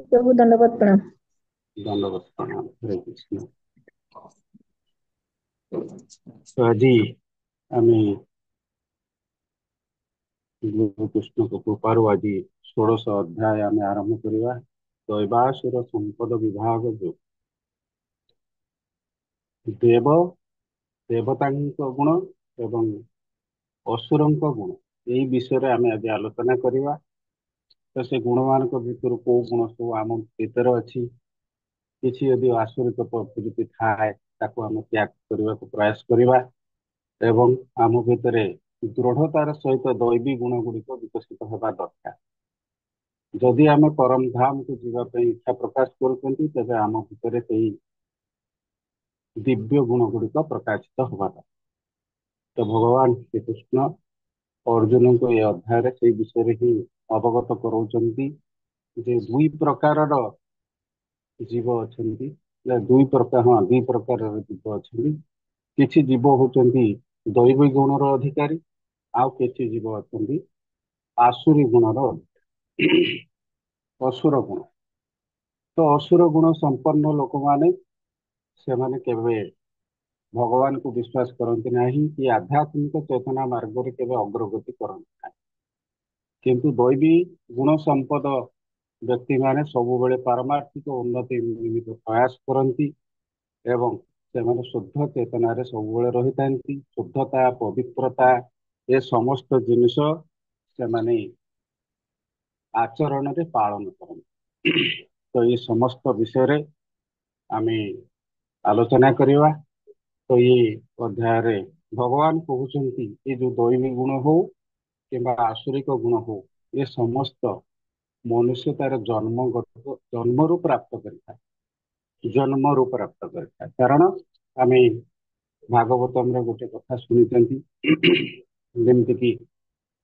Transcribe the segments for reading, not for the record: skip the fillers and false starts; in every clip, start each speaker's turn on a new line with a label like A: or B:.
A: प्रभु दंडवत प्रणाम।
B: दंडवत प्रणाम। हरे कृष्ण। तो আজি আমি गुरु कृष्ण कृपारू आज 16 अध्याय आम आरंभ करवा। दैवासुर संपद विभाग जो देव देवता गुण एवं असुर गुण यही विषय आम आज आलोचना करवा। तो से गुण मान भर कौ गुण सब आम भीतर अच्छी किसी यदि आसुरिक प्रवृत्ति थाए ताको आम त्याग करने को प्रयास करवा एवं आम भितर दृढ़तार सहित दैवी गुण गुड़िक विकसित होगा दरकार। जदि आम परम धाम को जीवाई इच्छा प्रकाश करुँच तेज आम भितर से दिव्य गुण गुड़िक प्रकाशित होगा दरकार। तो भगवान श्री कृष्ण अर्जुन को यह अध्याय से विषय ही अवगत कराउछन्ति जे दुई प्रकार जीव अछन्ति दुई प्रकार हाँ दुई प्रकार जीव अछन्ति। किछि जीव होचन्ति दैवी गुणर अधिकारी आउ किछि जीव अछन्ति आसुरी गुणर अधिकारी असुर गुण। तो असुर गुण संपन्न लोक माने से माने केवे भगवान को विश्वास करते नहीं कि आध्यात्मिक चेतना मार्ग में केवे अग्रगति करते नहीं। किंतु दैवी गुण संपद व्यक्ति माने सबुबले पारमार्थिक उन्नति निमित्त प्रयास करती एवं से शुद्ध चेतन सबुबले रही था। शुद्धता पवित्रता ये समस्त जिनिस से माने आचरण में पालन करती। तो ये समस्त विषय आम आलोचना करवा। तो ये अध्याय रे भगवान कहते ये जो दैवी गुण हो कि आसुरिक गुण हो ये समस्त मनुष्य तार जन्म प्राप्त करें जन्म प्राप्त करें। कारण आम भागवतम गोटे कथा शुणी जमीक कि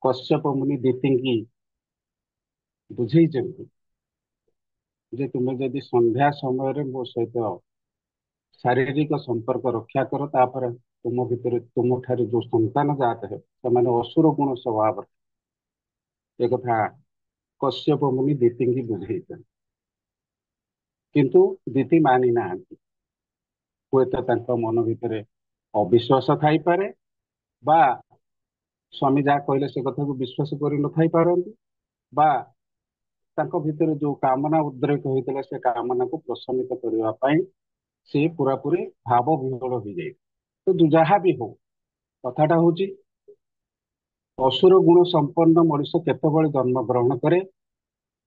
B: कश्यप मुनि दीति की बुझे जे तुम्हें जदि संध्या समय मो सहित शारीरिक संपर्क रक्षा कर तापर तुम भीतर तुम ठारे जो संतान जात है से असुर गुण स्वभाव एक कथा कश्यप मुनि दीति की बुझे किंतु दीति मानी ना हूँ मन भितर अविश्वास थाई पारे बा स्वामी जहाँ कहले से कथा को विश्वास कर न थाई पारंती बा तांको भितर जो कामना उद्रेक होता से कामना को प्रशमित करने से पूरा पूरी भाव विहल हो जाए। तो जहाँ भी हो कथाटा हूँ असुर गुण संपन्न मनुष्य केतबले जन्म ग्रहण करे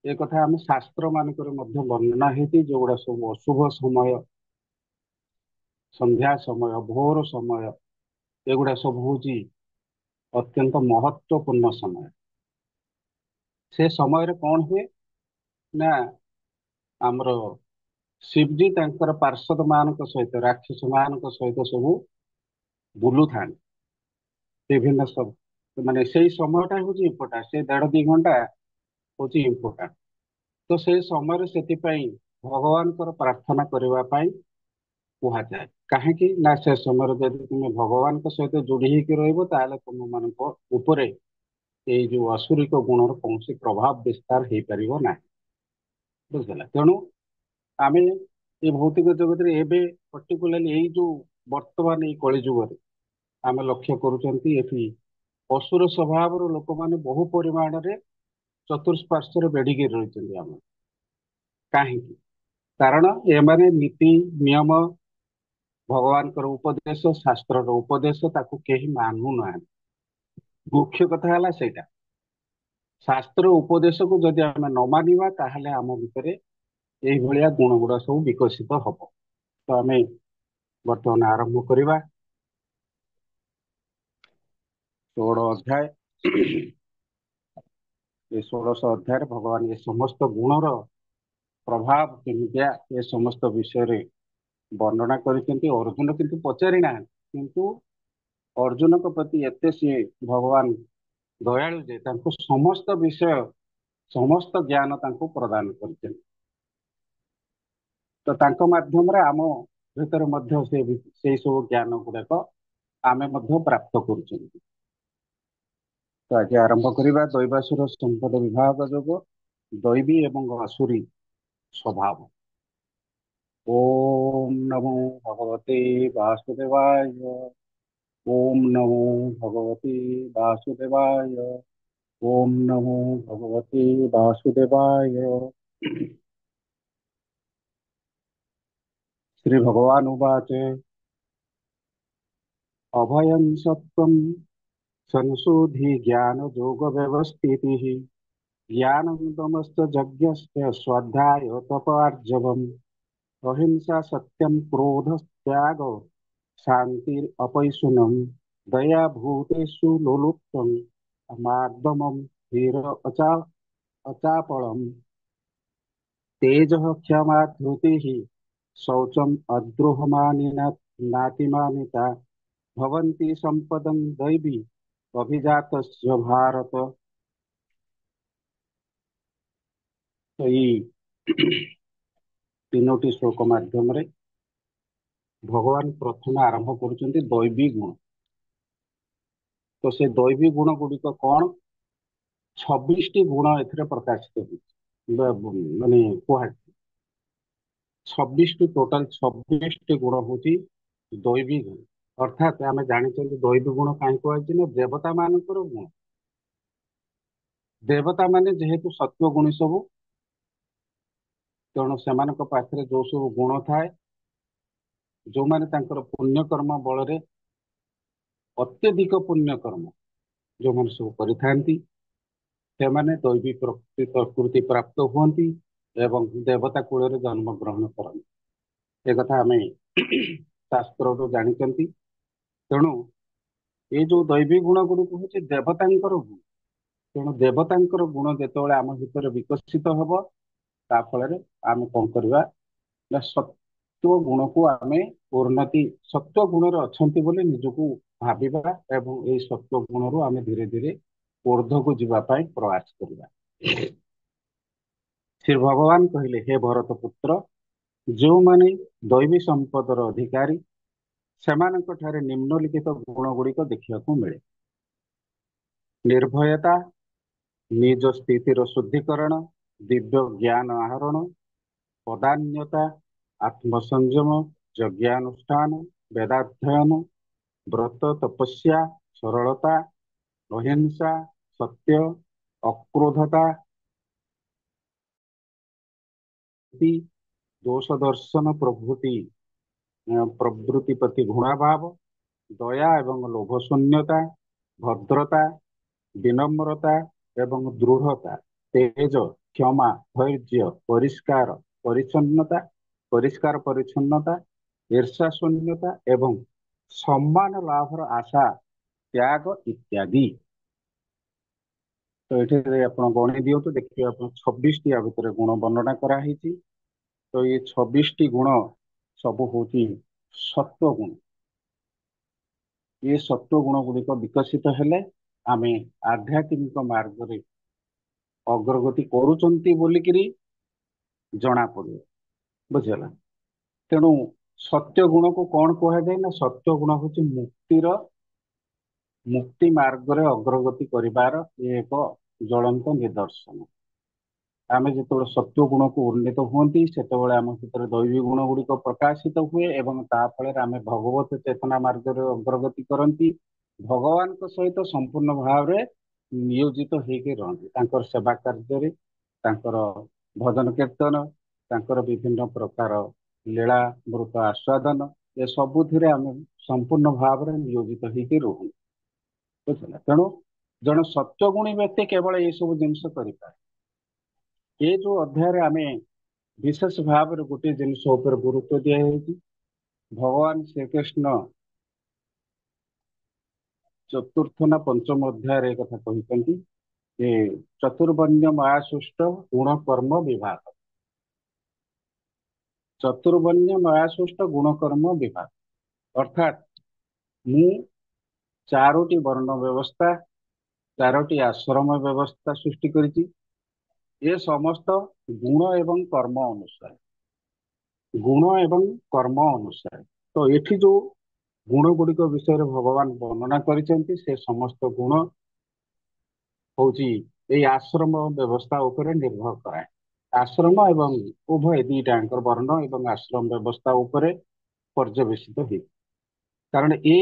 B: ए कथा आम शास्त्र मानक वर्णना होती जोगुड़ा सब अशुभ समय संध्या समय भोर समय एगुड़ा सब हूँ अत्यंत महत्वपूर्ण समय। से समय कौन हुए ना आमर शिवजी तांकर पार्षद मान सहित राक्षस मान सहित सब बुलू था विभिन्न सब माने से समयटा हूँ इम्पोर्टाट से 1.5-2 घंटा हूँ इम्पोर्टाट। तो से समय से भगवान प्रार्थना करने कहुए कहीं ना से समय जब तुम भगवान सहित जोड़ी होकर तुम मान ये जो आसुरिक गुणर कौन प्रभाव विस्तार हो पार ना बुझला। तेणु आम ये भौतिक जगत में एवं पर्टिकुलाली यही जो वर्तमान ये कलिजुग आम लक्ष्य करुँच असुर स्वभाव लोक मैंने बहु परिमाण में चतुष्पार्श्वर बेढ़ रही आम कहीं कारण एमाने नीति नियम भगवान उपदेश शास्त्र उपदेश ताकू कहीं मानु ना। मुख्य कथा है ସେଇଟା शास्त्र उपदेश को जदि आम न मानिबा ताहले आम भितर यही भलिया गुण गुड़ा सब विकसित हम। तो आम बर्तमान आरंभ करवा 16 अध्याय। ये 16 अध्याय भगवान ये समस्त गुणर प्रभाव केमितिया ये समस्त विषय वर्णना करते। अर्जुन किंतु पचारि ना किंतु अर्जुन के प्रति एते सी भगवान दयालु जे तांको समस्त विषय समस्त ज्ञान तांको प्रदान करते। तो तांको माध्यम रे आम भीतर मध्य से सब ज्ञान गुड़ाक आमे मध्य प्राप्त करुछंती। ତ ଆଜି ଆରମ୍ଭ କରିବା ଦୈବାସୁର ସମ୍ପଦ ବିଭାଗ ଯୋଗ ଦୈବୀ ଏବଂ ଆସୁରୀ ସ୍ୱଭାବ। ओम नमो भगवते वासुदेवाय। ओम नमो भगवते वासुदेवाय। ओम नमो भगवते वासुदेवाय। श्री भगवान उवाच अभयं सत्त्वं संशोधि ज्ञान योग व्यवस्थितिः ज्ञानं तमश्च यज्ञस्य स्वाध्याय तपार्जवम् अहिंसा सत्यं क्रोध त्याग शान्तिरपैशुनम् दया भूतेषु लोलुप्त्वं मार्दमं धीर अचापलम् तेजः क्षमा धृतिः शौचम् अद्रोहमानिना नातिमानिता भवन्ति सम्पदं दैवी अभिजातस्य भारत। ଏଇ ତିନୋଟି ଶ୍ଲୋକ ମାଧ୍ୟମରେ ଭଗବାନ ପ୍ରଥମେ ଆରମ୍ଭ କରୁଛନ୍ତି ଦୈବୀ ଗୁଣ। ତ ସେ ଦୈବୀ ଗୁଣ ଗୁଡିକ କଣ? 26ଟି ଗୁଣ ଏଥିରେ ପ୍ରକାଶିତ ହେଉଛି, ମାନେ କୁହାଯାଇଛି 26ଟି, ଟୋଟାଲ 26ଟି ଗୁଣ ହଉଛି ଦୈବୀ ଗୁଣ। ଅର୍ଥାତ ଆମେ ଜାଣିଛନ୍ତି ଦୈବୀ ଗୁଣ କାହିଁ କୁହାଯାଇଛି ନା ଦେବତା ମାନଙ୍କର ଗୁଣ। ଦେବତା ମାନେ ଯେହେତୁ ସତ୍ୱ ଗୁଣୀ ସବୁ, ତେଣୁ ସେମାନଙ୍କ ପାଖରେ ଯୋଉ ସବୁ ଗୁଣ ଥାଏ, ଯୋଉମାନେ ତାଙ୍କର ପୁଣ୍ୟ କର୍ମ ବଳରେ ଅତ୍ୟଧିକ ପୁଣ୍ୟ କର୍ମ ଯୋଉମାନେ ସବୁ କରିଥାନ୍ତି, ସେମାନେ ଦୈବୀ ପ୍ରକୃତି ପ୍ରାପ୍ତ ହୁଅନ୍ତି ଏବଂ ଦେବତା କୂଳରେ ଜନ୍ମ ଗ୍ରହଣ କରନ୍ତି। ଏକଥା ଆମେ ଶାସ୍ତ୍ରରୁ ଜାଣିଛନ୍ତି। ତେଣୁ ଏଇ ଯୋଉ ଦୈବୀ ଗୁଣ ଗୁଡିକ ହଉଛି ଦେବତାଙ୍କର ଗୁଣ। ତେଣୁ ଦେବତାଙ୍କର ଗୁଣ ଯେତେବେଳେ ଆମ ଭିତରେ ବିକଶିତ ହବ, ତା ଫଳରେ ଆମେ କଣ କରିବା ନା ସତ୍ୱ ଗୁଣକୁ ଆମେ ଉନ୍ନତି, ସତ୍ୱ ଗୁଣରେ ଅଛନ୍ତି ବୋଲି ନିଜକୁ ଭାବିବା ଏବଂ ଏଇ ସତ୍ୱ ଗୁଣରୁ ଆମେ ଧୀରେ ଧୀରେ ଊର୍ଦ୍ଧ୍ୱକୁ ଯିବା ପାଇଁ ପ୍ରୟାସ କରିବା। ଶ୍ରୀ ଭଗବାନ କହିଲେ, ହେ ଭରତ ପୁତ୍ର, ଯେଉଁମାନେ ଦୈବୀ ସମ୍ପଦର ଅଧିକାରୀ, ସେମାନଙ୍କ ଠାରେ ନିମ୍ନଲିଖିତ ଗୁଣ ଗୁଡିକ ଦେଖିବାକୁ ମିଳେ। ନିର୍ଭୟତା, ନିଜ ସ୍ଥିତିର ଶୁଦ୍ଧିକରଣ, ଦିବ୍ୟ ଜ୍ଞାନ ଆହରଣ, ପଦାନ୍ୟତା, ଆତ୍ମସଂଯମ, ଯଜ୍ଞାନୁଷ୍ଠାନ, ବେଦାଧ୍ୟୟନ, ବ୍ରତ ତପସ୍ୟା, ସରଳତା, ଅହିଂସା, ସତ୍ୟ, ଅକ୍ରୋଧତା, ଦୋଷ ଦର୍ଶନ ପ୍ରଭୃତି ପ୍ରତି ଘୃଣାଭାବ, ଦୟା ଏବଂ ଲୋଭ ଶୂନ୍ୟତା, ଭଦ୍ରତା, ବିନମ୍ରତା ଏବଂ ଦୃଢତା, ତେଜ, କ୍ଷମା, ଧୈର୍ଯ୍ୟ, ପରିଷ୍କାର ପରିଚ୍ଛନ୍ନତା, ଈର୍ଷା ଶୂନ୍ୟତା ଏବଂ ସମ୍ମାନ ଲାଭର ଆଶା ତ୍ୟାଗ ଇତ୍ୟାଦି। ତ ଏଠାରେ ଆପଣ ଗଣି ଦିଅନ୍ତୁ, ଦେଖିବେ ଆପଣ 26ଟି ଆ ଭିତରେ ଗୁଣ ବର୍ଣ୍ଣନା କରାହେଇଛି। ତ ଏ 26ଟି ଗୁଣ ସବୁ ହଉଛି ସତ୍ୱ ଗୁଣ। ଏ ସତ୍ୱ ଗୁଣ ଗୁଡିକ ବିକଶିତ ହେଲେ ଆମେ ଆଧ୍ୟାତ୍ମିକ ମାର୍ଗରେ ଅଗ୍ରଗତି କରୁଛନ୍ତି ବୋଲିକିରି ଜଣା ପଡିବ। ବୁଝିହେଲା? ତେଣୁ ସତ୍ୟ ଗୁଣକୁ କଣ କୁହାଯାଏ ନା ସତ୍ୟ ଗୁଣ ହଉଛି ମୁକ୍ତି ମାର୍ଗରେ ଅଗ୍ରଗତି କରିବାର ଏକ ଜ୍ୱଳନ୍ତ ନିଦର୍ଶନ। ଆମେ ଯେତେବେଳେ ସତ୍ୟ ଗୁଣକୁ ଉନ୍ନୀତ ହୁଅନ୍ତି, ସେତେବେଳେ ଆମ ଭିତରେ ଦୈବୀ ଗୁଣ ଗୁଡିକ ପ୍ରକାଶିତ ହୁଏ ଏବଂ ତା ଫଳରେ ଆମେ ଭଗବତ ଚେତନା ମାର୍ଗରେ ଅଗ୍ରଗତି କରନ୍ତି, ଭଗବାନଙ୍କ ସହିତ ସମ୍ପୂର୍ଣ୍ଣ ଭାବରେ ନିୟୋଜିତ ହେଇକି ରହନ୍ତି। ତାଙ୍କର ସେବା କାର୍ଯ୍ୟରେ, ତାଙ୍କର ଭଜନ କୀର୍ତ୍ତନ, ତାଙ୍କର ବିଭିନ୍ନ ପ୍ରକାର ଲୀଳା ମୃତ ଆସ୍ୱାଦନ, ଏ ସବୁଥିରେ ଆମେ ସମ୍ପୂର୍ଣ୍ଣ ଭାବରେ ନିୟୋଜିତ ହେଇକି ରହୁ। ବୁଝିଲା? ତେଣୁ ଜଣେ ସତ୍ୱଗୁଣୀ ବ୍ୟକ୍ତି କେବଳ ଏସବୁ ଜିନିଷ କରିପାରେ। ଏ ଯୋଉ ଅଧ୍ୟାୟରେ ଆମେ ବିଶେଷ ଭାବରେ ଗୋଟିଏ ଜିନିଷ ଉପରେ ଗୁରୁତ୍ୱ ଦିଆଯାଇଛି। ଭଗବାନ ଶ୍ରୀକୃଷ୍ଣ ଚତୁର୍ଥ ନା ପଞ୍ଚମ ଅଧ୍ୟାୟରେ ଏ କଥା କହିଛନ୍ତି ଯେ ଚତୁର୍ବର୍ଣ୍ଣ୍ୟ ମାୟା ସୃଷ୍ଟ ଗୁଣ କର୍ମ ବିଭାଗ। ଚତୁର୍ବର୍ଣ୍ଣ୍ୟ ମାୟା ସୃଷ୍ଟ ଗୁଣ କର୍ମ ବିଭାଗ ଅର୍ଥାତ୍ ମୁଁ 4ଟି ବର୍ଣ୍ଣ ବ୍ୟବସ୍ଥା, 4ଟି ଆଶ୍ରମ ବ୍ୟବସ୍ଥା ସୃଷ୍ଟି କରିଛି। ଏ ସମସ୍ତ ଗୁଣ ଏବଂ କର୍ମ ଅନୁସାରେ, ଗୁଣ ଏବଂ କର୍ମ ଅନୁସାରେ। ତ ଏଠି ଯୋଉ ଗୁଣ ଗୁଡିକ ବିଷୟରେ ଭଗବାନ ବର୍ଣ୍ଣନା କରିଛନ୍ତି, ସେ ସମସ୍ତ ଗୁଣ ହଉଛି ଏଇ ଆଶ୍ରମ ବ୍ୟବସ୍ଥା ଉପରେ ନିର୍ଭର କରାଏ। ଆଶ୍ରମ ଏବଂ ଉଭୟ ଦିଟାଙ୍କର ବର୍ଣ୍ଣ ଏବଂ ଆଶ୍ରମ ବ୍ୟବସ୍ଥା ଉପରେ ପର୍ଯ୍ୟବେସିତ ହୁଏ। କାରଣ ଏ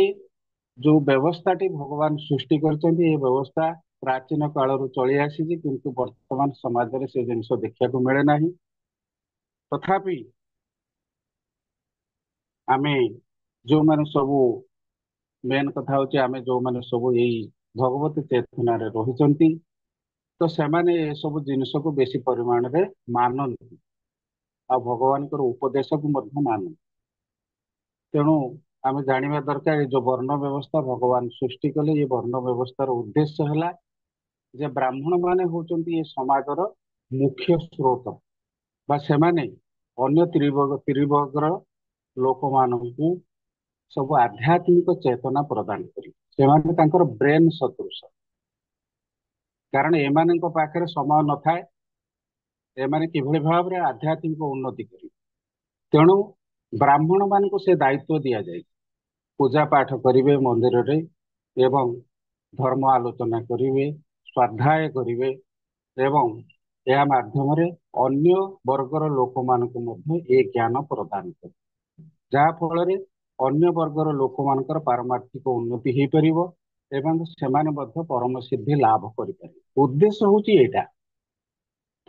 B: ଯୋଉ ବ୍ୟବସ୍ଥାଟି ଭଗବାନ ସୃଷ୍ଟି କରିଛନ୍ତି ଏ ବ୍ୟବସ୍ଥା ପ୍ରାଚୀନ କାଳରୁ ଚଳି ଆସିଛି, କିନ୍ତୁ ବର୍ତ୍ତମାନ ସମାଜରେ ସେ ଜିନିଷ ଦେଖିବାକୁ ମିଳେ ନାହିଁ। ତଥାପି ଆମେ ଯୋଉମାନେ ସବୁ ମେନ୍ କଥା ହଉଛି ଆମେ ଯୋଉମାନେ ସବୁ ଏଇ ଭଗବତୀ ଚେତନାରେ ରହୁଛନ୍ତି, ତ ସେମାନେ ଏସବୁ ଜିନିଷକୁ ବେଶୀ ପରିମାଣରେ ମାନନ୍ତି ଆଉ ଭଗବାନଙ୍କର ଉପଦେଶକୁ ମଧ୍ୟ ମାନନ୍ତି। ତେଣୁ ଆମେ ଜାଣିବା ଦରକାର ଏ ଯୋଉ ବର୍ଣ୍ଣ ବ୍ୟବସ୍ଥା ଭଗବାନ ସୃଷ୍ଟି କଲେ, ଏ ବର୍ଣ୍ଣ ବ୍ୟବସ୍ଥାର ଉଦ୍ଦେଶ୍ୟ ହେଲା ଯେ ବ୍ରାହ୍ମଣ ମାନେ ହଉଛନ୍ତି ଏ ସମାଜର ମୁଖ୍ୟ ସ୍ରୋତ, ବା ସେମାନେ ଅନ୍ୟ ତ୍ରିବର୍ଗର ଲୋକମାନଙ୍କୁ ସବୁ ଆଧ୍ୟାତ୍ମିକ ଚେତନା ପ୍ରଦାନ କରିବେ। ସେମାନେ ତାଙ୍କର ବ୍ରେନ୍ ସଦୃଶ, କାରଣ ଏମାନଙ୍କ ପାଖରେ ସମୟ ନଥାଏ ଏମାନେ କିଭଳି ଭାବରେ ଆଧ୍ୟାତ୍ମିକ ଉନ୍ନତି କରିବେ। ତେଣୁ ବ୍ରାହ୍ମଣ ମାନଙ୍କୁ ସେ ଦାୟିତ୍ୱ ଦିଆଯାଇଛି, ପୂଜା ପାଠ କରିବେ ମନ୍ଦିରରେ ଏବଂ ଧର୍ମ ଆଲୋଚନା କରିବେ, ସ୍ୱାଧ୍ୟାୟ କରିବେ ଏବଂ ଏହା ମାଧ୍ୟମରେ ଅନ୍ୟ ବର୍ଗର ଲୋକମାନଙ୍କୁ ମଧ୍ୟ ଏ ଜ୍ଞାନ ପ୍ରଦାନ କରିବେ, ଯାହା ଫଳରେ ଅନ୍ୟ ବର୍ଗର ଲୋକମାନଙ୍କର ପାରମାର୍ଥିକ ଉନ୍ନତି ହେଇପାରିବ ଏବଂ ସେମାନେ ମଧ୍ୟ ପରମ ସିଦ୍ଧି ଲାଭ କରିପାରିବେ। ଉଦ୍ଦେଶ୍ୟ ହଉଛି ଏଇଟା।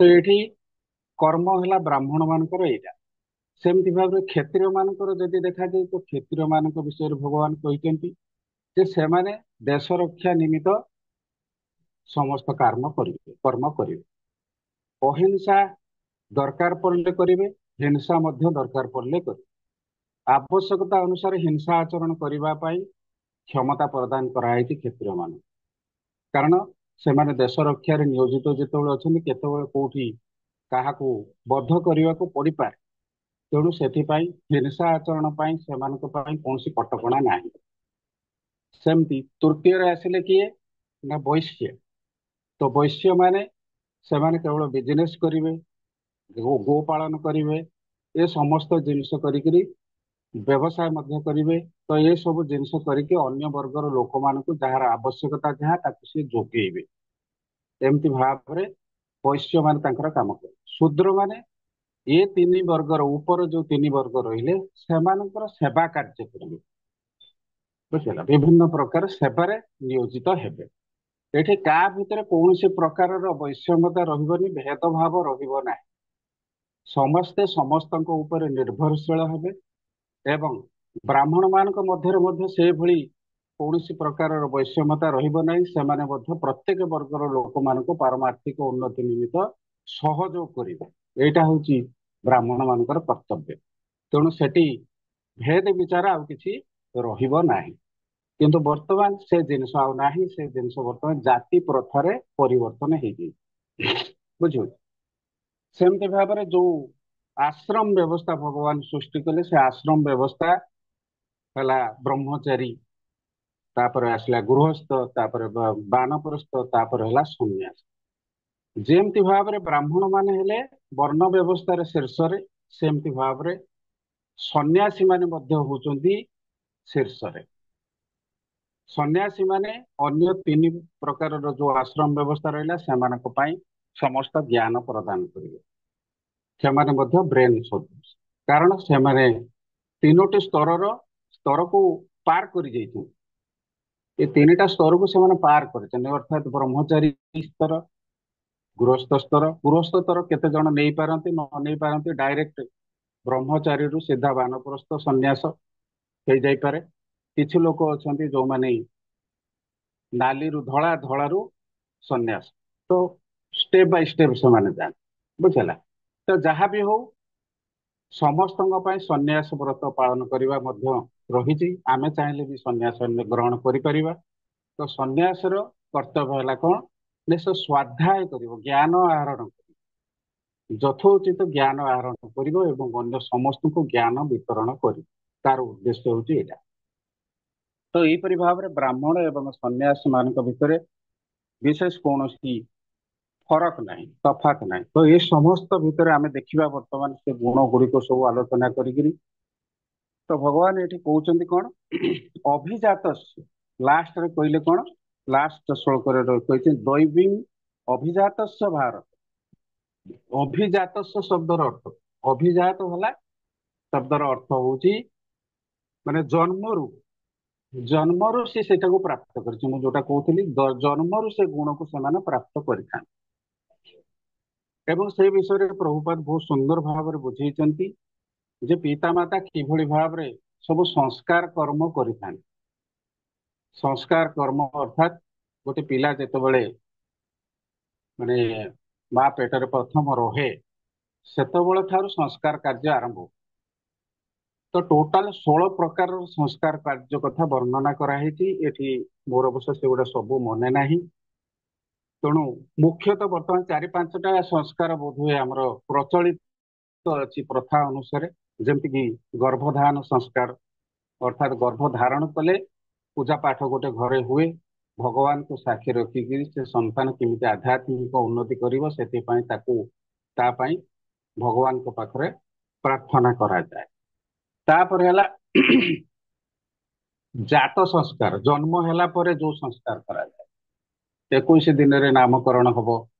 B: ତ ଏଠି କର୍ମ ହେଲା ବ୍ରାହ୍ମଣ ମାନଙ୍କର ଏଇଟା। ସେମିତି ଭାବରେ କ୍ଷତ୍ରିୟ ମାନଙ୍କର ଯଦି ଦେଖାଯାଏ, ତ କ୍ଷତ୍ରିୟ ମାନଙ୍କ ବିଷୟରେ ଭଗବାନ କହିଛନ୍ତି ଯେ ସେମାନେ ଦେଶ ରକ୍ଷା ନିମିତ୍ତ ସମସ୍ତ କର୍ମ କରିବେ। ଅହିଂସା ଦରକାର ପଡ଼ିଲେ କରିବେ, ହିଂସା ମଧ୍ୟ ଦରକାର ପଡ଼ିଲେ କରିବେ। ଆବଶ୍ୟକତା ଅନୁସାରେ ହିଂସା ଆଚରଣ କରିବା ପାଇଁ କ୍ଷମତା ପ୍ରଦାନ କରାଯାଇଛି କ୍ଷତ୍ରିୟ ମାନଙ୍କୁ, କାରଣ ସେମାନେ ଦେଶ ରକ୍ଷାରେ ନିୟୋଜିତ ଯେତେବେଳେ ଅଛନ୍ତି, କେତେବେଳେ କୋଉଠି କାହାକୁ ବଦ୍ଧ କରିବାକୁ ପଡିପାରେ। ତେଣୁ ସେଥିପାଇଁ ହିଂସା ଆଚରଣ ପାଇଁ ସେମାନଙ୍କ ପାଇଁ କୌଣସି କଟକଣା ନାହିଁ। ସେମିତି ତୃତୀୟରେ ଆସିଲେ କିଏ ନା ବୈଶ୍ୟ। ତ ବୈଶ୍ୟ ମାନେ ସେମାନେ କେବଳ ବିଜନେସ କରିବେ, ଗୋ ପାଳନ କରିବେ, ଏ ସମସ୍ତ ଜିନିଷ କରିକିରି ବ୍ୟବସାୟ ମଧ୍ୟ କରିବେ। ତ ଏ ସବୁ ଜିନିଷ କରିକି ଅନ୍ୟ ବର୍ଗର ଲୋକମାନଙ୍କୁ ଯାହାର ଆବଶ୍ୟକତା ଯାହା ତାକୁ ସେ ଯୋଗେଇବେ। ଏମିତି ଭାବରେ ବୈଶ୍ୟ ମାନେ ତାଙ୍କର କାମ କରିବେ। ଶୂଦ୍ର ମାନେ ଏ ତିନି ବର୍ଗର ଉପର ଯୋଉ ତିନି ବର୍ଗ ରହିଲେ ସେମାନଙ୍କର ସେବା କାର୍ଯ୍ୟ କରିବେ, ବୁଝିଲା, ବିଭିନ୍ନ ପ୍ରକାର ସେବାରେ ନିୟୋଜିତ ହେବେ। ଏଠି କାହା ଭିତରେ କୌଣସି ପ୍ରକାରର ବୈଷମ୍ୟତା ରହିବନି, ଭେଦଭାବ ରହିବ ନାହିଁ। ସମସ୍ତେ ସମସ୍ତଙ୍କ ଉପରେ ନିର୍ଭରଶୀଳ ହେବେ ଏବଂ ବ୍ରାହ୍ମଣ ମାନଙ୍କ ମଧ୍ୟରେ ମଧ୍ୟ ସେଭଳି କୌଣସି ପ୍ରକାରର ବୈଷମ୍ୟତା ରହିବ ନାହିଁ। ସେମାନେ ମଧ୍ୟ ପ୍ରତ୍ୟେକ ବର୍ଗର ଲୋକମାନଙ୍କୁ ପାରମାର୍ଥିକ ଉନ୍ନତି ନିମିତ୍ତ ସହଯୋଗ କରିବେ। ଏଇଟା ହଉଛି ବ୍ରାହ୍ମଣ ମାନଙ୍କର କର୍ତ୍ତବ୍ୟ। ତେଣୁ ସେଠି ଭେଦ ବିଚାର ଆଉ କିଛି ରହିବ ନାହିଁ। କିନ୍ତୁ ବର୍ତ୍ତମାନ ସେ ଜିନିଷ ଆଉ ନାହିଁ। ସେ ଜିନିଷ ବର୍ତ୍ତମାନ ଜାତି ପ୍ରଥାରେ ପରିବର୍ତ୍ତନ ହେଇଯାଇଛି, ବୁଝିଲେ। ସେମିତି ଭାବରେ ଯୋଉ ଆଶ୍ରମ ବ୍ୟବସ୍ଥା ଭଗବାନ ସୃଷ୍ଟି କଲେ, ସେ ଆଶ୍ରମ ବ୍ୟବସ୍ଥା ହେଲା ବ୍ରହ୍ମଚାରୀ, ତାପରେ ଆସିଲା ଗୃହସ୍ଥ, ତାପରେ ବାନପ୍ରସ୍ଥ, ତାପରେ ହେଲା ସନ୍ନ୍ୟାସ। ଯେମିତି ଭାବରେ ବ୍ରାହ୍ମଣ ମାନେ ହେଲେ ବର୍ଣ୍ଣ ବ୍ୟବସ୍ଥାରେ ଶୀର୍ଷରେ, ସେମିତି ଭାବରେ ସନ୍ନ୍ୟାସୀ ମାନେ ମଧ୍ୟ ହଉଛନ୍ତି ଶୀର୍ଷରେ। ସନ୍ନ୍ୟାସୀ ମାନେ ଅନ୍ୟ ତିନି ପ୍ରକାରର ଯୋଉ ଆଶ୍ରମ ବ୍ୟବସ୍ଥା ରହିଲା ସେମାନଙ୍କ ପାଇଁ ସମସ୍ତ ଜ୍ଞାନ ପ୍ରଦାନ କରିବେ। ସେମାନେ ମଧ୍ୟ ବ୍ରେନ୍ ସଦୃଶ, କାରଣ ସେମାନେ ତିନୋଟି ସ୍ତରକୁ ପାର କରି ଯାଇଛନ୍ତି। ଏ ତିନିଟା ସ୍ତରକୁ ସେମାନେ ପାର କରିଛନ୍ତି, ଅର୍ଥାତ୍ ବ୍ରହ୍ମଚାରୀ ସ୍ତର, ଗୃହସ୍ଥ ସ୍ତର। ଗୃହସ୍ଥ ସ୍ତର କେତେ ଜଣ ନେଇପାରନ୍ତି, ନ ନେଇପାରନ୍ତି, ଡାଇରେକ୍ଟ ବ୍ରହ୍ମଚାରୀରୁ ସିଧା ବାନପ୍ରସ୍ଥ ସନ୍ନ୍ୟାସ ହେଇଯାଇପାରେ। କିଛି ଲୋକ ଅଛନ୍ତି ଯୋଉମାନେ ନାଲିରୁ ଧଳା, ଧଳାରୁ ସନ୍ନ୍ୟାସ। ତ ଷ୍ଟେପ ବାଇ ଷ୍ଟେପ ସେମାନେ ଯାଆନ୍ତି, ବୁଝିଲା। ତ ଯାହା ବି ହଉ, ସମସ୍ତଙ୍କ ପାଇଁ ସନ୍ନ୍ୟାସ ବ୍ରତ ପାଳନ କରିବା ମଧ୍ୟ ରହିଛି। ଆମେ ଚାହିଁଲେ ବି ସନ୍ନ୍ୟାସ ଗ୍ରହଣ କରିପାରିବା। ତ ସନ୍ନ୍ୟାସର କର୍ତ୍ତବ୍ୟ ହେଲା କଣ ନା ସେ ସ୍ୱାଧ୍ୟାୟ କରିବ, ଜ୍ଞାନ ଆହରଣ କରିବ, ଯଥୋଚିତ ଜ୍ଞାନ ଆହରଣ କରିବ ଏବଂ ଅନ୍ୟ ସମସ୍ତଙ୍କୁ ଜ୍ଞାନ ବିତରଣ କରିବ। ତାର ଉଦ୍ଦେଶ୍ୟ ହଉଛି ଏଇଟା। ତ ଏହିପରି ଭାବରେ ବ୍ରାହ୍ମଣ ଏବଂ ସନ୍ନ୍ୟାସ ମାନଙ୍କ ଭିତରେ ବିଶେଷ କୌଣସି ଫରକ ନାହିଁ, ତଫାତ ନାହିଁ। ତ ଏ ସମସ୍ତ ଭିତରେ ଆମେ ଦେଖିବା ବର୍ତ୍ତମାନ ସେ ଗୁଣ ଗୁଡିକ ସବୁ ଆଲୋଚନା କରିକିରି, ତ ଭଗବାନ ଏଠି କହୁଛନ୍ତି କଣ ଅଭିଜାତ ଲାଷ୍ଟରେ କହିଲେ କଣ ଲାଷ୍ଟ ଶ୍ଲୋକରେ କହିଛି ଦୈବୀଂ ଅଭିଜାତସ୍ୟ ଭାରତ। ଅଭିଜାତସ୍ୟ ଶବ୍ଦର ଅର୍ଥ, ଅଭିଜାତ ହେଲା ଶବ୍ଦର ଅର୍ଥ ହଉଛି ମାନେ ଜନ୍ମରୁ, ଜନ୍ମରୁ ସେ ସେଇଟାକୁ ପ୍ରାପ୍ତ କରିଛି। ମୁଁ ଯୋଉଟା କହୁଥିଲି ଜନ୍ମରୁ ସେ ଗୁଣକୁ ସେମାନେ ପ୍ରାପ୍ତ କରିଥାନ୍ତି। ଏବଂ ସେଇ ବିଷୟରେ ପ୍ରଭୁପାଦ ବହୁତ ସୁନ୍ଦର ଭାବରେ ବୁଝେଇଛନ୍ତି ଯେ ପିତାମାତା କିଭଳି ଭାବରେ ସବୁ ସଂସ୍କାର କର୍ମ କରିଥାନ୍ତି। ସଂସ୍କାର କର୍ମ ଅର୍ଥାତ୍ ଗୋଟେ ପିଲା ଯେତେବେଳେ ମାନେ ମା ପେଟରେ ପ୍ରଥମ ରହେ ସେତେବେଳେ ଠାରୁ ସଂସ୍କାର କାର୍ଯ୍ୟ ଆରମ୍ଭ। ତ ଟୋଟାଲ 16 ପ୍ରକାରର ସଂସ୍କାର କାର୍ଯ୍ୟ କଥା ବର୍ଣ୍ଣନା କରାହେଇଛି ଏଠି। ମୋର ଅବଶ୍ୟ ସେଗୁଡା ସବୁ ମନେ ନାହିଁ। ତେଣୁ ମୁଖ୍ୟତଃ ବର୍ତ୍ତମାନ 4-5ଟା ସଂସ୍କାର ବୋଧହୁଏ ଆମର ପ୍ରଚଳିତ ଅଛି ପ୍ରଥା ଅନୁସାରେ। ଯେମିତିକି ଗର୍ଭଧାରଣ ସଂସ୍କାର, ଅର୍ଥାତ୍ ଗର୍ଭ ଧାରଣ କଲେ ପୂଜା ପାଠ ଗୋଟେ ଘରେ ହୁଏ, ଭଗବାନଙ୍କୁ ସାକ୍ଷୀ ରଖିକିରି ସେ ସନ୍ତାନ କେମିତି ଆଧ୍ୟାତ୍ମିକ ଉନ୍ନତି କରିବ ସେଥିପାଇଁ ତାକୁ ତା ପାଇଁ ଭଗବାନଙ୍କ ପାଖରେ ପ୍ରାର୍ଥନା କରାଯାଏ। ତାପରେ ହେଲା ଜାତ ସଂସ୍କାର, ଜନ୍ମ ହେଲା ପରେ ଯୋଉ ସଂସ୍କାର କରାଯାଏ। 21 ଦିନରେ ନାମକରଣ ହବ।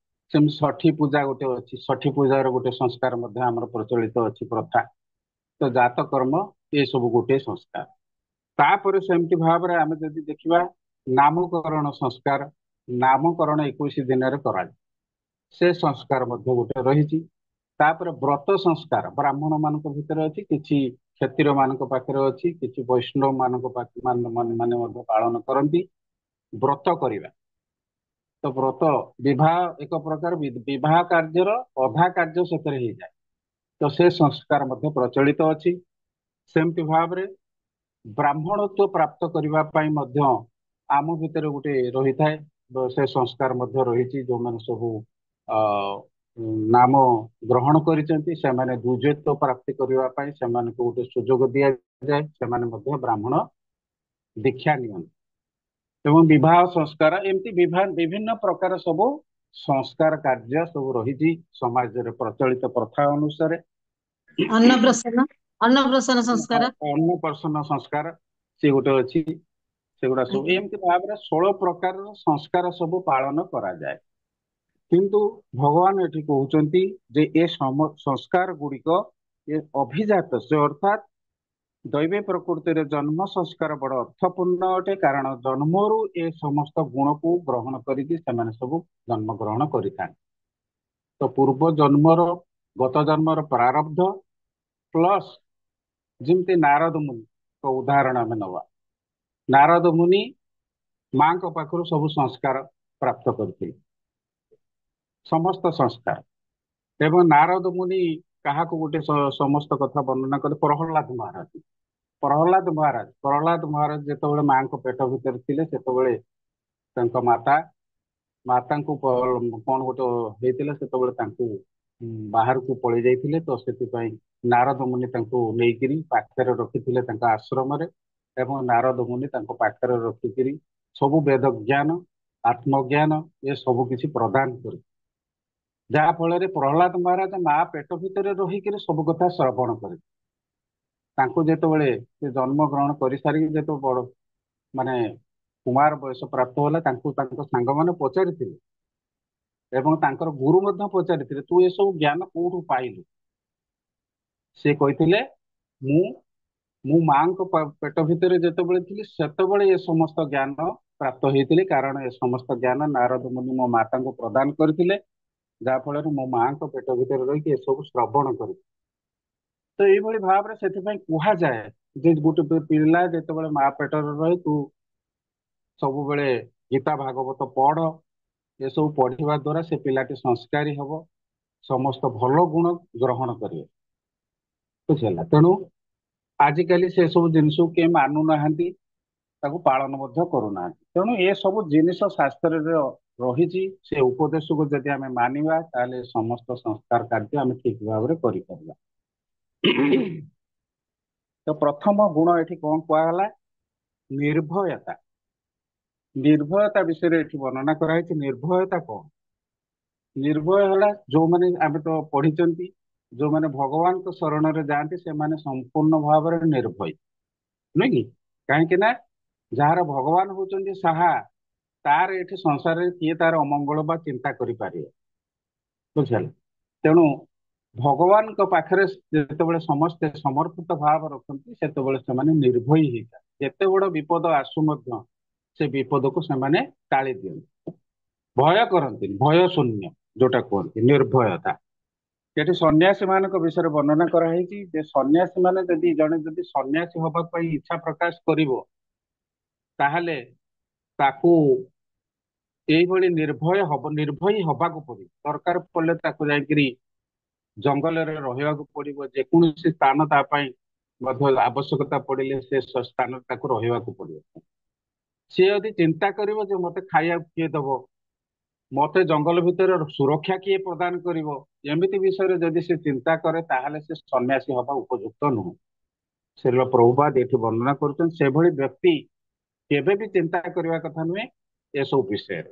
B: ସେମିତି ଷଠି ପୂଜା ଗୋଟେ ଅଛି, ଷଠି ପୂଜାର ଗୋଟେ ସଂସ୍କାର ମଧ୍ୟ ଆମର ପ୍ରଚଳିତ ଅଛି ପ୍ରଥା। ତ ଜାତ କର୍ମ ଏ ସବୁ ଗୋଟେ ସଂସ୍କାର। ତାପରେ ସେମିତି ଭାବରେ ଆମେ ଯଦି ଦେଖିବା ନାମକରଣ ସଂସ୍କାର, ନାମକରଣ 21 ଦିନରେ କରାଯାଏ, ସେ ସଂସ୍କାର ମଧ୍ୟ ଗୋଟେ ରହିଛି। ତାପରେ ବ୍ରତ ସଂସ୍କାର ବ୍ରାହ୍ମଣ ମାନଙ୍କ ଭିତରେ ଅଛି, କିଛି କ୍ଷତ୍ରିୟ ମାନଙ୍କ ପାଖରେ ଅଛି, କିଛି ବୈଷ୍ଣବ ମାନଙ୍କ ପାଖରେ ମାନେ ମଧ୍ୟ ପାଳନ କରନ୍ତି ବ୍ରତ କରିବା। ତ ବ୍ରତ ବିବାହ ଏକ ପ୍ରକାର ବିବାହ କାର୍ଯ୍ୟର ଅଧା କାର୍ଯ୍ୟ ସେଥିରେ ହେଇଯାଏ। ତ ସେ ସଂସ୍କାର ମଧ୍ୟ ପ୍ରଚଳିତ ଅଛି। ସେମିତି ଭାବରେ ବ୍ରାହ୍ମଣତ୍ୱ ପ୍ରାପ୍ତ କରିବା ପାଇଁ ମଧ୍ୟ ଆମ ଭିତରେ ଗୋଟେ ରହିଥାଏ, ସେ ସଂସ୍କାର ମଧ୍ୟ ରହିଛି। ଯୋଉମାନେ ସବୁ ଅ ନାମ ଗ୍ରହଣ କରିଛନ୍ତି ସେମାନେ ଦ୍ୱିଜତ୍ୱ ପ୍ରାପ୍ତି କରିବା ପାଇଁ ସେମାନଙ୍କୁ ଗୋଟେ ସୁଯୋଗ ଦିଆଯାଏ, ସେମାନେ ମଧ୍ୟ ବ୍ରାହ୍ମଣ ଦୀକ୍ଷା ନିଅନ୍ତି। ଏବଂ ବିବାହ ସଂସ୍କାର ଏମିତି ବିଭିନ୍ନ ପ୍ରକାର ସବୁ ସଂସ୍କାର କାର୍ଯ୍ୟ ସବୁ ରହିଛି ସମାଜରେ ପ୍ରଚଳିତ ପ୍ରଥା ଅନୁସାରେ।
A: ଅନ୍ନପ୍ରସନ୍ନ, ଅନ୍ନପ୍ରସନ୍ନ ସଂସ୍କାର,
B: ଅନ୍ନପ୍ରସନ୍ନ ସଂସ୍କାର ସେ ଗୋଟେ ଅଛି। ସେଗୁଡା ସବୁ ଏମିତି ଭାବରେ 16 ପ୍ରକାରର ସଂସ୍କାର ସବୁ ପାଳନ କରାଯାଏ। କିନ୍ତୁ ଭଗବାନ ଏଠି କହୁଛନ୍ତି ଯେ ଏ ସଂସ୍କାର ଗୁଡିକ ଏ ଅଭିଜାତ, ସେ ଅର୍ଥାତ୍ ଦୈବ ପ୍ରକୃତିରେ ଜନ୍ମ ସଂସ୍କାର ବଡ ଅର୍ଥପୂର୍ଣ୍ଣ ଅଟେ, କାରଣ ଜନ୍ମରୁ ଏ ସମସ୍ତ ଗୁଣକୁ ଗ୍ରହଣ କରିକି ସେମାନେ ସବୁ ଜନ୍ମ ଗ୍ରହଣ କରିଥାନ୍ତି। ତ ପୂର୍ବ ଜନ୍ମର, ଗତ ଜନ୍ମର ପ୍ରାରବ୍ଧ ପ୍ଲସ୍ ଯେମିତି ନାରଦ ମୁନିଙ୍କ ଉଦାହରଣ ଆମେ ନବା, ନାରଦ ମୁନି ମାଙ୍କ ପାଖରୁ ସବୁ ସଂସ୍କାର ପ୍ରାପ୍ତ କରିଥିଲେ, ସମସ୍ତ ସଂସ୍କାର। ଏବଂ ନାରଦ ମୁନି କାହାକୁ ଗୋଟେ ସମସ୍ତ କଥା ବର୍ଣ୍ଣନା କଲେ, ପ୍ରହ୍ଲାଦ ମହାରାଜ। ପ୍ରହ୍ଲାଦ ମହାରାଜ ଯେତେବେଳେ ମାଙ୍କ ପେଟ ଭିତରେ ଥିଲେ ସେତେବେଳେ ତାଙ୍କ ମାତାଙ୍କୁ କଣ ଗୋଟେ ହେଇଥିଲା, ସେତେବେଳେ ତାଙ୍କୁ ବାହାରକୁ ପଳେଇ ଯାଇଥିଲେ। ତ ସେଥିପାଇଁ ନାରଦ ମୁନି ତାଙ୍କୁ ନେଇକିରି ପାଖରେ ରଖିଥିଲେ ତାଙ୍କ ଆଶ୍ରମରେ, ଏବଂ ନାରଦ ମୁନି ତାଙ୍କ ପାଖରେ ରଖିକିରି ସବୁ ବେଦ ଜ୍ଞାନ, ଆତ୍ମଜ୍ଞାନ ଏ ସବୁ କିଛି ପ୍ରଦାନ କରି, ଯାହା ଫଳରେ ପ୍ରହ୍ଲାଦ ମହାରାଜ ମା ପେଟ ଭିତରେ ରହିକିରି ସବୁ କଥା ଶ୍ରବଣ କରେ। ତାଙ୍କୁ ଯେତେବେଳେ ସେ ଜନ୍ମ ଗ୍ରହଣ କରିସାରିକି ଯେତେବେଳେ ବଡ ମାନେ କୁମାର ବୟସ ପ୍ରାପ୍ତ ହେଲା, ତାଙ୍କୁ ତାଙ୍କ ସାଙ୍ଗମାନେ ପଚାରିଥିଲେ ଏବଂ ତାଙ୍କର ଗୁରୁ ମଧ୍ୟ ପଚାରିଥିଲେ ତୁ ଏସବୁ ଜ୍ଞାନ କୋଉଠୁ ପାଇଲୁ? ସେ କହିଥିଲେ ମୁଁ ମୁଁ ମାଙ୍କ ପେଟ ଭିତରେ ଯେତେବେଳେ ଥିଲି ସେତେବେଳେ ଏ ସମସ୍ତ ଜ୍ଞାନ ପ୍ରାପ୍ତ ହେଇଥିଲି, କାରଣ ଏ ସମସ୍ତ ଜ୍ଞାନ ନାରଦ ମୁନି ମୋ ମାତାଙ୍କୁ ପ୍ରଦାନ କରିଥିଲେ, ଯାହା ଫଳରେ ମୋ ମାଙ୍କ ପେଟ ଭିତରେ ରହିକି ଏସବୁ ଶ୍ରବଣ କରି। ତ ଏଇଭଳି ଭାବରେ ସେଥିପାଇଁ କୁହାଯାଏ ଯେ ଗୋଟେ ପିଲା ଯେତେବେଳେ ମା ପେଟରେ ରହି ତୁ ସବୁବେଳେ ଗୀତା ଭାଗବତ ପଢ, ଏସବୁ ପଢିବା ଦ୍ଵାରା ସେ ପିଲାଟି ସଂସ୍କାରୀ ହବ, ସମସ୍ତ ଭଲ ଗୁଣ ଗ୍ରହଣ କରିବ। ବୁଝିଲା? ତେଣୁ ଆଜିକାଲି ସେ ସବୁ ଜିନିଷକୁ କେହି ମାନୁନାହାନ୍ତି, ତାକୁ ପାଳନ ମଧ୍ୟ କରୁନାହାନ୍ତି। ତେଣୁ ଏ ସବୁ ଜିନିଷ ଶାସ୍ତ୍ରରେ ରହିଛି, ସେ ଉପଦେଶକୁ ଯଦି ଆମେ ମାନିବା ତାହେଲେ ସମସ୍ତ ସଂସ୍କାର କାର୍ଯ୍ୟ ଆମେ ଠିକ ଭାବରେ କରିପାରିବା। ତ ପ୍ରଥମ ଗୁଣ ଏଠି କଣ କୁହାଗଲା? ନିର୍ଭୟତା। ନିର୍ଭୟତା ବିଷୟରେ ଏଠି ବର୍ଣ୍ଣନା କରାଯାଇଛି। ନିର୍ଭୟତା କଣ? ନିର୍ଭୟ ହେଲା ଯୋଉମାନେ, ଆମେ ତ ପଢିଛନ୍ତି, ଯୋଉମାନେ ଭଗବାନଙ୍କ ଶରଣରେ ଯାଆନ୍ତି ସେମାନେ ସମ୍ପୂର୍ଣ୍ଣ ଭାବରେ ନିର୍ଭୟ, ନୁହେଁ କି? କାହିଁକି ନା ଯାହାର ଭଗବାନ ହଉଛନ୍ତି ସାହା, ତାର ଏଠି ସଂସାରରେ କିଏ ତାର ଅମଙ୍ଗଳ ବା ଚିନ୍ତା କରିପାରିବ। ବୁଝିଲେ? ତେଣୁ ଭଗବାନଙ୍କ ପାଖରେ ଯେତେବେଳେ ସମସ୍ତେ ସମର୍ପିତ ଭାବ ରଖନ୍ତି ସେତେବେଳେ ସେମାନେ ନିର୍ଭୟୀ ହେଇଥାନ୍ତି। ଯେତେ ବଡ ବିପଦ ଆସୁ ମଧ୍ୟ ସେ ବିପଦକୁ ସେମାନେ ଟାଳି ଦିଅନ୍ତି, ଭୟ କରନ୍ତିନି, ଭୟ ଶୂନ୍ୟ ଯୋଉଟା କୁହନ୍ତି ନିର୍ଭୟତା। ସେଠି ସନ୍ନ୍ୟାସୀ ମାନଙ୍କ ବିଷୟରେ ବର୍ଣ୍ଣନା କରାହେଇଛି ଯେ ସନ୍ନ୍ୟାସୀ ମାନେ ଯଦି ଜଣେ ଯଦି ସନ୍ନ୍ୟାସୀ ହବା ପାଇଁ ଇଚ୍ଛା ପ୍ରକାଶ କରିବ ତାହେଲେ ତାକୁ ଏଇଭଳି ନିର୍ଭୟୀ ହବାକୁ ପଡିବ। ଦରକାର ପଡ଼ିଲେ ତାକୁ ଯାଇକିରି ଜଙ୍ଗଲରେ ରହିବାକୁ ପଡିବ, ଯେକୌଣସି ସ୍ଥାନ ତା ପାଇଁ ମଧ୍ୟ ଆବଶ୍ୟକତା ପଡିଲେ ସେ ସ୍ଥାନରେ ତାକୁ ରହିବାକୁ ପଡିବ। ସିଏ ଯଦି ଚିନ୍ତା କରିବ ଯେ ମତେ ଖାଇବାକୁ କିଏ ଦବ, ମତେ ଜଙ୍ଗଲ ଭିତରେ ସୁରକ୍ଷା କିଏ ପ୍ରଦାନ କରିବ, ଏମିତି ବିଷୟରେ ଯଦି ସେ ଚିନ୍ତା କରେ ତାହେଲେ ସେ ସନ୍ନ୍ୟାସୀ ହବା ଉପଯୁକ୍ତ ନୁହେଁ। ଶ୍ରୀଲ ପ୍ରଭୁପାଦ ଏଠି ବର୍ଣ୍ଣନା କରୁଛନ୍ତି ସେଭଳି ବ୍ୟକ୍ତି କେବେ ବି ଚିନ୍ତା କରିବା କଥା ନୁହେଁ ଏସବୁ ବିଷୟରେ।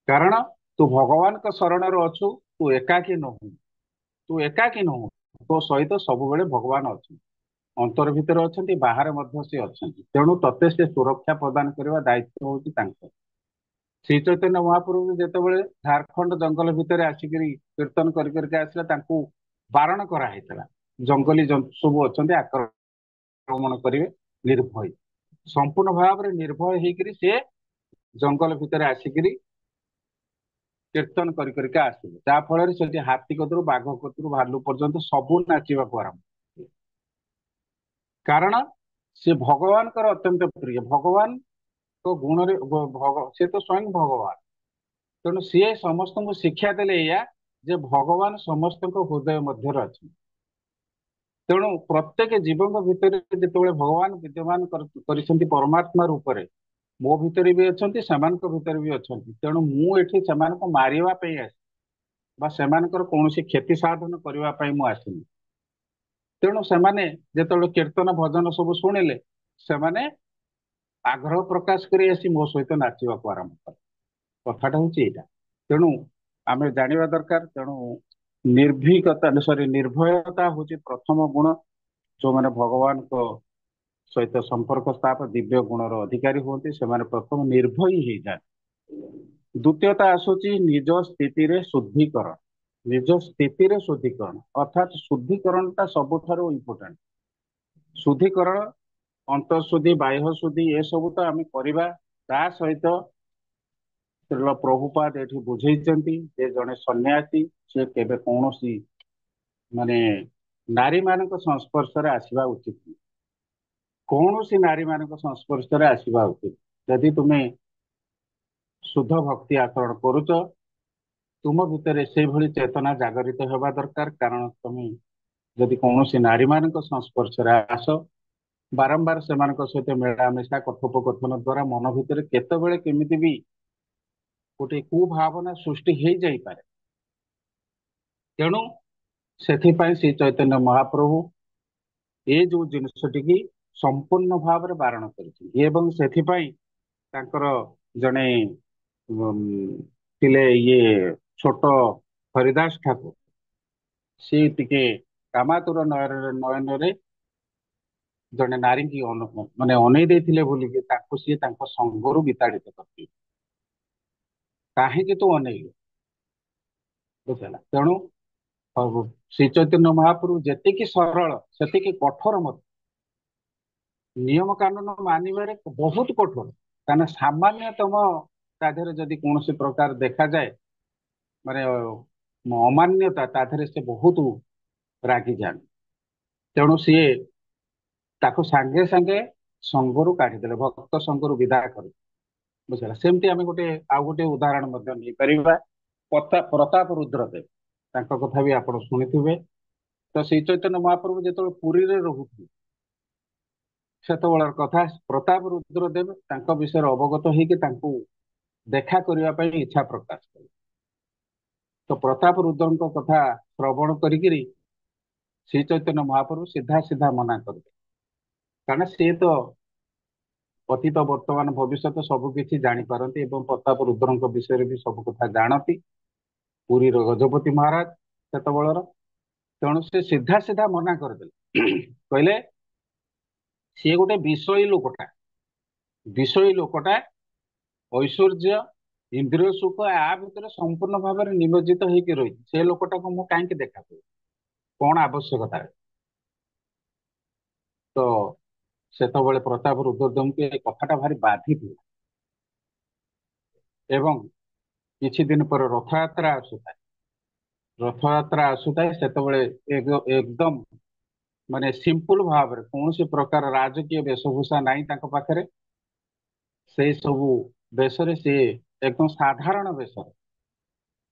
B: କାରଣ ତୁ ଭଗବାନଙ୍କ ଶରଣରେ ଅଛୁ, ତୁ ଏକାକୀ ନୁହଁ, ତୋ ସହିତ ସବୁବେଳେ ଭଗବାନ ଅଛନ୍ତି, ଅନ୍ତର ଭିତରେ ଅଛନ୍ତି, ବାହାରେ ମଧ୍ୟ ସେ ଅଛନ୍ତି। ତେଣୁ ତତେ ସେ ସୁରକ୍ଷା ପ୍ରଦାନ କରିବା ଦାୟିତ୍ୱ ହଉଛି ତାଙ୍କର। ଶ୍ରୀ ଚୈତନ୍ୟ ମହାପ୍ରଭୁ ଯେତେବେଳେ ଝାଡଖଣ୍ଡ ଜଙ୍ଗଲ ଭିତରେ ଆସିକିରି କୀର୍ତ୍ତନ କରିକି ଆସିଲେ ତାଙ୍କୁ ବାରଣ କରାହେଇଥିଲା, ଜଙ୍ଗଲୀ ଜନ୍ତୁ ସବୁ ଅଛନ୍ତି ଆକ୍ରମଣ କରିବେ, ନିର୍ଭୟ ସମ୍ପୂର୍ଣ୍ଣ ଭାବରେ ନିର୍ଭୟ ହେଇକିରି ସେ ଜଙ୍ଗଲ ଭିତରେ ଆସିକିରି କୀର୍ତ୍ତନ କରିକା ଆସିଲେ, ଯାହା ଫଳରେ ସେଠି ହାତୀ କତରୁ ବାଘ କତରୁ ଭାଲୁ ପର୍ଯ୍ୟନ୍ତ ସବୁ ନାଚିବାକୁ ଆରମ୍ଭ କଲେ। କାରଣ ସେ ଭଗବାନଙ୍କର ଅତ୍ୟନ୍ତ ପ୍ରିୟ, ଭଗବାନଙ୍କ ଗୁଣରେ ସେ ତ ସ୍ୱୟଂ ଭଗବାନ। ତେଣୁ ସିଏ ସମସ୍ତଙ୍କୁ ଶିକ୍ଷା ଦେଲେ ଏଇଆ ଯେ ଭଗବାନ ସମସ୍ତଙ୍କ ହୃଦୟ ମଧ୍ୟରେ ଅଛନ୍ତି। ତେଣୁ ପ୍ରତ୍ୟେକ ଜୀବଙ୍କ ଭିତରେ ଯେତେବେଳେ ଭଗବାନ ବିଦ୍ୟମାନ କରିଛନ୍ତି ପରମାତ୍ମା ରୂପରେ, ମୋ ଭିତରେ ବି ଅଛନ୍ତି, ସେମାନଙ୍କ ଭିତରେ ବି ଅଛନ୍ତି। ତେଣୁ ମୁଁ ଏଠି ସେମାନଙ୍କୁ ମାରିବା ପାଇଁ ଆସି ବା ସେମାନଙ୍କର କୌଣସି କ୍ଷତି ସାଧନ କରିବା ପାଇଁ ମୁଁ ଆସିନି। ତେଣୁ ସେମାନେ ଯେତେବେଳେ କୀର୍ତ୍ତନ ଭଜନ ସବୁ ଶୁଣିଲେ ସେମାନେ ଆଗ୍ରହ ପ୍ରକାଶ କରି ଆସି ମୋ ସହିତ ନାଚିବାକୁ ଆରମ୍ଭ କଲେ। କଥାଟା ହଉଛି ଏଇଟା। ତେଣୁ ଆମେ ଜାଣିବା ଦରକାର। ତେଣୁ ନିର୍ଭୟତା ହଉଛି ପ୍ରଥମ ଗୁଣ। ଯୋଉମାନେ ଭଗବାନଙ୍କ ସହିତ ସମ୍ପର୍କ ସ୍ଥାପ ଦିବ୍ୟ ଗୁଣର ଅଧିକାରୀ ହୁଅନ୍ତି ସେମାନେ ପ୍ରଥମ ନିର୍ଭୟୀ ହେଇଯାନ୍ତି। ଦ୍ୱିତୀୟତା ଆସୁଛି ନିଜ ସ୍ଥିତିରେ ଶୁଦ୍ଧିକରଣ। ନିଜ ସ୍ଥିତିରେ ଶୁଦ୍ଧିକରଣ ଅର୍ଥାତ୍ ଶୁଦ୍ଧିକରଣଟା ସବୁଠାରୁ ଇମ୍ପୋର୍ଟାଣ୍ଟ। ଶୁଦ୍ଧିକରଣ ଅନ୍ତଃଶୁଦ୍ଧି, ବାହ୍ୟ ଶୁଦ୍ଧି ଏସବୁ ତ ଆମେ କରିବା। ତା ସହିତ ଶ୍ରୀଲ ପ୍ରଭୁପାଦ ଏଠି ବୁଝେଇଛନ୍ତି ଯେ ଜଣେ ସନ୍ନ୍ୟାସୀ ସେ କେବେ କୌଣସି ନାରୀ ମାନଙ୍କ ସଂସ୍ପର୍ଶରେ ଆସିବା ଉଚିତ ନୁହେଁ। କୌଣସି ନାରୀ ମାନଙ୍କ ସଂସ୍ପର୍ଶରେ ଆସିବା ଉଚିତ। ଯଦି ତୁମେ ଶୁଦ୍ଧ ଭକ୍ତି ଆଚରଣ କରୁଛ ତୁମ ଭିତରେ ସେଇଭଳି ଚେତନା ଜାଗରିତ ହେବା ଦରକାର। କାରଣ ତମେ ଯଦି କୌଣସି ନାରୀ ମାନଙ୍କ ସଂସ୍ପର୍ଶରେ ଆସ, ବାରମ୍ବାର ସେମାନଙ୍କ ସହିତ ମିଳାମିଶା କଥୋପକଥନ ଦ୍ଵାରା ମନ ଭିତରେ କେତେବେଳେ କେମିତି ବି ଗୋଟେ କୁଭାବନା ସୃଷ୍ଟି ହେଇଯାଇପାରେ। ତେଣୁ ସେଥିପାଇଁ ଶ୍ରୀ ଚୈତନ୍ୟ ମହାପ୍ରଭୁ ଏ ଯୋଉ ଜିନିଷଟିକି ସମ୍ପୂର୍ଣ୍ଣ ଭାବରେ ବାରଣ କରିଛନ୍ତି। ଏବଂ ସେଥିପାଇଁ ତାଙ୍କର ଜଣେ ଥିଲେ ଛୋଟ ହରିଦାସ ଠାକୁର, ସିଏ ଟିକେ କାମାତୁର ନୟନରେ ଜଣେ ନାରୀକି ଅନେଇ ଦେଇଥିଲେ ବୋଲିକି ତାଙ୍କୁ ସିଏ ତାଙ୍କ ସଙ୍ଗରୁ ବିତାଡ଼ିତ କରିଥିଲେ। କାହିଁକି ତୁ ଅନେଇଲୁ? ବୁଝିଲା? ତେଣୁ ଶ୍ରୀ ଚୈତନ୍ୟ ମହାପ୍ରଭୁ ଯେତିକି ସରଳ ସେତିକି କଠୋର ମଧ୍ୟ। ନିୟମ କାନୁନ ମାନିବାରେ ବହୁତ କଠୋର। କାରଣ ସାମାନ୍ୟତମ ତା ଦେହରେ ଯଦି କୌଣସି ପ୍ରକାର ଦେଖାଯାଏ ଅମାନ୍ୟତା, ତା ଦେହରେ ସେ ବହୁତ ରାଗିଯାଆନ୍ତି। ତେଣୁ ସିଏ ତାକୁ ସାଙ୍ଗେ ସାଙ୍ଗେ ସଙ୍ଗରୁ କାଢିଦେଲେ, ଭକ୍ତ ସଙ୍ଗରୁ ବିଦାୟ କରି। ବୁଝିଲା? ସେମିତି ଆମେ ଆଉ ଗୋଟେ ଉଦାହରଣ ମଧ୍ୟ ନେଇପାରିବା। ପ୍ରତାପ ରୁଦ୍ରଦେବ, ତାଙ୍କ କଥା ବି ଆପଣ ଶୁଣିଥିବେ। ତ ଶ୍ରୀ ଚୈତନ୍ୟ ମହାପ୍ରଭୁ ଯେତେବେଳେ ପୁରୀରେ ରହୁଥିଲେ ସେତେବେଳର କଥା, ପ୍ରତାପ ରୁଦ୍ରଦେବ ତାଙ୍କ ବିଷୟରେ ଅବଗତ ହେଇକି ତାଙ୍କୁ ଦେଖା କରିବା ପାଇଁ ଇଚ୍ଛା ପ୍ରକାଶ କଲେ। ତ ପ୍ରତାପ ରୁଦ୍ରଙ୍କ କଥା ଶ୍ରବଣ କରିକିରି ଶ୍ରୀ ଚୈତନ୍ୟ ମହାପ୍ରଭୁ ସିଧା ମନା କରିଦେଲେ। କାରଣ ସିଏ ତ ଅତୀତ ବର୍ତ୍ତମାନ ଭବିଷ୍ୟତ ସବୁ କିଛି ଜାଣିପାରନ୍ତି ଏବଂ ପ୍ରତାପ ରୁଦ୍ରଙ୍କ ବିଷୟରେ ବି ସବୁ କଥା ଜାଣନ୍ତି, ପୁରୀର ଗଜପତି ମହାରାଜ ସେତେବେଳର। ତେଣୁ ସେ ସିଧା ମନା କରିଦେଲେ। କହିଲେ ସିଏ ଗୋଟେ ବିଷୟୀ ଲୋକଟା ଐଶ୍ୱର୍ଯ୍ୟ, ଇନ୍ଦ୍ରିୟ ସୁଖ ୟା ଭିତରେ ସମ୍ପୂର୍ଣ୍ଣ ଭାବରେ ନିମଜ୍ଜିତ ହେଇକି ରହିଛି। ସେ ଲୋକଟାକୁ ମୁଁ କାହିଁକି ଦେଖା କରିବି, କଣ ଆବଶ୍ୟକତା? ତ ସେତେବେଳେ ପ୍ରତାପ ରୁଦ୍ରଦେବଙ୍କୁ ଏ କଥାଟା ଭାରି ବାଧିଥିଲା। ଏବଂ କିଛି ଦିନ ପରେ ରଥଯାତ୍ରା ଆସୁଥାଏ। ରଥଯାତ୍ରା ଆସୁଥାଏ ସେତେବେଳେ ଏକଦମ ମାନେ ସିମ୍ପଲ ଭାବରେ କୌଣସି ପ୍ରକାର ରାଜକୀୟ ବେଶଭୂଷା ନାହିଁ ତାଙ୍କ ପାଖରେ। ସେଇ ସବୁ ବେଶରେ ସିଏ ଏକଦମ ସାଧାରଣ ବେଶରେ,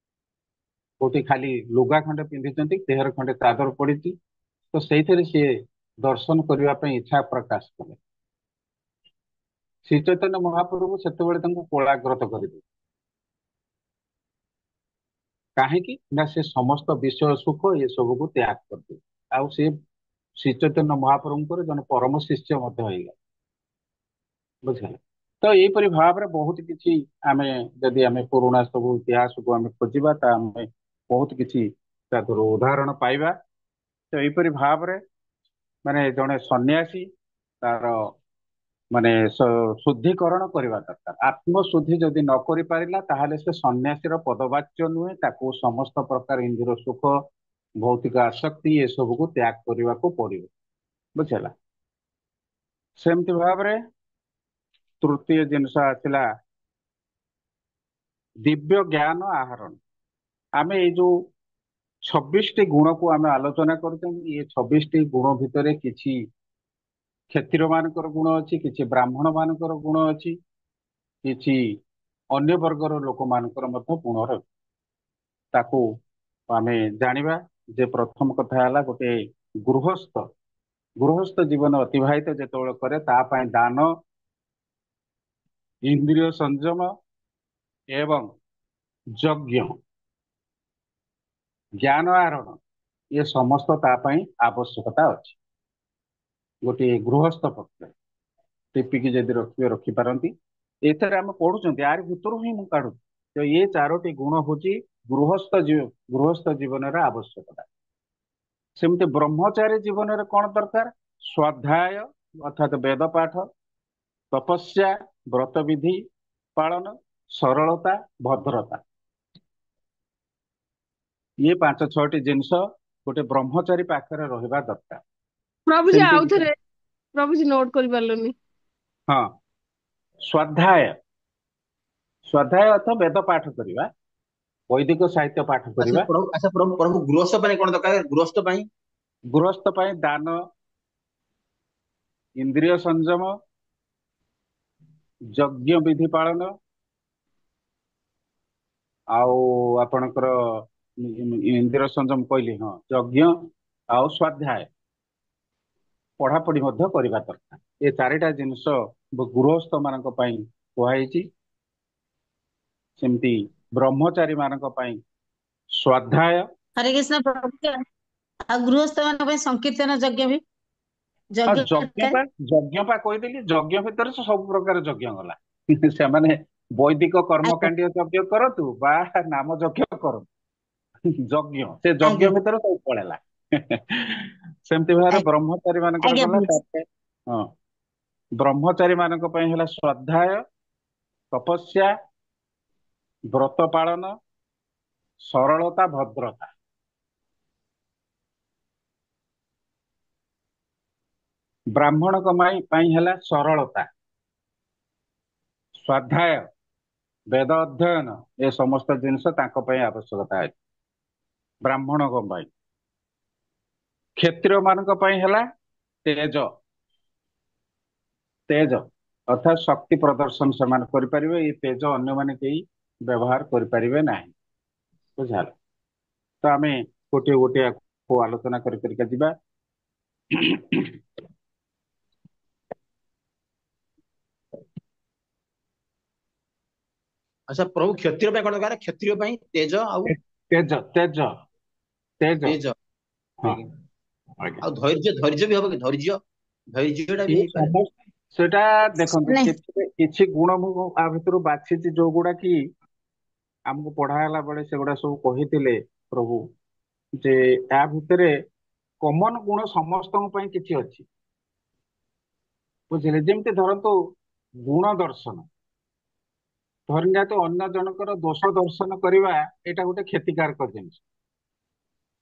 B: କୋଉଠି ଖାଲି ଲୁଗା ଖଣ୍ଡେ ପିନ୍ଧିଛନ୍ତି, ଦେହରେ ଖଣ୍ଡେ ଚାଦର ପଡିଛି। ତ ସେଇଥିରେ ସିଏ ଦର୍ଶନ କରିବା ପାଇଁ ଇଚ୍ଛା ପ୍ରକାଶ କଲେ। ଶ୍ରୀ ଚୈତନ୍ୟ ମହାପ୍ରଭୁ ସେତେବେଳେ ତାଙ୍କୁ କୋଳାଗ୍ରତ କରିଦେଲେ। କାହିଁକି ନା ସେ ସମସ୍ତ ବିଷୟ ସୁଖ ଏ ସବୁକୁ ତ୍ୟାଗ କରିଦେଲେ। ଆଉ ସେ ଶ୍ରୀ ଚୈତନ୍ୟ ମହାପ୍ରଭୁଙ୍କର ଜଣେ ପରମ ଶିଷ୍ୟ ମଧ୍ୟ ହେଇଗଲେ। ବୁଝିଲେ? ତ ଏଇପରି ଭାବରେ ବହୁତ କିଛି ଆମେ ଯଦି ଆମେ ପୁରୁଣା ସବୁ ଇତିହାସକୁ ଆମେ ଖୋଜିବା ତା ଆମେ ବହୁତ କିଛି ତା ଦେହରୁ ଉଦାହରଣ ପାଇବା। ତ ଏଇପରି ଭାବରେ ମାନେ ଜଣେ ସନ୍ନ୍ୟାସୀ ତାର ମାନେ ଶୁଦ୍ଧିକରଣ କରିବା ଦରକାର। ଆତ୍ମଶୁଦ୍ଧି ଯଦି ନ କରିପାରିଲା ତାହେଲେ ସେ ସନ୍ନ୍ୟାସୀର ପଦବାଚ୍ୟ ନୁହେଁ। ତାକୁ ସମସ୍ତ ପ୍ରକାର ଇନ୍ଦ୍ରିୟ ସୁଖ, ଭୌତିକ ଆସକ୍ତି ଏସବୁକୁ ତ୍ୟାଗ କରିବାକୁ ପଡିବ। ବୁଝିଲା? ସେମିତି ଭାବରେ ତୃତୀୟ ଜିନିଷ ଆସିଲା ଦିବ୍ୟ ଜ୍ଞାନ ଆହରଣ। ଆମେ ଏଇ ଯୋଉ 26ଟି ଗୁଣକୁ ଆମେ ଆଲୋଚନା କରୁଛନ୍ତି, ଏ 26ଟି ଗୁଣ ଭିତରେ କିଛି କ୍ଷତ୍ରିୟ ମାନଙ୍କର ଗୁଣ ଅଛି, କିଛି ବ୍ରାହ୍ମଣ ମାନଙ୍କର ଗୁଣ ଅଛି, କିଛି ଅନ୍ୟ ବର୍ଗର ଲୋକମାନଙ୍କର ମଧ୍ୟ ଗୁଣ ରହିଛି। ତାକୁ ଆମେ ଜାଣିବା ଯେ ପ୍ରଥମ କଥା ହେଲା ଗୋଟେ ଗୃହସ୍ଥ ଜୀବନ ଅତିବାହିତ ଯେତେବେଳେ କରେ ତା ପାଇଁ ଦାନ, ଇନ୍ଦ୍ରିୟ ସଂଯମ ଏବଂ ଯଜ୍ଞ, ଜ୍ଞାନ ଆହରଣ ଏ ସମସ୍ତ ତା ପାଇଁ ଆବଶ୍ୟକତା ଅଛି। ଗୋଟିଏ ଗୃହସ୍ଥ ପକ୍ଷରେ ଟିପିକି ଯଦି ରଖିବେ ରଖିପାରନ୍ତି। ଏଥିରେ ଆମେ ପଢୁଛନ୍ତି ଆରି ଭିତରୁ ହିଁ ମୁଁ କାଢୁଛି। ତ ଏ 4ଟି ଗୁଣ ହଉଛି ଗୃହସ୍ଥ ଜୀବନର ଆବଶ୍ୟକତା। ସେମିତି ବ୍ରହ୍ମଚାରୀ ଜୀବନରେ କଣ ଦରକାର? ସ୍ୱାଧ୍ୟାୟ ଅର୍ଥାତ ବେଦ ପାଠ, ତପସ୍ୟା, ବ୍ରତ ବିଧି ପାଳନ, ସରଳତା, ଭଦ୍ରତା। ଇଏ 5-6ଟି ଜିନିଷ ଗୋଟେ ବ୍ରହ୍ମଚାରୀ ପାଖରେ ରହିବା ଦରକାର।
C: ପ୍ରଭୁଜୀ
B: ସେମିତି
C: ଆଉଥରେ, ପ୍ରଭୁଜୀ ନୋଟ କରିପାରିଲୁନି।
B: ହଁ, ସ୍ୱାଧ୍ୟାୟ ଅର୍ଥ ବେଦ ପାଠ କରିବା, ବୈଦିକ ସାହିତ୍ୟ ପାଠ କରିବା।
D: ପ୍ରଭୁ ଗୃହସ୍ଥ ପାଇଁ କଣ ଦରକାର?
B: ଗୃହସ୍ଥ ପାଇଁ ଦାନ, ଇନ୍ଦ୍ରିୟ ସଂଯମ, ଯଜ୍ଞ ବିଧି ପାଳନ, ଆଉ ଆପଣଙ୍କର ଇନ୍ଦ୍ରିୟ ସଂଯମ କହିଲି, ହଁ, ଯଜ୍ଞ ଆଉ ସ୍ୱାଧ୍ୟାୟ, ପଢାପଢି ମଧ୍ୟ କରିବା ଦରକାର। ଏ 4ଟା ଜିନିଷ ଗୃହସ୍ଥ ମାନଙ୍କ ପାଇଁ କୁହାଯାଇଛି। ସେମିତି ବ୍ରହ୍ମଚାରୀ ମାନଙ୍କ ପାଇଁ ସ୍ୱାଧ୍ୟାୟ।
A: ହରେ କୃଷ୍ଣ ପ୍ରଭୁ। ଆଉ ଗୃହସ୍ଥ ମାନଙ୍କ ପାଇଁ ସଂକୀର୍ତ୍ତନ ଯଜ୍ଞ ବି ଯଜ୍ଞ ଦରକାର।
B: ଯଜ୍ଞ ପା କହିଦେଲି, ଯଜ୍ଞ ଭିତରେ ସବୁ ପ୍ରକାର ଯଜ୍ଞ ଗଲା। ସେମାନେ ବୈଦିକ
A: ଆଜ୍ଞା
B: କର୍ମକାଣ୍ଡୀୟ ଯଜ୍ଞ କରନ୍ତୁ ବା ନାମ ଯଜ୍ଞ କରନ୍ତୁ, ଯଜ୍ଞ ସେ ଯଜ୍ଞ
A: ଆଜ୍ଞା
B: ଭିତରେ ସବୁ ପଳେଇଲା। ସେମିତି ଭାବରେ
A: ଆଜ୍ଞା
B: ବ୍ରହ୍ମଚାରୀ ମାନଙ୍କର
A: ଆଜ୍ଞା
B: ଗଲା।
A: ବୁଝି।
B: ତାପରେ ହଁ, ବ୍ରହ୍ମଚାରୀ ମାନଙ୍କ ପାଇଁ ହେଲା ସ୍ୱାଧ୍ୟାୟ, ତପସ୍ୟା, ବ୍ରତ ପାଳନ, ସରଳତା, ଭଦ୍ରତା। ବ୍ରାହ୍ମଣଙ୍କ ପାଇଁ ହେଲା ସରଳତା, ସ୍ୱାଧ୍ୟାୟ, ବେଦ ଅଧ୍ୟୟନ, ଏ ସମସ୍ତ ଜିନିଷ ତାଙ୍କ ପାଇଁ ଆବଶ୍ୟକତା ଅଛି ବ୍ରାହ୍ମଣଙ୍କ ପାଇଁ। କ୍ଷତ୍ରିୟ ମାନଙ୍କ ପାଇଁ ହେଲା ତେଜ ଅର୍ଥାତ୍ ଶକ୍ତି ପ୍ରଦର୍ଶନ ସେମାନେ କରିପାରିବେ। ଏଇ ତେଜ ଅନ୍ୟମାନେ କେହି ବ୍ୟବହାର କରିପାରିବେ ନାହିଁ। ବୁଝିଲା? ତ ଆମେ ଗୋଟିଏ ଗୋଟିଏ ଆଲୋଚନା କରିକା ଯିବା।
D: ଆଚ୍ଛା ପ୍ରଭୁ କ୍ଷତ୍ରିୟ ପାଇଁ କଣ ଦରକାର? କ୍ଷତ୍ରିୟ ପାଇଁ ତେଜ ଆଉ
B: ତେଜ ତେଜ ତେଜ
D: ତେଜ,
B: ହଁ,
D: ଆଜ୍ଞା।
B: ଆଜ୍ଞା।
D: ଆଉ ଧୈର୍ଯ୍ୟ ବି ହବ କି? ଧୈର୍ଯ୍ୟଟା ବି
B: ଏଇ
D: ହେଇପାରେ।
B: ସମସ୍ତ ସେଟା ଦେଖନ୍ତୁ,
A: ନାଇଁ
B: କିଛି ଗୁଣ ମୁଁ ଆ ଭିତରୁ ବାଛିଛି ଯୋଉଗୁଡା କି ଆମକୁ ପଢା ହେଲା ବେଳେ ସେଗୁଡା ସବୁ କହିଥିଲେ ପ୍ରଭୁ, ଯେ ୟା ଭିତରେ କମନ ଗୁଣ ସମସ୍ତଙ୍କ ପାଇଁ କିଛି ଅଛି। ବୁଝିଲେ? ଯେମିତି ଧରନ୍ତୁ ଗୁଣ ଦର୍ଶନ, ଧରି ନିଅନ୍ତୁ ଅନ୍ୟ ଜଣଙ୍କର ଦୋଷ ଦର୍ଶନ କରିବା ଏଇଟା ଗୋଟେ କ୍ଷତିକାରକ ଜିନିଷ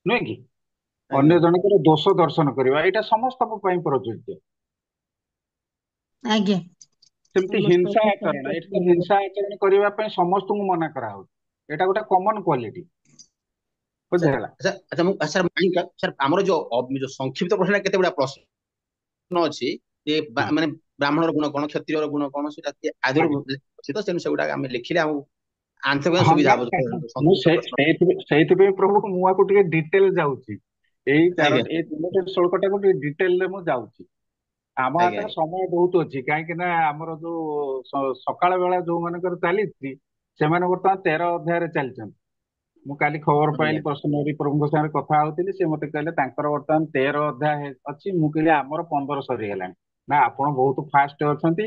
B: ନୁହେଁ କି?
D: ଆଜ୍ଞା
B: ଅନ୍ୟ ଜଣଙ୍କର ଦୋଷ ଦର୍ଶନ କରିବା ଏଇଟା ସମସ୍ତଙ୍କ ପାଇଁ ପ୍ରଯୁଜ୍ୟ।
A: ଆଜ୍ଞା।
B: ସେମିତି ହିଂସା ଆଚରଣ, ଏଠି ତ ହିଂସା ଆଚରଣ କରିବା ପାଇଁ ସମସ୍ତଙ୍କୁ ମନା କରାହଉଛି। ଏଇଟା ଗୋଟେ କମନ କ୍ୱାଲିଟି,
D: ଆଚ୍ଛା
B: ବୁଝିହେଲା?
D: ଆଚ୍ଛା ଆଚ୍ଛା ମୁଁ ସାର୍ ସାର୍ ଆମର ଯୋଉ ସଂକ୍ଷିପ୍ତ ପ୍ରଶ୍ନ କେତେ ଗୁଡା ପ୍ରଶ୍ନ ଅଛି ଯେ
B: ହଁ
D: ମାନେ ବ୍ରାହ୍ମଣର ଗୁଣ କଣ, କ୍ଷତ୍ରିୟର ଗୁଣ କଣ, ସେଟା ଆଦରୁ
B: ଆଜ୍ଞା।
D: ଅଛି ତ, ତେଣୁ ସେଗୁଡା ଆମେ ଲେଖିଲେ ଆମକୁ ଆନ୍ସର ପାଇଁ
B: ହଁ
D: ସୁବିଧା
B: ନା
D: ହବ।
B: ମୁଁ
D: ସଂକ୍ଷିପ୍ତ ପ୍ରଶ୍ନ।
B: ସେଇଥିପାଇଁ ପ୍ରଭୁ ମୁଁ ଆକୁ ଟିକେ ଡିଟେଲ ଯାଉଛି। ଏଇ
D: ଆଜ୍ଞା
B: ଏଇ ତିନୋଟି ଶ୍ଲୋକଟାକୁ ଟିକେ ଡିଟେଲରେ ମୁଁ ଯାଉଛି। ଆମ
D: ଆଜ୍ଞା
B: ହାତରେ ସମୟ ବହୁତ ଅଛି, କାହିଁକି ନା ଆମର ଯୋଉ ସକାଳ ବେଳା ଯୋଉ ମାନଙ୍କର ଚାଲିଛି ସେମାନେ ବର୍ତ୍ତମାନ 13 ଅଧ୍ୟାୟରେ ଚାଲିଛନ୍ତି। ମୁଁ କାଲି ଖବର
D: ଆଜ୍ଞା
B: ପାଇଲି, ପ୍ରଶ୍ନରୀ ପ୍ରଭୁଙ୍କ ସାଙ୍ଗରେ କଥା ହଉଥିଲି, ସେ ମତେ କହିଲେ ତାଙ୍କର ବର୍ତ୍ତମାନ 13 ଅଧ୍ୟାୟ ଅଛି। ମୁଁ କହିଲି ଆମର 15 ସରିଗଲାଣି। ନା ଆପଣ ବହୁତ ଫାଷ୍ଟ ଅଛନ୍ତି,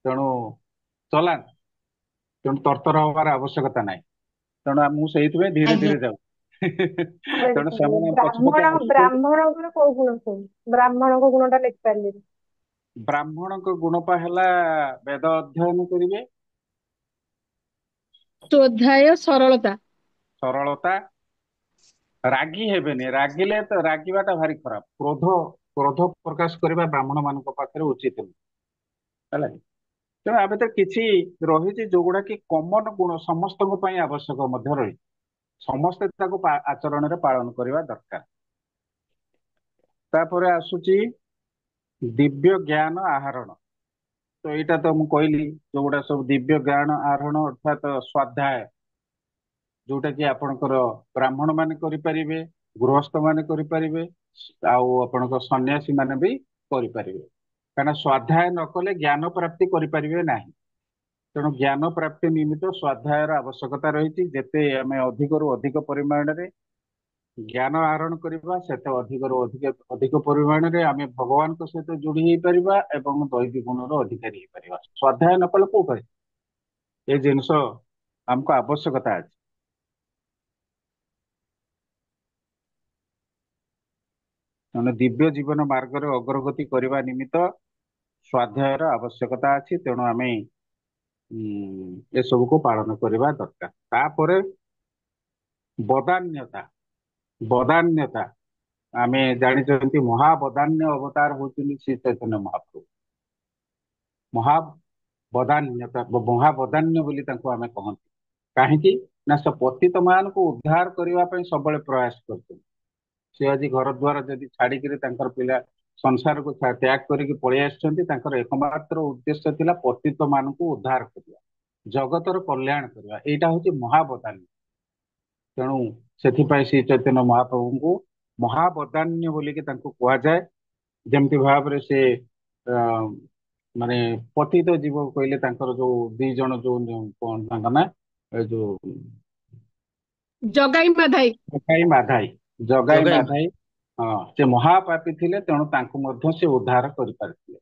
B: ତେଣୁ ଚଲାନ୍ତୁ, ତେଣୁ ତରତର ହବାର ଆବଶ୍ୟକତା ନାହିଁ। ତେଣୁ ମୁଁ ସେଇଥିପାଇଁ ଧୀରେ
A: ଆଜ୍ଞା।
B: ଧୀରେ ଯାଉଛି।
C: ଆମେ
B: ତେଣୁ ସେମାନେ ପଛେ ପଛେ
C: ବ୍ରାହ୍ମଣ
B: ଆସୁଛନ୍ତି।
C: ବ୍ରାହ୍ମଣଙ୍କର କୋଉ ଗୁଣ ସବୁ? ବ୍ରାହ୍ମଣଙ୍କ ଗୁଣ ଟା ଲେଖିପାରିଲିନି।
B: ବ୍ରାହ୍ମଣଙ୍କ ଗୁଣ ପା ହେଲା ବେଦ ଅଧ୍ୟୟନ କରିବେ,
C: ଶ୍ରଦ୍ଧାୟ ସରଳତା।
B: ସରଳତା, ରାଗି ହେବେନି। ରାଗିଲେ ତ ରାଗିବାଟା ଭାରି ଖରାପ। କ୍ରୋଧ ପ୍ରକାଶ କରିବା ବ୍ରାହ୍ମଣ ମାନଙ୍କ ପାଖରେ ଉଚିତ ନୁହେଁ, ହେଲା କି? ତେଣୁ ଆ ଭିତରେ କିଛି ରହିଛି ଯୋଉଗୁଡା କି କମନ ଗୁଣ ସମସ୍ତଙ୍କ ପାଇଁ ଆବଶ୍ୟକ ମଧ୍ୟ ରହିଛି। ସମସ୍ତେ ତାକୁ ଆଚରଣରେ ପାଳନ କରିବା ଦରକାର। ତାପରେ ଆସୁଛି ଦିବ୍ୟ ଜ୍ଞାନ ଆହରଣ। ତ ଏଇଟା ତ ମୁଁ କହିଲି, ଯୋଉଗୁଡା ସବୁ ଦିବ୍ୟ ଜ୍ଞାନ ଆହରଣ ଅର୍ଥାତ ସ୍ୱାଧ୍ୟାୟ, ଯୋଉଟା କି ଆପଣଙ୍କର ବ୍ରାହ୍ମଣ ମାନେ କରିପାରିବେ, ଗୃହସ୍ଥ ମାନେ କରିପାରିବେ, ଆଉ ଆପଣଙ୍କ ସନ୍ନ୍ୟାସୀ ମାନେ ବି କରିପାରିବେ। କାହିଁକିନା ସ୍ୱାଧ୍ୟାୟ ନ କଲେ ଜ୍ଞାନ ପ୍ରାପ୍ତି କରିପାରିବେ ନାହିଁ। ତେଣୁ ଜ୍ଞାନ ପ୍ରାପ୍ତି ନିମିତ୍ତ ସ୍ୱାଧ୍ୟାୟର ଆବଶ୍ୟକତା ରହିଛି। ଯେତେ ଆମେ ଅଧିକରୁ ଅଧିକ ପରିମାଣରେ ଜ୍ଞାନ ଆହରଣ କରିବା, ସେତେ ଅଧିକରୁ ଅଧିକ ପରିମାଣରେ ଆମେ ଭଗବାନଙ୍କ ସହିତ ଯୋଡି ହେଇପାରିବା ଏବଂ ଦୈବିକ ଗୁଣର ଅଧିକାରୀ ହେଇପାରିବା। ସ୍ୱାଧ୍ୟାୟ ନ କଲେ କୋଉ ପାଇଁ ଏ ଜିନିଷ ଆମକୁ ଆବଶ୍ୟକତା ଅଛି। ତେଣୁ ଦିବ୍ୟ ଜୀବନ ମାର୍ଗରେ ଅଗ୍ରଗତି କରିବା ନିମିତ୍ତ ସ୍ୱାଧ୍ୟାୟର ଆବଶ୍ୟକତା ଅଛି। ତେଣୁ ଆମେ ଏସବୁକୁ ପାଳନ କରିବା ଦରକାର। ତାପରେ ବଦାନ୍ୟତା। ବଦାନ୍ୟତା, ଆମେ ଜାଣିଛନ୍ତି ମହାବଦାନ୍ୟ ଅବତାର ହଉଛନ୍ତି ଶ୍ରୀ ଚୈତନ୍ୟ ମହାପ୍ରଭୁ। ମହାବଦାନ୍ୟ ବୋଲି ତାଙ୍କୁ ଆମେ କହନ୍ତି। କାହିଁକି ନା ସେ ପତିତ ମାନଙ୍କୁ ଉଦ୍ଧାର କରିବା ପାଇଁ ସବୁବେଳେ ପ୍ରୟାସ କରୁଛନ୍ତି। ସେ ଆଜି ଘର ଦ୍ୱାର ଯଦି ଛାଡିକିରି ତାଙ୍କର ପିଲା ସଂସାରକୁ ତ୍ୟାଗ କରିକି ପଳେଇ ଆସିଛନ୍ତି, ତାଙ୍କର ଏକମାତ୍ର ଉଦ୍ଦେଶ୍ୟ ଥିଲା ପତିତ ମାନଙ୍କୁ ଉଦ୍ଧାର କରିବା, ଜଗତର କଲ୍ୟାଣ କରିବା। ଏଇଟା ହଉଛି ମହାବଦାନ୍ୟ। ତେଣୁ ସେଥିପାଇଁ ଶ୍ରୀ ଚୈତନ୍ୟ ମହାପ୍ରଭୁଙ୍କୁ ମହାବଦାନ୍ୟ ବୋଲିକି ତାଙ୍କୁ କୁହାଯାଏ। ଯେମିତି ଭାବରେ ସେ ଅ ମାନେ ପତିତ ଜୀବ କହିଲେ ତାଙ୍କର ଯୋଉ ଦି ଜଣ ଯୋଉ କଣ ତାଙ୍କ ନା, ଏ ଯୋଉ
C: ଜଗାଇ ମାଧାଇ।
B: ଜଗାଇ ମାଧାଇ। ଜଗାଇ
D: ଜଗାଇ
B: ମାଧାଇ, ହଁ, ସେ ମହାପାପୀ ଥିଲେ, ତେଣୁ ତାଙ୍କୁ ମଧ୍ୟ ସେ ଉଦ୍ଧାର କରିପାରିଥିଲେ।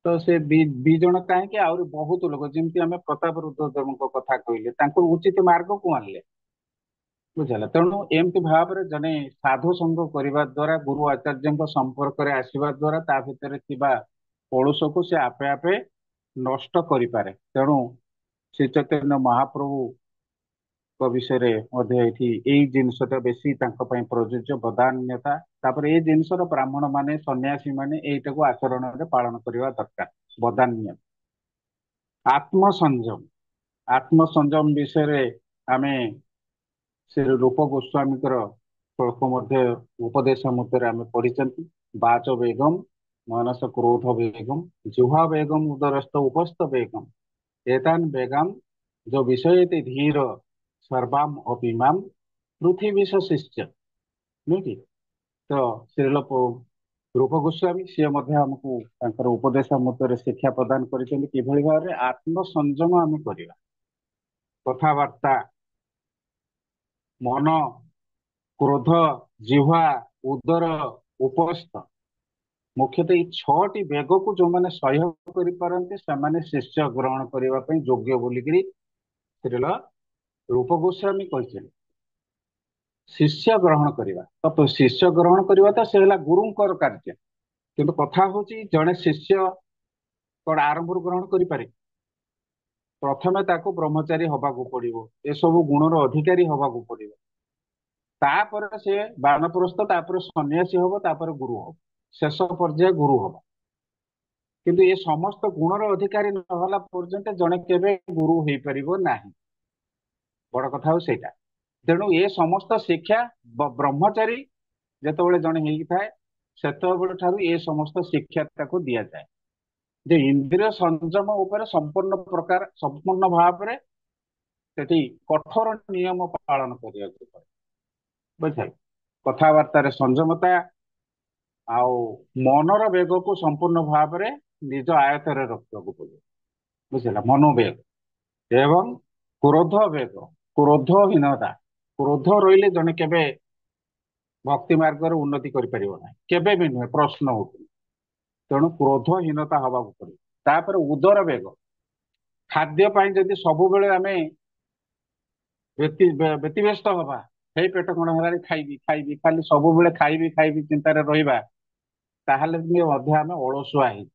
B: ତ ସେ ଦି ଜଣ କାହିଁକି, ଆହୁରି ବହୁତ ଲୋକ, ଯେମିତି ଆମେ ପ୍ରତାପ ରୁଦ୍ରଦେବଙ୍କ କଥା କହିଲେ, ତାଙ୍କୁ ଉଚିତ ମାର୍ଗକୁ ଆଣିଲେ, ବୁଝିଲା? ତେଣୁ ଏମିତି ଭାବରେ ଜଣେ ସାଧୁ ସଙ୍ଗ କରିବା ଦ୍ଵାରା, ଗୁରୁ ଆଚାର୍ଯ୍ୟଙ୍କ ସମ୍ପର୍କରେ ଆସିବା ଦ୍ଵାରା ତା ଭିତରେ ଥିବା କଳୁଷକୁ ସେ ଆପେ ଆପେ ନଷ୍ଟ କରିପାରେ। ତେଣୁ ଶ୍ରୀ ଚୈତନ୍ୟ ମହାପ୍ରଭୁଙ୍କ ବିଷୟରେ ମଧ୍ୟ ଏଠି ଏଇ ଜିନିଷଟା ବେଶୀ ତାଙ୍କ ପାଇଁ ପ୍ରଯୁଜ୍ୟ, ବଦାନ୍ୟତା। ତାପରେ ଏଇ ଜିନିଷର ବ୍ରାହ୍ମଣ ମାନେ, ସନ୍ନ୍ୟାସୀ ମାନେ ଏଇଟାକୁ ଆଚରଣରେ ପାଳନ କରିବା ଦରକାର। ବଦାନ୍ୟ। ଆତ୍ମସଂଯମ। ଆତ୍ମସଂଯମ ବିଷୟରେ ଆମେ ଶ୍ରୀ ରୂପ ଗୋସ୍ୱାମୀଙ୍କର ଶ୍ଳୋକ ମଧ୍ୟ ଉପଦେଶ ମତରେ ଆମେ ପଢିଛନ୍ତି। ବାଚ ବେଗମ୍ ମାନସ କ୍ରୋଧ ବେଗମ୍ ଜିହ୍ବା ବେଗମ୍ ଉଦରସ୍ଥ ଉପସ୍ଥ ବେଗମ୍ एतान बेगम जो विषयते धीर सर्वाम अपिमाम पृथ्वी शिष्य, ନୁହେଁ କି? ତ ଶ୍ରୀଲ ରୂପ ଗୋସ୍ୱାମୀ ସିଏ ମଧ୍ୟ ଆମକୁ ତାଙ୍କର ଉପଦେଶ ମତରେ ଶିକ୍ଷା ପ୍ରଦାନ କରିଛନ୍ତି କିଭଳି ଭାବରେ ଆତ୍ମସଂଯମ ଆମେ କରିବା। କଥାବାର୍ତ୍ତା, ମନ, କ୍ରୋଧ, ଜିହ୍ବା, ଉଦର, ଉପସ୍ଥ, ମୁଖ୍ୟତଃ ଏଇ 6ଟି ବେଗକୁ ଯୋଉମାନେ ସହ୍ୟ କରିପାରନ୍ତି ସେମାନେ ଶିଷ୍ୟ ଗ୍ରହଣ କରିବା ପାଇଁ ଯୋଗ୍ୟ ବୋଲିକିରି ଶ୍ରୀଲ ରୂପ ଗୋସ୍ୱାମୀ କହିଛନ୍ତି। ଶିଷ୍ୟ ଗ୍ରହଣ କରିବା, ତ ଶିଷ୍ୟ ଗ୍ରହଣ କରିବା ତ ସେ ହେଲା ଗୁରୁଙ୍କର କାର୍ଯ୍ୟ। କିନ୍ତୁ କଥା ହଉଛି, ଜଣେ ଶିଷ୍ୟ କଣ ଆରମ୍ଭରୁ ଗ୍ରହଣ କରିପାରେ? ପ୍ରଥମେ ତାକୁ ବ୍ରହ୍ମଚାରୀ ହବାକୁ ପଡିବ, ଏସବୁ ଗୁଣର ଅଧିକାରୀ ହବାକୁ ପଡିବ। ତାପରେ ସେ ବାନପ୍ରସ୍ଥ, ତାପରେ ସନ୍ନ୍ୟାସୀ ହବ, ତାପରେ ଗୁରୁ ହବ, ଶେଷ ପର୍ଯ୍ୟାୟ ଗୁରୁ ହବ। କିନ୍ତୁ ଏ ସମସ୍ତ ଗୁଣର ଅଧିକାରୀ ନହେଲା ପର୍ଯ୍ୟନ୍ତ ଜଣେ କେବେ ଗୁରୁ ହେଇପାରିବ ନାହିଁ। ବଡ କଥା ହଉଛି ସେଇଟା। ତେଣୁ ଏ ସମସ୍ତ ଶିକ୍ଷା ବ୍ରହ୍ମଚାରୀ ଯେତେବେଳେ ଜଣେ ହେଇଥାଏ ସେତେବେଳେ ଠାରୁ ଏ ସମସ୍ତ ଶିକ୍ଷା ତାକୁ ଦିଆଯାଏ ଯେ ଇନ୍ଦ୍ରିୟ ସଂଯମ ଉପରେ ସମ୍ପୂର୍ଣ୍ଣ ଭାବରେ ସେଠି କଠୋର ନିୟମ ପାଳନ କରିବାକୁ ପଡେ। ବୁଝିଲେ, କଥାବାର୍ତ୍ତାରେ ସଂଯମତା ଆଉ ମନର ବେଗକୁ ସମ୍ପୂର୍ଣ୍ଣ ଭାବରେ ନିଜ ଆୟତରେ ରଖିବାକୁ ପଡିବ। ବୁଝିଲା, ମନୋବେଗ ଏବଂ କ୍ରୋଧ ବେଗ, କ୍ରୋଧହୀନତା। କ୍ରୋଧ ରହିଲେ ଜଣେ କେବେ ଭକ୍ତି ମାର୍ଗରେ ଉନ୍ନତି କରିପାରିବ ନାହିଁ, କେବେ ବି ନୁହେଁ, ପ୍ରଶ୍ନ ଉଠୁନି। ତେଣୁ କ୍ରୋଧହୀନତା ହବାକୁ ପଡିବ। ତାପରେ ଉଦର ବେଗ, ଖାଦ୍ୟ ପାଇଁ ଯଦି ସବୁବେଳେ ଆମେ ବ୍ୟତିବ୍ୟସ୍ତ ହବା, ହେଇ ପେଟ କଣ ହେଲାଣି ଖାଇବି ଖାଇବି, ଖାଲି ସବୁବେଳେ ଖାଇବି ଖାଇବି ଚିନ୍ତାରେ ରହିବା, ତାହେଲେ ମଧ୍ୟ ଆମେ ଅଳସୁଆ ହେଇ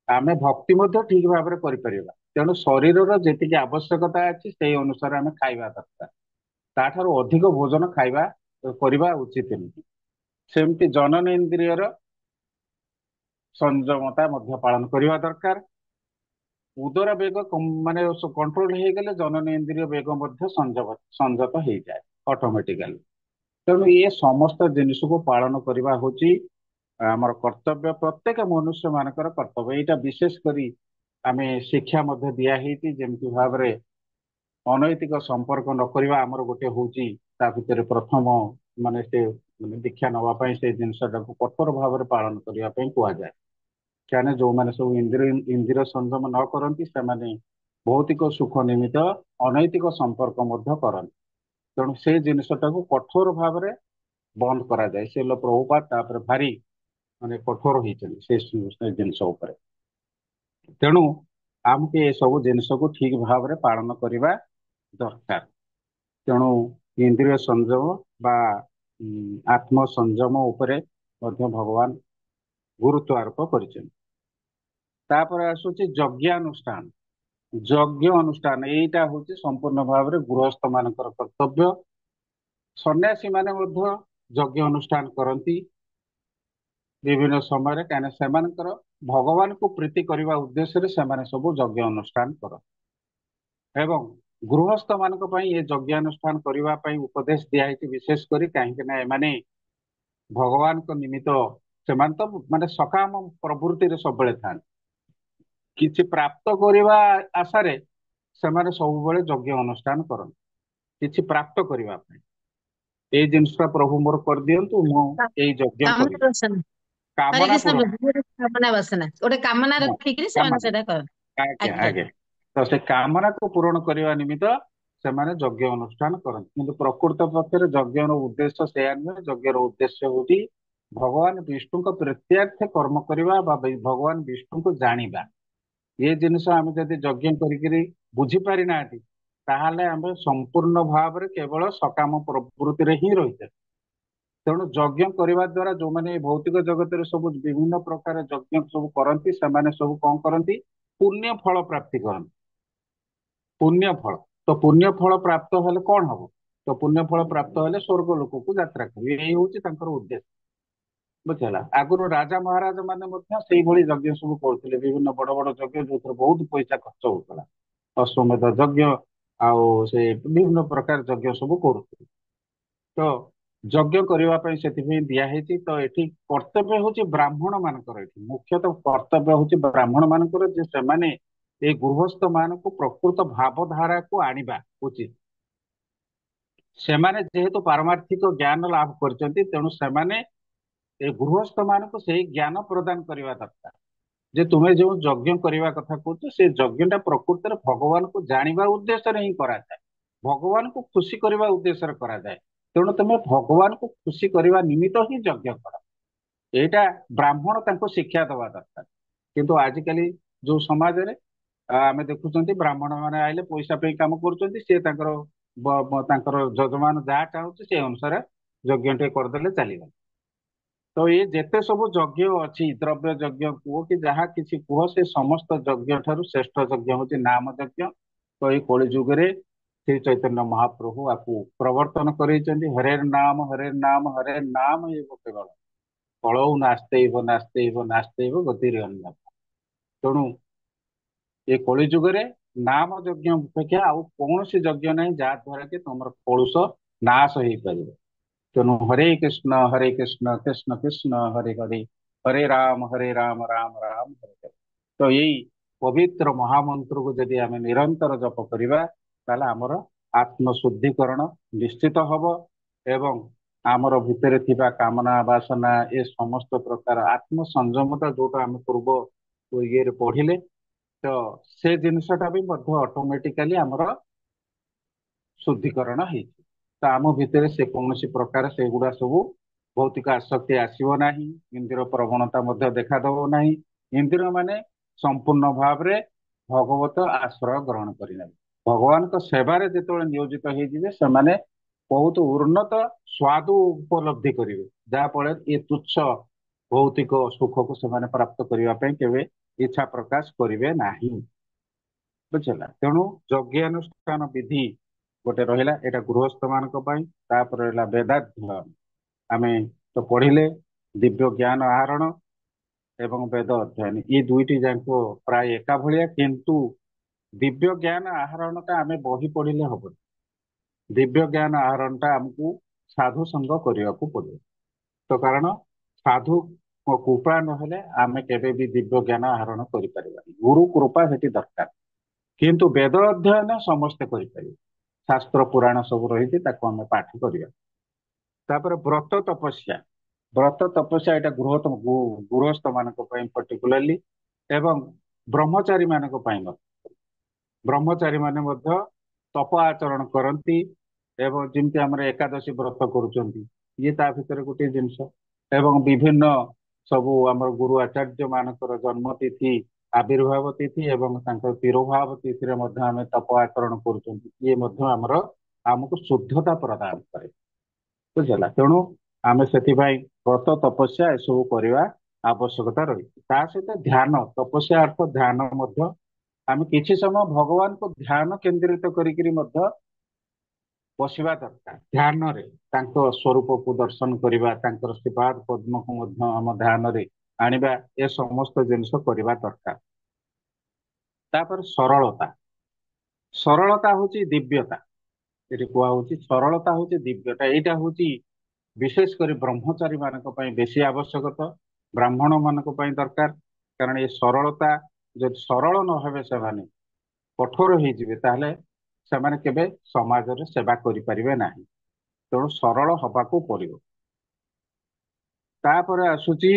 B: ଆମେ ଭକ୍ତି ମଧ୍ୟ ଠିକ ଭାବରେ କରିପାରିବା। ତେଣୁ ଶରୀରର ଯେତିକି ଆବଶ୍ୟକତା ଅଛି ସେଇ ଅନୁସାରେ ଆମେ ଖାଇବା ଦରକାର, ତାଠାରୁ ଅଧିକ ଭୋଜନ କରିବା ଉଚିତ ନୁହେଁ। ସେମିତି ଜନନ ଇନ୍ଦ୍ରିୟର ସଂଯମତା ମଧ୍ୟ ପାଳନ କରିବା ଦରକାର। ଉଦର ବେଗ ମାନେ କଣ୍ଟ୍ରୋଲ ହେଇଗଲେ ଜନନ ଇନ୍ଦ୍ରିୟ ବେଗ ମଧ୍ୟ ସଂଯତ ହେଇଯାଏ ଅଟୋମେଟିକାଲି। ତେଣୁ ଏ ସମସ୍ତ ଜିନିଷକୁ ପାଳନ କରିବା ହଉଛି ଆମର କର୍ତ୍ତବ୍ୟ, ପ୍ରତ୍ୟେକ ମନୁଷ୍ୟ ମାନଙ୍କର କର୍ତ୍ତବ୍ୟ। ଏଇଟା ବିଶେଷ କରି ଆମେ ଶିକ୍ଷା ମଧ୍ୟ ଦିଆ ହେଇଛି, ଯେମିତି ଭାବରେ ଅନୈତିକ ସମ୍ପର୍କ ନ କରିବା ଆମର ଗୋଟେ ହଉଛି ତା ଭିତରେ ପ୍ରଥମ ମାନେ ସେ ଦୀକ୍ଷା ନେବା ପାଇଁ ସେ ଜିନିଷଟାକୁ କଠୋର ଭାବରେ ପାଳନ କରିବା ପାଇଁ କୁହାଯାଏ। କାହିଁକିନା ଯୋଉମାନେ ସବୁ ଇନ୍ଦ୍ରିୟ ସଂଯମ ନ କରନ୍ତି ସେମାନେ ଭୌତିକ ସୁଖ ନିମିତ୍ତ ଅନୈତିକ ସମ୍ପର୍କ ମଧ୍ୟ କରନ୍ତି। ତେଣୁ ସେ ଜିନିଷଟାକୁ କଠୋର ଭାବରେ ବନ୍ଦ କରାଯାଏ। ସେ ପ୍ରଭୁପାଦ ତାପରେ ଭାରି ମାନେ କଠୋର ହେଇଛନ୍ତି ସେ ଜିନିଷ ଉପରେ। ତେଣୁ ଆମକୁ ଏସବୁ ଜିନିଷକୁ ଠିକ ଭାବରେ ପାଳନ କରିବା ଦରକାର। ତେଣୁ ଇନ୍ଦ୍ରିୟ ସଂଯମ ବା ଆତ୍ମ ସଂଯମ ଉପରେ ମଧ୍ୟ ଭଗବାନ ଗୁରୁତ୍ୱ ଆରୋପ କରିଛନ୍ତି। ତାପରେ ଆସୁଛି ଯଜ୍ଞାନୁଷ୍ଠାନ। ଯଜ୍ଞ ଅନୁଷ୍ଠାନ ଏଇଟା ହଉଛି ସମ୍ପୂର୍ଣ୍ଣ ଭାବରେ ଗୃହସ୍ଥ ମାନଙ୍କର କର୍ତ୍ତବ୍ୟ। ସନ୍ନ୍ୟାସୀ ମାନେ ମଧ୍ୟ ଯଜ୍ଞ ଅନୁଷ୍ଠାନ କରନ୍ତି ବିଭିନ୍ନ ସମୟରେ, କାହିଁକିନା ସେମାନଙ୍କର ଭଗବାନଙ୍କୁ ପ୍ରୀତି କରିବା ଉଦ୍ଦେଶ୍ୟରେ ସେମାନେ ସବୁ ଯଜ୍ଞ ଅନୁଷ୍ଠାନ କରନ୍ତି। ଏବଂ ଗୃହସ୍ଥ ମାନଙ୍କ ପାଇଁ ଏ ଯଜ୍ଞାନୁଷ୍ଠାନ କରିବା ପାଇଁ ଉପଦେଶ ଦିଆହେଇଛି ବିଶେଷ କରି, କାହିଁକି ନା ଏମାନେ ଭଗବାନଙ୍କ ନିମିତ୍ତ ସେମାନେ ତ ମାନେ ସକାମ ପ୍ରବୃତ୍ତିରେ ସବୁବେଳେ ଥାନ୍ତି। କିଛି ପ୍ରାପ୍ତ କରିବା ଆଶାରେ ସେମାନେ ସବୁବେଳେ ଯଜ୍ଞ ଅନୁଷ୍ଠାନ କରନ୍ତି, କିଛି ପ୍ରାପ୍ତ କରିବା ପାଇଁ। ଏଇ ଜିନିଷଟା ପ୍ରଭୁ ମୋର କରିଦିଅନ୍ତୁ, ମୁଁ ଏଇ ଯଜ୍ଞ
A: କାମନା
B: କରିବି,
A: ବାସନା, ହରେ
B: କାମନା
A: କୃଷ୍ଣ
B: ପୂରଣ।
A: ବୁଦ୍ଧିରେ କାମନା ବାସନା, ଗୋଟେ କାମନା
B: ହଁ,
A: ରଖିକିରି ସେମାନେ
B: କାମନା।
A: ସେଟା କରନ୍ତି।
B: ଆଜ୍ଞା
A: ଆଜ୍ଞା।
B: ଆଜ୍ଞା। ତ ସେ କାମନାକୁ ପୂରଣ କରିବା ନିମିତ୍ତ ସେମାନେ ଯଜ୍ଞ ଅନୁଷ୍ଠାନ କରନ୍ତି। କିନ୍ତୁ ପ୍ରକୃତ ପକ୍ଷରେ ଯଜ୍ଞର ଉଦ୍ଦେଶ୍ୟ ସେୟା ନୁହେଁ। ଯଜ୍ଞର ଉଦ୍ଦେଶ୍ୟ ହଉଛି ଭଗବାନ ବିଷ୍ଣୁଙ୍କ ପ୍ରୀତ୍ୟାର୍ଥେ କର୍ମ କରିବା ବା ଭଗବାନ ବିଷ୍ଣୁଙ୍କୁ ଜାଣିବା। ଏ ଜିନିଷ ଆମେ ଯଦି ଯଜ୍ଞ କରିକିରି ବୁଝିପାରି ନାହାନ୍ତି ତାହେଲେ ଆମେ ସମ୍ପୂର୍ଣ୍ଣ ଭାବରେ କେବଳ ସକାମ ପ୍ରବୃତ୍ତିରେ ହିଁ ରହିଥାଉ। ତେଣୁ ଯଜ୍ଞ କରିବା ଦ୍ୱାରା ଯୋଉମାନେ ଏ ଭୌତିକ ଜଗତରେ ସବୁ ବିଭିନ୍ନ ପ୍ରକାର ଯଜ୍ଞ ସବୁ କରନ୍ତି ସେମାନେ ସବୁ କଣ କରନ୍ତି, ପୁଣ୍ୟ ଫଳ ପ୍ରାପ୍ତି କରନ୍ତି। ପୁଣ୍ୟ ଫଳ, ତ ପୁଣ୍ୟ ଫଳ ପ୍ରାପ୍ତ ହେଲେ କଣ ହବ, ତ ପୁଣ୍ୟ ଫଳ ପ୍ରାପ୍ତ ହେଲେ ସ୍ୱର୍ଗ ଲୋକକୁ ଯାତ୍ରା କରିବେ, ଏଇ ହଉଛି ତାଙ୍କର ଉଦ୍ଦେଶ୍ୟ। ବୁଝିଲା, ଆଗରୁ ରାଜା ମହାରାଜ ମାନେ ମଧ୍ୟ ସେଇଭଳି ଯଜ୍ଞ ସବୁ କରୁଥିଲେ, ବିଭିନ୍ନ ବଡ ବଡ ଯଜ୍ଞ ଯୋଉଥିରେ ବହୁତ ପଇସା ଖର୍ଚ୍ଚ ହଉଥିଲା, ଅଶ୍ୱମେଧ ଯଜ୍ଞ ଆଉ ସେ ବିଭିନ୍ନ ପ୍ରକାର ଯଜ୍ଞ ସବୁ କରୁଥିଲେ। ତ ଯଜ୍ଞ କରିବା ପାଇଁ ସେଥିପାଇଁ ଦିଆହେଇଛି। ତ ଏଠି କର୍ତ୍ତବ୍ୟ ହଉଛି ବ୍ରାହ୍ମଣ ମାନଙ୍କର, ଏଠି ମୁଖ୍ୟତଃ କର୍ତ୍ତବ୍ୟ ହଉଛି ବ୍ରାହ୍ମଣ ମାନଙ୍କର ଯେ ସେମାନେ ଏଇ ଗୃହସ୍ଥ ମାନଙ୍କୁ ପ୍ରକୃତ ଭାବଧାରାକୁ ଆଣିବା ଉଚିତ। ସେମାନେ ଯେହେତୁ ପାରମାର୍ଥିକ ଜ୍ଞାନ ଲାଭ କରିଛନ୍ତି, ତେଣୁ ସେମାନେ ଏ ଗୃହସ୍ଥ ମାନଙ୍କୁ ସେଇ ଜ୍ଞାନ ପ୍ରଦାନ କରିବା ଦରକାର ଯେ ତୁମେ ଯେଉଁ ଯଜ୍ଞ କରିବା କଥା କହୁଛ ସେ ଯଜ୍ଞଟା ପ୍ରକୃତରେ ଭଗବାନଙ୍କୁ ଜାଣିବା ଉଦ୍ଦେଶ୍ୟରେ ହିଁ କରାଯାଏ, ଭଗବାନଙ୍କୁ ଖୁସି କରିବା ଉଦ୍ଦେଶ୍ୟରେ କରାଯାଏ। ତେଣୁ ତୁମେ ଭଗବାନଙ୍କୁ ଖୁସି କରିବା ନିମିତ୍ତ ହିଁ ଯଜ୍ଞ କର, ଏଇଟା ବ୍ରାହ୍ମଣ ତାଙ୍କୁ ଶିକ୍ଷା ଦେବା ଦରକାର। କିନ୍ତୁ ଆଜିକାଲି ଯୋଉ ସମାଜରେ ଆମେ ଦେଖୁଛନ୍ତି ବ୍ରାହ୍ମଣ ମାନେ ଆଇଲେ ପଇସା ପାଇଁ କାମ କରୁଛନ୍ତି, ସିଏ ତାଙ୍କର ଯଜମାନ ଯାହା ଚାହୁଁଛି ସେ ଅନୁସାରେ ଯଜ୍ଞ ଟିକେ କରିଦେଲେ ଚାଲିଗଲା। ତ तो ये जेते सब यज्ञ अच्छी द्रव्य यज्ञ कुह कि जहाँ किसी कुह से समस्त यज्ञ ठारू श्रेष्ठ यज्ञ हूँ नाम यज्ञ। तो ये कली जुगे श्री चैतन्य महाप्रभु आपको प्रवर्तन करेइछन्ति। हरेर नाम ये केवल फलौ नास्ते गतिर अन्य। तेणु ये कली जुगे नाम यज्ञ अपेक्षा आउ कौन यज्ञ नहीं जहाद्वारा कि तुम कलुष नाश हो पार। तेणु हरे कृष्ण कृष्ण कृष्ण हरे हरे हरे राम राम राम हरे हरे। तो यही पवित्र महामंत्र को यदि आम निरंतर जप करवा ताले आमर आत्मशुद्धिकरण निश्चित हब एवं आमर भितर थिबा कामना वासना ए समस्त प्रकार आत्म संयमता जोटा आम पूर्व ये पढ़िले तो से जिनसटा भी ऑटोमेटिकली आमर शुद्धिकरण है। तो आम भितर से कौन प्रकार से गुड़ा सब भौतिक आसक्ति आसव ना इंद्रिय प्रवणता देखा दब ना। इंद्रिय माने संपूर्ण भाव रे भगवत आश्रय ग्रहण करने भगवान को सेवारे जो नियोजित होने बहुत उन्नत स्वाद उपलब्धि करेंगे जहाँफल ये तुच्छ भौतिक सुख को सेमाने प्राप्त करने केवे इच्छा प्रकाश करेंगे नहीं। बुझला तेणु यज्ञानुष्ठान विधि गोटे रहा यहाँ गृहस्थ मान रहा वेदाध्ययन आमे तो पढ़िले दिव्य ज्ञान आहरण एवं वेद अध्ययन ये दुईटी जाक प्राय एका भलिया किंतु दिव्य ज्ञान आहरण टा आमे बही पढ़िले हम दिव्य ज्ञान आहरण टा आमको साधु संग करने को पड़े। तो कारण साधु कृपा नहेले आमे केबे भी दिव्य ज्ञान आहरण करि गुरु कृपा सेठी दरकार किंतु वेद अध्ययन समस्ते करें शास्त्र पुराण सब रही आम पाठ करवा। तापर व्रत तपस्या यहाँ गृहस्थ मान पर्टिकुलाली एवं ब्रह्मचारी मान ब्रह्मचारी माने तप आचरण करती एवं जमती आम एकादशी व्रत करुँच ये ता भीतर गोटे जिनस एवं विभिन्न सबू आम गुरु आचार्य मानकर जन्म तिथि आविर्भाव तिथि एवं तिरोभाव तिथि आम तप आचरण करमर आमको शुद्धता प्रदान करे। बुझला तेणु आम से व्रत तपस्या एसबू करवा आवश्यकता रही सहित ध्यान तपस्या अर्थ ध्यान आम किसी समय भगवान को ध्यान केंद्रित करी बसवा दरकार ध्यान रे स्वरूप को दर्शन करवा श्रीपाद पद्म को आम ध्यान रे आनिबा ए समस्त जिनस करवा दरकार। तापर सरलता सरलता हूँ दिव्यता ये कहूँ सरलता हूँ दिव्यता यहाँ हूँ विशेषकर ब्रह्मचारी मान बेसी आवश्यकता ब्राह्मण मान दरकार कारण ये सरलता जब सरल न हे से कठोर होने केबे समाज रे सेवा करें ना तेणु सरल हवा को पड़ो। तापर आसुची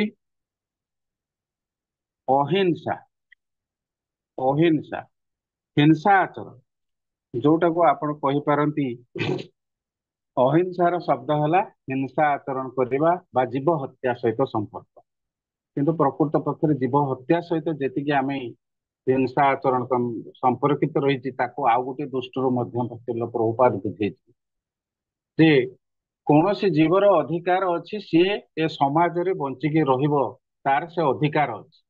B: अहिंसा अहिंसा हिंसा आचरण जोटा को आपण कहि पारंती अहिंसार शब्द है हिंसा आचरण करवा बा जीव हत्या सहित संपर्क किंतु प्रकृत पक्ष जीव हत्या सहित जी आम हिंसा आचरण संपर्कित रही आउ गोटे दृष्टि प्रभुपाद बुझे जे कौन सी जीवर अधिकार अच्छी सी ए समाज रे बंचिकी रहिबो तार से अधिकार अच्छी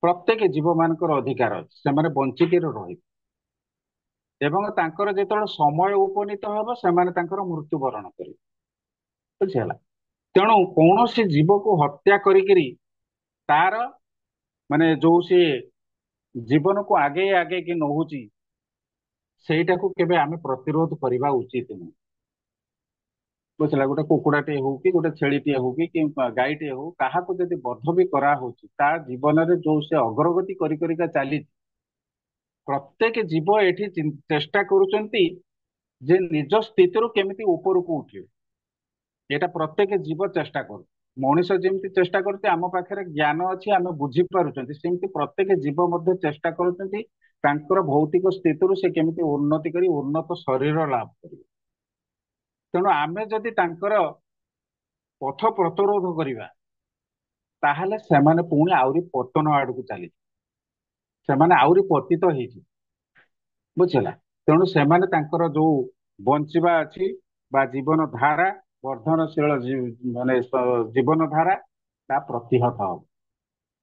B: प्रत्येक जीव मानकर अधिकार अच्छी से बंचिकी रही एवं तांकर जेतବେଳେ समय उपनीत ହେବ ସେମାନେ ତାଙ୍କର मृत्युवरण करेंगे। बुझीगला तेणु कौन सी जीव को हत्या करी तार माने जो सी जीवन को आगे आगे कि नहुची सेटा को केबे आमे प्रतिरोध करवा उचित नहीं। बुझला गोटे कुकुड़ाटे हो कि गोटे छेलीटे हो कि गाईटे हो क्या जब बध भी करा जीवन में जो से अग्रगति करिका चली प्रत्येक जीव ये चेष्टा करुचंती जे निज स्थिति केमिति ऊपर को उठे यहाँ प्रत्येक जीव चेष्टा कर मनीष जमी चेष्टा करते आम पाखे ज्ञान अच्छी आम बुझी पार्टी सेमती प्रत्येक जीव मध्य चेष्टा कर भौतिक स्थिति से केमिति उन्नति करी उन्नत शरीर लाभ करेंगे। तेणु आमे जदि तांकर पथ प्रतिरोध करवा ताहले सेमाने पुणी आउरी पतन आड़ को चली सेमाने आउरी पतित हो बुझला तेणु सेमाने तांकर जो बंचिबा अच्छी बा जीवन धारा वर्धनशील माने जीवन धारा ତା ପ୍ରତିହତ ହବ।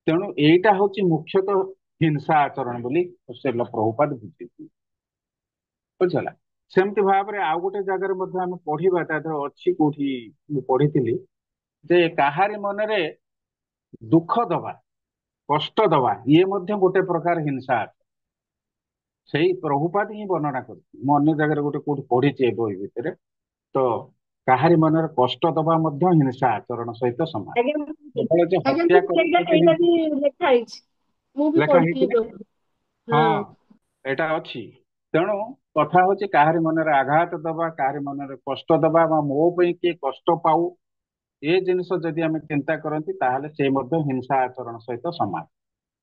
B: ତେଣୁ ଏଇଟା ହଉଛି ମୁଖ୍ୟତଃ ହିଂସା ଆଚରଣ ବୋଲି ଶ୍ରୀଲ ପ୍ରଭୁପାଦ ବୁଝିଥିଲେ। ବୁଝିଲା। ସେମିତି ଭାବରେ ଆଉ ଗୋଟେ ଜାଗାରେ ମଧ୍ୟ ଆମେ ପଢିବା, ତା ଦେହରେ ଅଛି କୋଉଠି ମୁଁ ପଢିଥିଲି ଯେ କାହାରି ମନରେ ଦୁଃଖ ଦବା, କଷ୍ଟ ଦବା, ଇଏ ମଧ୍ୟ ଗୋଟେ ପ୍ରକାର ହିଂସା ଆଚରଣ। ସେଇ ପ୍ରଭୁପାଦ ହିଁ ବର୍ଣ୍ଣନା କରୁଛି। ମୁଁ ଅନ୍ୟ ଜାଗାରେ ଗୋଟେ କୋଉଠି ପଢିଛି ଏ ବହି ଭିତରେ। ତ କାହାରି ମନରେ କଷ୍ଟ ଦବା ମଧ୍ୟ ହିଂସା ଆଚରଣ ସହିତ ସମାନ।
C: ଆଜ୍ଞା
B: କେବଳ ଯେ
C: ଆଜ୍ଞା
B: ହତ୍ୟା
C: ସେଇଟା
B: କରୁଛନ୍ତି
C: ସେଇଟା ବି ଲେଖା ହେଇଛି, ମୁଁ ବି
B: ଲେଖା ହେଇଛି
C: ପଢିଥିଲି
B: ନା?
C: ଯୋଉ।
B: ହଁ,
C: ହଁ
B: ଏଇଟା ଅଛି। ତେଣୁ କଥା ହଉଛି କାହାରି ମନରେ ଆଘାତ ଦବା, କାହାରି ମନରେ କଷ୍ଟ ଦବା, ବା ମୋ ପାଇଁ କିଏ କଷ୍ଟ ପାଉ, ଏ ଜିନିଷ ଯଦି ଆମେ ଚିନ୍ତା କରନ୍ତି ତାହେଲେ ସେ ମଧ୍ୟ ହିଂସା ଆଚରଣ ସହିତ ସମାନ।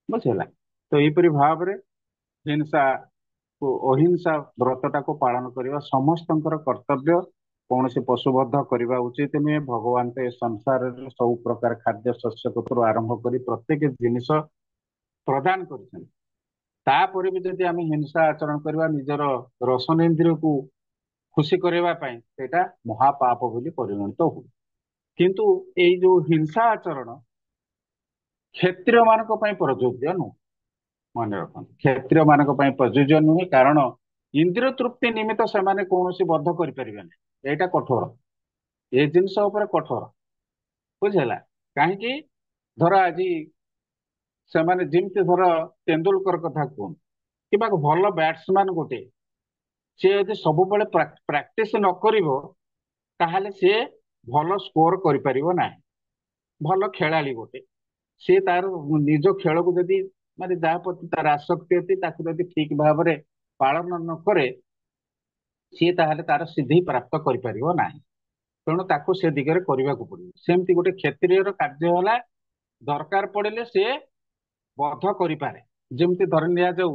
B: ବୁଝିଲା। ତ ଏହିପରି ଭାବରେ ହିଂସା ଅହିଂସା ବ୍ରତଟାକୁ ପାଳନ କରିବା ସମସ୍ତଙ୍କର କର୍ତ୍ତବ୍ୟ। କୌଣସି ପଶୁବଦ୍ଧ କରିବା ଉଚିତ ନୁହେଁ। ଭଗବାନ ତ ଏ ସଂସାରରେ ସବୁ ପ୍ରକାର ଖାଦ୍ୟ ଶସ୍ୟ ପତ୍ରରୁ ଆରମ୍ଭ କରି ପ୍ରତ୍ୟେକ ଜିନିଷ ପ୍ରଦାନ କରିଛନ୍ତି। ତାପରେ ବି ଯଦି ଆମେ ହିଂସା ଆଚରଣ କରିବା ନିଜର ରସନେନ୍ଦ୍ରିୟକୁ ଖୁସି କରିବା ପାଇଁ, ସେଇଟା ମହାପାପ ବୋଲି ପରିଗଣିତ ହୁଏ। କିନ୍ତୁ ଏଇ ଯୋଉ ହିଂସା ଆଚରଣ କ୍ଷତ୍ରିୟ ମାନଙ୍କ ପାଇଁ ପ୍ରଯୁଜ୍ୟ ନୁହେଁ। ମନେ ରଖନ୍ତୁ, କ୍ଷତ୍ରିୟ ମାନଙ୍କ ପାଇଁ ପ୍ରଯୁଜ୍ୟ ନୁହେଁ। କାରଣ ଇନ୍ଦ୍ରିୟ ତୃପ୍ତି ନିମିତ୍ତ ସେମାନେ କୌଣସି ବଦ୍ଧ କରିପାରିବେ ନାହିଁ। ଏଇଟା କଠୋର, ଏ ଜିନିଷ ଉପରେ କଠୋର। ବୁଝିହେଲା। କାହିଁକି? ଧର ଆଜି ସେମାନେ ଯେମିତି, ଧର ତେନ୍ଦୁଲକର କଥା କୁହନ୍ତୁ, କିମ୍ବା ଭଲ ବ୍ୟାଟ୍ସମ୍ୟାନ ଗୋଟେ, ସେ ଯଦି ସବୁବେଳେ ପ୍ରାକ୍ଟିସ ନ କରିବ ତାହେଲେ ସିଏ ଭଲ ସ୍କୋର କରିପାରିବ ନାହିଁ। ଭଲ ଖେଳାଳି ଗୋଟେ, ସିଏ ତାର ନିଜ ଖେଳକୁ ଯଦି, ମାନେ ଯାହା ପ୍ରତି ତାର ଆସକ୍ତି ଅଛି, ତାକୁ ଯଦି ଠିକ ଭାବରେ ପାଳନ ନ କରେ, ସିଏ ତାହେଲେ ତାର ସିଦ୍ଧି ପ୍ରାପ୍ତ କରିପାରିବ ନାହିଁ। ତେଣୁ ତାକୁ ସେ ଦିଗରେ କରିବାକୁ ପଡିବ। ସେମିତି ଗୋଟେ କ୍ଷତ୍ରିୟର କାର୍ଯ୍ୟ ହେଲା, ଦରକାର ପଡିଲେ ସିଏ ବଦ୍ଧ କରିପାରେ। ଯେମିତି ଧରି ନିଆଯାଉ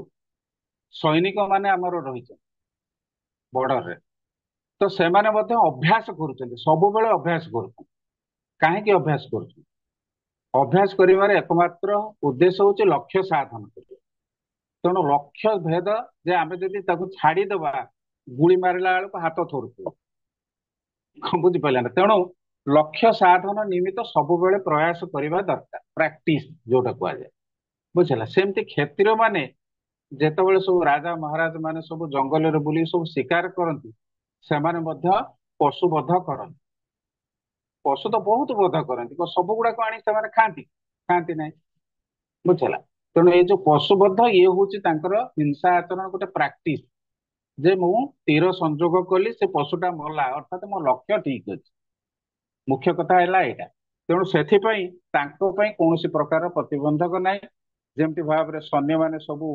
B: ସୈନିକ ମାନେ ଆମର ରହିଛନ୍ତି ବର୍ଡରରେ, ତ ସେମାନେ ମଧ୍ୟ ଅଭ୍ୟାସ କରୁଛନ୍ତି, ସବୁବେଳେ ଅଭ୍ୟାସ କରୁଛନ୍ତି। କାହିଁକି ଅଭ୍ୟାସ କରୁଛନ୍ତି? ଅଭ୍ୟାସ କରିବାର ଏକମାତ୍ର ଉଦ୍ଦେଶ୍ୟ ହଉଛି ଲକ୍ଷ୍ୟ ସାଧନ କରିବା। ତେଣୁ ଲକ୍ଷ୍ୟ ଭେଦ, ଯେ ଆମେ ଯଦି ତାକୁ ଛାଡିଦବା, ଗୁଳି ମାରିଲା ବେଳକୁ ହାତ ଥରୁଥିବ। ବୁଝିପାରିଲେ ନା? ତେଣୁ ଲକ୍ଷ୍ୟ ସାଧନ ନିମିତ୍ତ ସବୁବେଳେ ପ୍ରୟାସ କରିବା ଦରକାର, ପ୍ରାକ୍ଟିସ ଯୋଉଟା କୁହାଯାଏ। ବୁଝିଲା। ସେମିତି କ୍ଷତ୍ରିୟ ମାନେ ଯେତେବେଳେ ସବୁ ରାଜା ମହାରାଜ ମାନେ ସବୁ ଜଙ୍ଗଲରେ ବୁଲି ସବୁ ଶିକାର କରନ୍ତି, ସେମାନେ ମଧ୍ୟ ପଶୁ ବଧ କରନ୍ତି। ପଶୁ ତ ବହୁତ ବଧ କରନ୍ତି, ସବୁ ଗୁଡାକ ଆଣି ସେମାନେ ଖାଆନ୍ତି? ଖାଆନ୍ତି ନାହିଁ। ବୁଝିଲା। ତେଣୁ ଏଇ ଯୋଉ ପଶୁ ବଧ, ଇଏ ହଉଛି ତାଙ୍କର ହିଂସା ଆଚରଣ ଗୋଟେ ପ୍ରାକ୍ଟିସ, ଯେ ମୁଁ ତୀର ସଂଯୋଗ କଲି, ସେ ପଶୁଟା ମଲା, ଅର୍ଥାତ ମୋ ଲକ୍ଷ୍ୟ ଠିକ ଅଛି। ମୁଖ୍ୟ କଥା ହେଲା ଏଇଟା। ତେଣୁ ସେଥିପାଇଁ ତାଙ୍କ ପାଇଁ କୌଣସି ପ୍ରକାର ପ୍ରତିବନ୍ଧକ ନାହିଁ। ଯେମିତି ଭାବରେ ସୈନ୍ୟମାନେ ସବୁ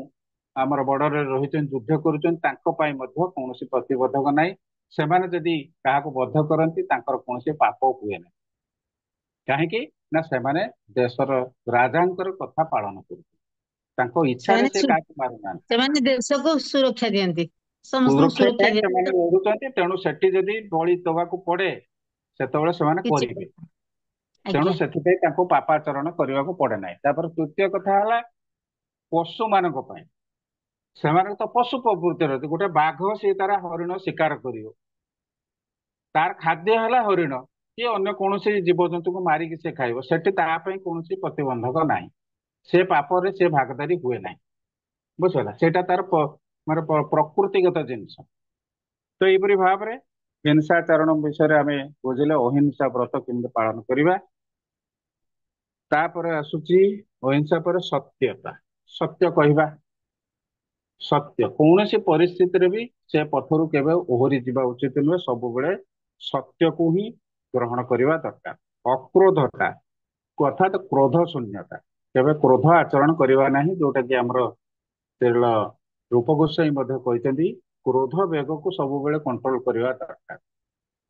B: ଆମର ବର୍ଡରରେ ରହିଛନ୍ତି, ଯୁଦ୍ଧ କରୁଛନ୍ତି, ତାଙ୍କ ପାଇଁ ମଧ୍ୟ କୌଣସି ପ୍ରତିବନ୍ଧକ ନାହିଁ। ସେମାନେ ଯଦି କାହାକୁ ବଦ୍ଧ କରନ୍ତି, ତାଙ୍କର କୌଣସି ପାପ ହୁଏ ନାହିଁ। କାହିଁକି ନା ସେମାନେ ଦେଶର ରାଜାଙ୍କର କଥା ପାଳନ କରୁଛନ୍ତି, ତାଙ୍କ ଇଚ୍ଛାରେ
A: ସେମାନେ
B: ସେ କାହାକୁ ମାରୁନାହାନ୍ତି।
A: ସେମାନେ ଦେଶକୁ ସୁରକ୍ଷା ଦିଅନ୍ତି, ସମସ୍ତଙ୍କୁ
B: ସୁରକ୍ଷା
A: ସୁରକ୍ଷା
B: ପାଇଁ ସେମାନେ
A: ଦିଅନ୍ତି।
B: ଲଢୁଛନ୍ତି। ତେଣୁ ସେଠି ଯଦି ବଳି ଦେବାକୁ ପଡେ, ସେତେବେଳେ ସେମାନେ
A: କିଛି
B: କରିବେ। ତେଣୁ
A: ଆଜ୍ଞା।
B: ସେଥିପାଇଁ ତାଙ୍କୁ ପାପାଚରଣ କରିବାକୁ ପଡେ ନାହିଁ। ତାପରେ ତୃତୀୟ କଥା ହେଲା ପଶୁ ମାନଙ୍କ ପାଇଁ। ସେମାନେ ତ ପଶୁ ପ୍ରକୃତିର ଅଛି। ଗୋଟେ ବାଘ, ସିଏ ତାର ହରିଣ ଶିକାର କରିବ, ତାର ଖାଦ୍ୟ ହେଲା ହରିଣ କି ଅନ୍ୟ କୌଣସି ଜୀବଜନ୍ତୁଙ୍କୁ ମାରିକି ସେ ଖାଇବ, ସେଠି ତା ପାଇଁ କୌଣସି ପ୍ରତିବନ୍ଧକ ନାହିଁ। ସେ ପାପରେ ସେ ଭାଗଦାରୀ ହୁଏ ନାହିଁ। ବୁଝିଲା। ସେଇଟା ତାର ମାନେ ପ୍ରକୃତିଗତ ଜିନିଷ। ତ ଏଇପରି ଭାବରେ ହିଂସାଚରଣ ବିଷୟରେ ଆମେ ବୁଝିଲେ, ଅହିଂସା ବ୍ରତ କେମିତି ପାଳନ କରିବା। ତାପରେ ଆସୁଛି ଅହିଂସା ପରେ ସତ୍ୟତା, ସତ୍ୟ କହିବା। ସତ୍ୟ, କୌଣସି ପରିସ୍ଥିତିରେ ବି ସେ ପଥରୁ କେବେ ଓହରି ଯିବା ଉଚିତ ନୁହେଁ। ସବୁବେଳେ ସତ୍ୟକୁ ହିଁ ଗ୍ରହଣ କରିବା ଦରକାର। ଅକ୍ରୋଧତା, ଅର୍ଥାତ କ୍ରୋଧ ଶୂନ୍ୟତା, କେବେ କ୍ରୋଧ ଆଚରଣ କରିବା ନାହିଁ। ଯୋଉଟା କି ଆମର ଶ୍ରୀଲ ରୂପ ଗୋସ୍ୱାମୀ ମଧ୍ୟ କହିଛନ୍ତି, କ୍ରୋଧ ବେଗକୁ ସବୁବେଳେ କଣ୍ଟ୍ରୋଲ କରିବା ଦରକାର।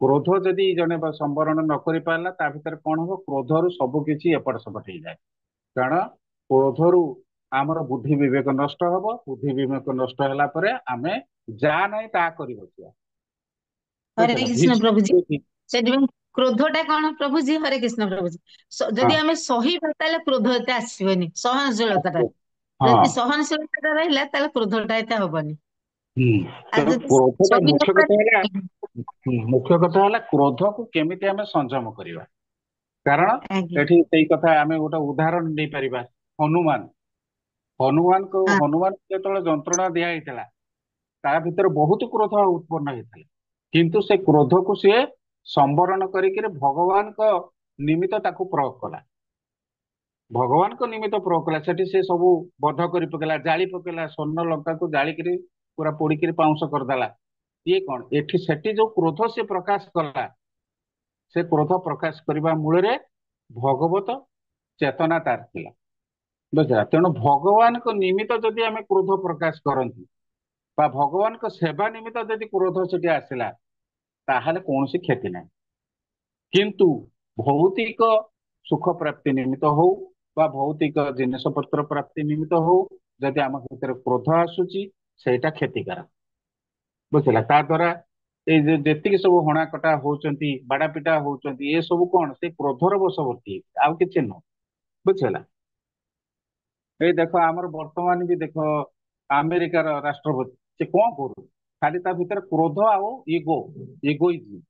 B: କ୍ରୋଧ ଯଦି ଜଣେ ସମ୍ବରଣ ନ କରିପାରିଲା, ତା ଭିତରେ କଣ ହବ? କ୍ରୋଧରୁ ସବୁ କିଛି ଏପଟ ସେପଟ ହେଇଯାଏ। କାରଣ କ୍ରୋଧରୁ ଆମର ବୁଦ୍ଧି ବିବେକ ନଷ୍ଟ ହବ। ବୁଦ୍ଧି ବିବେକ ନଷ୍ଟ ହେଲା ପରେ ଆମେ ଯାହା ନାହିଁ ତାହା କରି ବସିବା।
A: ହରେ
B: ବୁଝିଲ?
A: କୃଷ୍ଣ
B: ଭୀଷ୍ମ
A: ପ୍ରଭୁଜୀ। ସେଥିପାଇଁ କ୍ରୋଧ ଟା କଣ ପ୍ରଭୁଜୀ? ହରେ କୃଷ୍ଣ ପ୍ରଭୁଜୀ।
B: ହଁ
A: ଯଦି ଆମେ ସହିବା, ତାହେଲେ କ୍ରୋଧ ଏତେ ଆସିବନି। ସହନଶୀଳତା ଟା,
B: ହଁ।
A: ଯଦି ସହନଶୀଳତା ଟା ରହିଲା, ତାହେଲେ କ୍ରୋଧ ଟା ଏତେ ହବନି।
B: ହୁଁ।
A: ଆଉ
B: ତେଣୁ
A: ଯଦି
B: କ୍ରୋଧଟା
A: ସହି ନ
B: ମୁଖ୍ୟ କଥା ହେଲା,
A: ପାରିବା,
B: ମୁଖ୍ୟ କଥା ହେଲା କ୍ରୋଧକୁ କେମିତି ଆମେ ସଂଯମ କରିବା। କାରଣ
A: ଆଜ୍ଞା।
B: ଏଠି ସେଇ କଥା ଆମେ ଗୋଟେ ଉଦାହରଣ ଦେଇପାରିବା। ହନୁମାନ
A: ହଁ
B: ହନୁମାନଙ୍କୁ ଯେତେବେଳେ ଯନ୍ତ୍ରଣା ଦିଆ ହେଇଥିଲା ତା ଭିତରେ ବହୁତ କ୍ରୋଧ ଉତ୍ପନ୍ନ ହେଇଥିଲା, କିନ୍ତୁ ସେ କ୍ରୋଧକୁ ସିଏ ସମ୍ବରଣ କରିକିରି ଭଗବାନଙ୍କ ନିମିତ୍ତ ତାକୁ ପ୍ରୟୋଗ କଲା। ଭଗବାନଙ୍କ ନିମିତ୍ତ ପ୍ରୟୋଗ କଲା। ସେଠି ସେ ସବୁ ବଧ କରି ପକେଇଲା, ଜାଳି ପକେଇଲା, ସ୍ୱର୍ଣ୍ଣ ଲଙ୍କାକୁ ଜାଳିକିରି ପୁରା ପୋଡିକିରି ପାଉଁଶ କରିଦେଲା। ଇଏ କଣ ଏଠି ସେଠି ଯୋଉ କ୍ରୋଧ ସେ ପ୍ରକାଶ କଲା, ସେ କ୍ରୋଧ ପ୍ରକାଶ କରିବା ମୂଳରେ ଭଗବତ ଚେତନା ତାର ଥିଲା। ବୁଝିଲା? ତେଣୁ ଭଗବାନଙ୍କ ନିମିତ୍ତ ଯଦି ଆମେ କ୍ରୋଧ ପ୍ରକାଶ କରନ୍ତି ବା ଭଗବାନଙ୍କ ସେବା ନିମିତ୍ତ ଯଦି କ୍ରୋଧ ସେଠି ଆସିଲା ତାହେଲେ କୌଣସି କ୍ଷତି ନାହିଁ। କିନ୍ତୁ ଭୌତିକ ସୁଖ ପ୍ରାପ୍ତି ନିମିତ୍ତ ହଉ ବା ଭୌତିକ ଜିନିଷ ପତ୍ର ପ୍ରାପ୍ତି ନିମିତ୍ତ ହଉ ଯଦି ଆମ ଭିତରେ କ୍ରୋଧ ଆସୁଛି ସେଇଟା କ୍ଷତିକାରକ। ବୁଝିଲା? ତା ଦ୍ଵାରା ଏଇ ଯେତିକି ସବୁ ହଣାକଟା ହଉଛନ୍ତି, ବାଡାପିଟା ହଉଛନ୍ତି, ଏ ସବୁ କଣ ସେ କ୍ରୋଧର ବଶବର୍ତ୍ତୀ ହେଇଛି, ଆଉ କିଛି ନୁହଁ। ବୁଝିଲା? ଏଇ ଦେଖ ଆମର ବର୍ତ୍ତମାନ ବି ଦେଖ ଆମେରିକାର ରାଷ୍ଟ୍ରପତି ସେ କଣ କରୁଛି, ଖାଲି ତା ଭିତରେ କ୍ରୋଧ ଆଉ ଇଗୋଇଜିମ୍,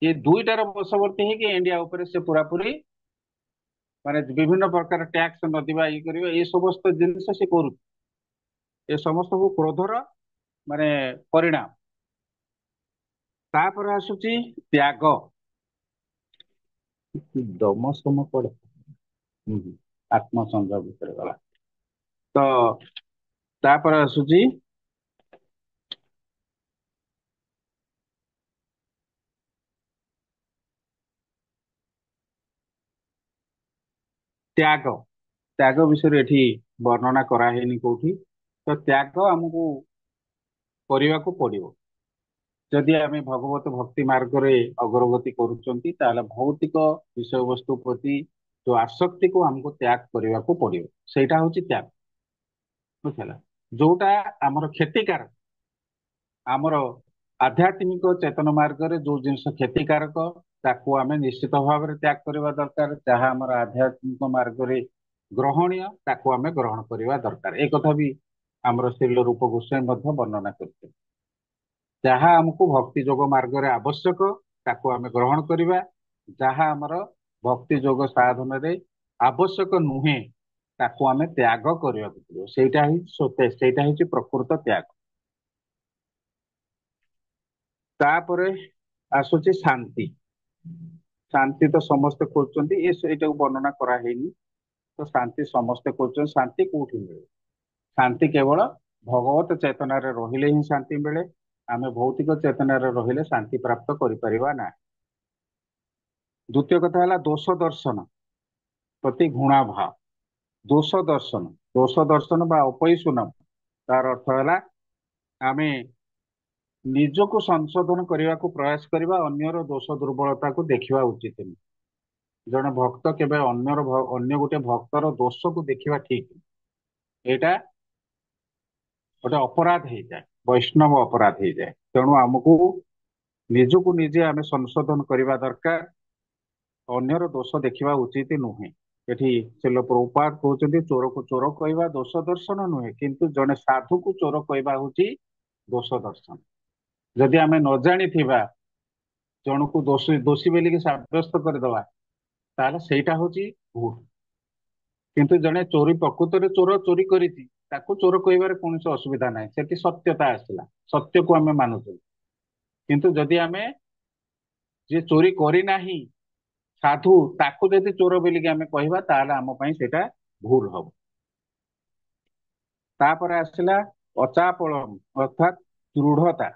B: ଏ ଦୁଇଟାର ବଶବର୍ତ୍ତୀ ହେଇକି ଇଣ୍ଡିଆ ଉପରେ ସେ ପୁରାପୁରି ମାନେ ବିଭିନ୍ନ ପ୍ରକାର ଟ୍ୟାକ୍ସ ନଦିବା, ଇଏ କରିବା, ଏ ସମସ୍ତ ଜିନିଷ ସେ କରୁଛି। ଏ ସମସ୍ତକୁ କ୍ରୋଧର ମାନେ ପରିଣାମ। ତାପରେ ଆସୁଛି ତ୍ୟାଗ। ଦମ ସମ ପଡେ ଆତ୍ମସଂଯମ ଭିତରେ ଗଲା। ତ ତାପରେ ଆସୁଛି ତ୍ୟାଗ। ତ୍ୟାଗ ବିଷୟରେ ଏଠି ବର୍ଣ୍ଣନା କରାହେଇନି କୋଉଠି। ତ ତ୍ୟାଗ ଆମକୁ କରିବାକୁ ପଡିବ। ଯଦି ଆମେ ଭଗବତ ଭକ୍ତି ମାର୍ଗରେ ଅଗ୍ରଗତି କରୁଛନ୍ତି ତାହେଲେ ଭୌତିକ ବିଷୟବସ୍ତୁ ପ୍ରତି ଯୋଉ ଆସକ୍ତିକୁ ଆମକୁ ତ୍ୟାଗ କରିବାକୁ ପଡିବ। ସେଇଟା ହଉଛି ତ୍ୟାଗ। ବୁଝିଲା? ଯୋଉଟା ଆମର କ୍ଷତିକାରକ, ଆମର ଆଧ୍ୟାତ୍ମିକ ଚେତନ ମାର୍ଗରେ ଯୋଉ ଜିନିଷ କ୍ଷତିକାରକ ତାକୁ ଆମେ ନିଶ୍ଚିତ ଭାବରେ ତ୍ୟାଗ କରିବା ଦରକାର। ଯାହା ଆମର ଆଧ୍ୟାତ୍ମିକ ମାର୍ଗରେ ଗ୍ରହଣୀୟ ତାକୁ ଆମେ ଗ୍ରହଣ କରିବା ଦରକାର। ଏ କଥା ବି ଆମର ଶ୍ରୀଲ ରୂପ ଗୋସ୍ୱାମୀ ମଧ୍ୟ ବର୍ଣ୍ଣନା କରିଛନ୍ତି। ଯାହା ଆମକୁ ଭକ୍ତି ଯୋଗ ମାର୍ଗରେ ଆବଶ୍ୟକ ତାକୁ ଆମେ ଗ୍ରହଣ କରିବା, ଯାହା ଆମର ଭକ୍ତି ଯୋଗ ସାଧନରେ ଆବଶ୍ୟକ ନୁହେଁ ତାକୁ ଆମେ ତ୍ୟାଗ କରିବାକୁ ପଡିବ। ସେଇଟା ହିଁ ସେଇଟା ହେଉଛି ପ୍ରକୃତ ତ୍ୟାଗ। ତାପରେ ଆସୁଛି ଶାନ୍ତି। ଶାନ୍ତି ତ ସମସ୍ତେ ଖୋଜୁଛନ୍ତି, ଏଇଟାକୁ ବର୍ଣ୍ଣନା କରାହେଇନି। ତ ଶାନ୍ତି ସମସ୍ତେ ଖୋଜୁଛନ୍ତି। ଶାନ୍ତି କୋଉଠି ମିଳେ? ଶାନ୍ତି କେବଳ ଭଗବତ ଚେତନାରେ ରହିଲେ ହିଁ ଶାନ୍ତି ମିଳେ। ଆମେ ଭୌତିକ ଚେତନାରେ ରହିଲେ ଶାନ୍ତି ପ୍ରାପ୍ତ କରିପାରିବା ନାହିଁ। ଦ୍ଵିତୀୟ କଥା ହେଲା ଦୋଷ ଦର୍ଶନ ପ୍ରତି ଘୃଣାଭାବ। ଦୋଷ ଦର୍ଶନ ବା ଅପୈଶୁନମ, ତାର ଅର୍ଥ ହେଲା ଆମେ ନିଜକୁ ସଂଶୋଧନ କରିବାକୁ ପ୍ରୟାସ କରିବା, ଅନ୍ୟର ଦୋଷ ଦୁର୍ବଳତାକୁ ଦେଖିବା ଉଚିତ ନୁହେଁ। ଜଣେ ଭକ୍ତ କେବେ ଅନ୍ୟ ଗୋଟେ ଭକ୍ତର ଦୋଷକୁ ଦେଖିବା ଠିକ ନୁହେଁ। ଏଇଟା ଗୋଟେ ଅପରାଧ ହେଇଯାଏ, ବୈଷ୍ଣବ ଅପରାଧ ହେଇଯାଏ। ତେଣୁ ଆମକୁ ନିଜକୁ ନିଜେ ଆମେ ସଂଶୋଧନ କରିବା ଦରକାର, ଅନ୍ୟର ଦୋଷ ଦେଖିବା ଉଚିତ ନୁହେଁ। ଏଠି ଶ୍ରୀଲ ପ୍ରଭୁପାଦ କହୁଛନ୍ତି ଚୋରକୁ ଚୋର କହିବା ଦୋଷ ଦର୍ଶନ ନୁହେଁ, କିନ୍ତୁ ଜଣେ ସାଧୁକୁ ଚୋର କହିବା ହଉଛି ଦୋଷ ଦର୍ଶନ। ଯଦି ଆମେ ନ ଜାଣିଥିବା ଜଣକୁ ଦୋଷୀ ବୋଲିକି ସାବ୍ୟସ୍ତ କରିଦବା ତାହେଲେ ସେଇଟା ହଉଛି ଭୁଲ। କିନ୍ତୁ ଜଣେ ପ୍ରକୃତରେ ଚୋର ଚୋରି କରିଛି ତାକୁ ଚୋର କହିବାରେ କୌଣସି ଅସୁବିଧା ନାହିଁ, ସେଠି ସତ୍ୟତା ଆସିଲା, ସତ୍ୟକୁ ଆମେ ମାନୁଛୁ। କିନ୍ତୁ ଯଦି ଆମେ ଯିଏ ଚୋରି କରିନାହିଁ ସାଧୁ ତାକୁ ଯଦି ଚୋର ବୋଲିକି ଆମେ କହିବା ତାହେଲେ ଆମ ପାଇଁ ସେଇଟା ଭୁଲ ହବ। ତାପରେ ଆସିଲା ଅଚାପଳମ ଅର୍ଥାତ ଦୃଢତା।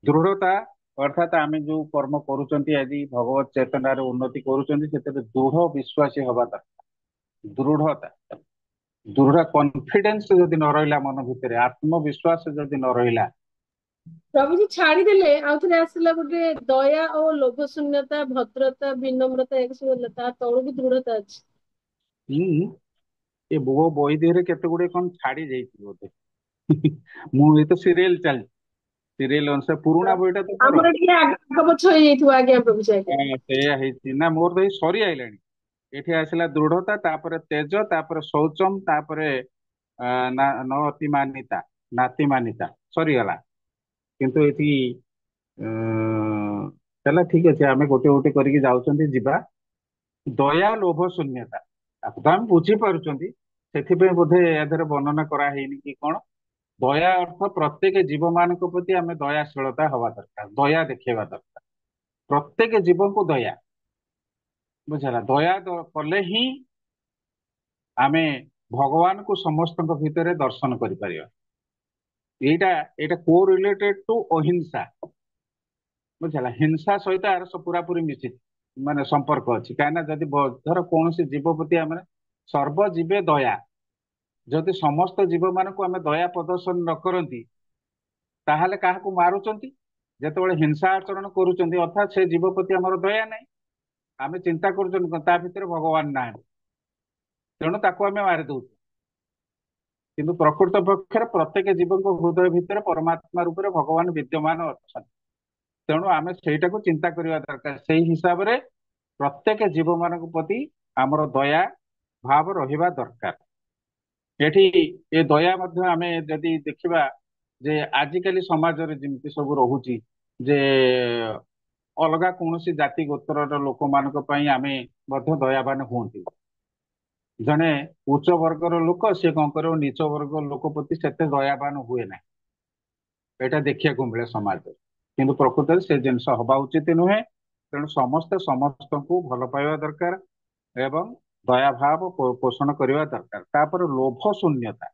B: ଦୃଢତା ଅର୍ଥାତ ଆମେ ଯୋଉ କର୍ମ କରୁଛନ୍ତି, ଆଜି ଭଗବତ ଚେତନାରେ ଉନ୍ନତି କରୁଛନ୍ତି, ସେଥିରେ ଦୃଢ ବିଶ୍ୱାସୀ ହବା ଦରକାର। ଦୃଢ କନଫିଡେନ୍ସ ଯଦି ନ ରହିଲା ମନ ଭିତରେ, ଆତ୍ମବିଶ୍ୱାସ ଯଦି ନ ରହିଲା,
C: ପ୍ରଭୁଜୀ ଛାଡିଦେଲେ ଆଉ ଥରେ ଆସିଲା ଗୋଟେ ଦୟା ଓ ଲୋଭ ଶୂନ୍ୟତା, ଭଦ୍ରତା, ବିନମ୍ରତା, ଏକ ସବୁ ହେଲା, ତା ତଳୁ ବି ଦୃଢତା ଅଛି।
B: ଏ ବୋ ବହି ଦେହରେ କେତେ ଗୁଡେ କଣ ଛାଡି ଯାଇଛି ବୋଧେ। ମୁଁ ଏ ତ ସିରିଏଲ ଚାଲିଛି, ସିରିଏଲ ଅନୁସାରେ ପୁରୁଣା ବହିଟା ତ ମୋର।
C: ଆମର ଟିକେ ଆଗ ପଛ ହେଇଯାଇଥିବ। ଆଜ୍ଞା ପ୍ରଭୁଜୀ, ଆଜ୍ଞା।
B: ସେଇଆ ହେଇଛି ନା, ମୋର ତ ଏଇ ସରି ଆଇଲାଣି। ଏଠି ଆସିଲା ଦୃଢତା, ତାପରେ ତେଜ, ତାପରେ ଶୌଚମ, ତାପରେ ନ ଅତିମାନିତା, ନାତିମାନିତା ସରିଗଲା। କିନ୍ତୁ ଏଠି ହେଲା ଠିକ ଅଛି, ଆମେ ଗୋଟେ ଗୋଟେ କରିକି ଯାଉଛନ୍ତି, ଯିବା। ଦୟା ଲୋଭ ଶୂନ୍ୟତା ତାକୁ ତ ଆମେ ବୁଝିପାରୁଛନ୍ତି, ସେଥିପାଇଁ ବୋଧେ ଏହା ଦେହରେ ବର୍ଣ୍ଣନା କରାହେଇନି କି କଣ। ଦୟା ଅର୍ଥ ପ୍ରତ୍ୟେକ ଜୀବ ମାନଙ୍କ ପ୍ରତି ଆମେ ଦୟାଶୀଳତା ହବା ଦରକାର, ଦୟା ଦେଖେଇବା ଦରକାର, ପ୍ରତ୍ୟେକ ଜୀବଙ୍କୁ ଦୟା, ବୁଝିଲା। ଦୟା କଲେ ହିଁ ଆମେ ଭଗବାନଙ୍କୁ ସମସ୍ତଙ୍କ ଭିତରେ ଦର୍ଶନ କରିପାରିବା। ଏଇଟା ଏଇଟା କୋ ରିଲେଟେଡ ଟୁ ଅହିଂସା, ବୁଝିଲା। ହିଂସା ସହିତ ଆର ପୁରାପୁରି ମିଶିଛି, ମାନେ ସମ୍ପର୍କ ଅଛି। କାହିଁକିନା ଯଦି ଧର କୌଣସି ଜୀବ ପ୍ରତି ଆମେ ସର୍ବଜୀବେ ଦୟା, ଯଦି ସମସ୍ତ ଜୀବ ମାନଙ୍କୁ ଆମେ ଦୟା ପ୍ରଦର୍ଶନ ନ କରନ୍ତି ତାହେଲେ କାହାକୁ ମାରୁଛନ୍ତି, ଯେତେବେଳେ ହିଂସା ଆଚରଣ କରୁଛନ୍ତି ଅର୍ଥାତ୍ ସେ ଜୀବ ପ୍ରତି ଆମର ଦୟା ନାହିଁ। ଆମେ ଚିନ୍ତା କରୁଛନ୍ତି ତା ଭିତରେ ଭଗବାନ ନାହାନ୍ତି, ତେଣୁ ତାକୁ ଆମେ ମାରି ଦଉଛୁ। କିନ୍ତୁ ପ୍ରକୃତ ପକ୍ଷରେ ପ୍ରତ୍ୟେକ ଜୀବଙ୍କ ହୃଦୟ ଭିତରେ ପରମାତ୍ମା ରୂପରେ ଭଗବାନ ବିଦ୍ୟମାନ ଅଛନ୍ତି। ତେଣୁ ଆମେ ସେଇଟାକୁ ଚିନ୍ତା କରିବା ଦରକାର। ସେଇ ହିସାବରେ ପ୍ରତ୍ୟେକ ଜୀବ ମାନଙ୍କ ପ୍ରତି ଆମର ଦୟା ଭାବ ରହିବା ଦରକାର। ଏଠି ଏ ଦୟା ମଧ୍ୟ ଆମେ ଯଦି ଦେଖିବା ଯେ ଆଜିକାଲି ସମାଜରେ ଯେମିତି ସବୁ ରହୁଛି ଯେ ଅଲଗା କୌଣସି ଜାତି ଗୋତ୍ରର ଲୋକମାନଙ୍କ ପାଇଁ ଆମେ ମଧ୍ୟ ଦୟାବାନ ହୁଅନ୍ତି। ଜଣେ ଉଚ୍ଚ ବର୍ଗର ଲୋକ ସେ କଣ କରିବ, ନିଚ ବର୍ଗ ଲୋକ ପ୍ରତି ସେତେ ଦୟାବାନ ହୁଏ ନାହିଁ, ଏଇଟା ଦେଖିବାକୁ ମିଳେ ସମାଜରେ। କିନ୍ତୁ ପ୍ରକୃତରେ ସେ ଜିନିଷ ହବା ଉଚିତ ନୁହେଁ। ତେଣୁ ସମସ୍ତେ ସମସ୍ତଙ୍କୁ ଭଲ ପାଇବା ଦରକାର ଏବଂ ଦୟାଭାବ ପୋଷଣ କରିବା ଦରକାର। ତାପରେ ଲୋଭ ଶୂନ୍ୟତା,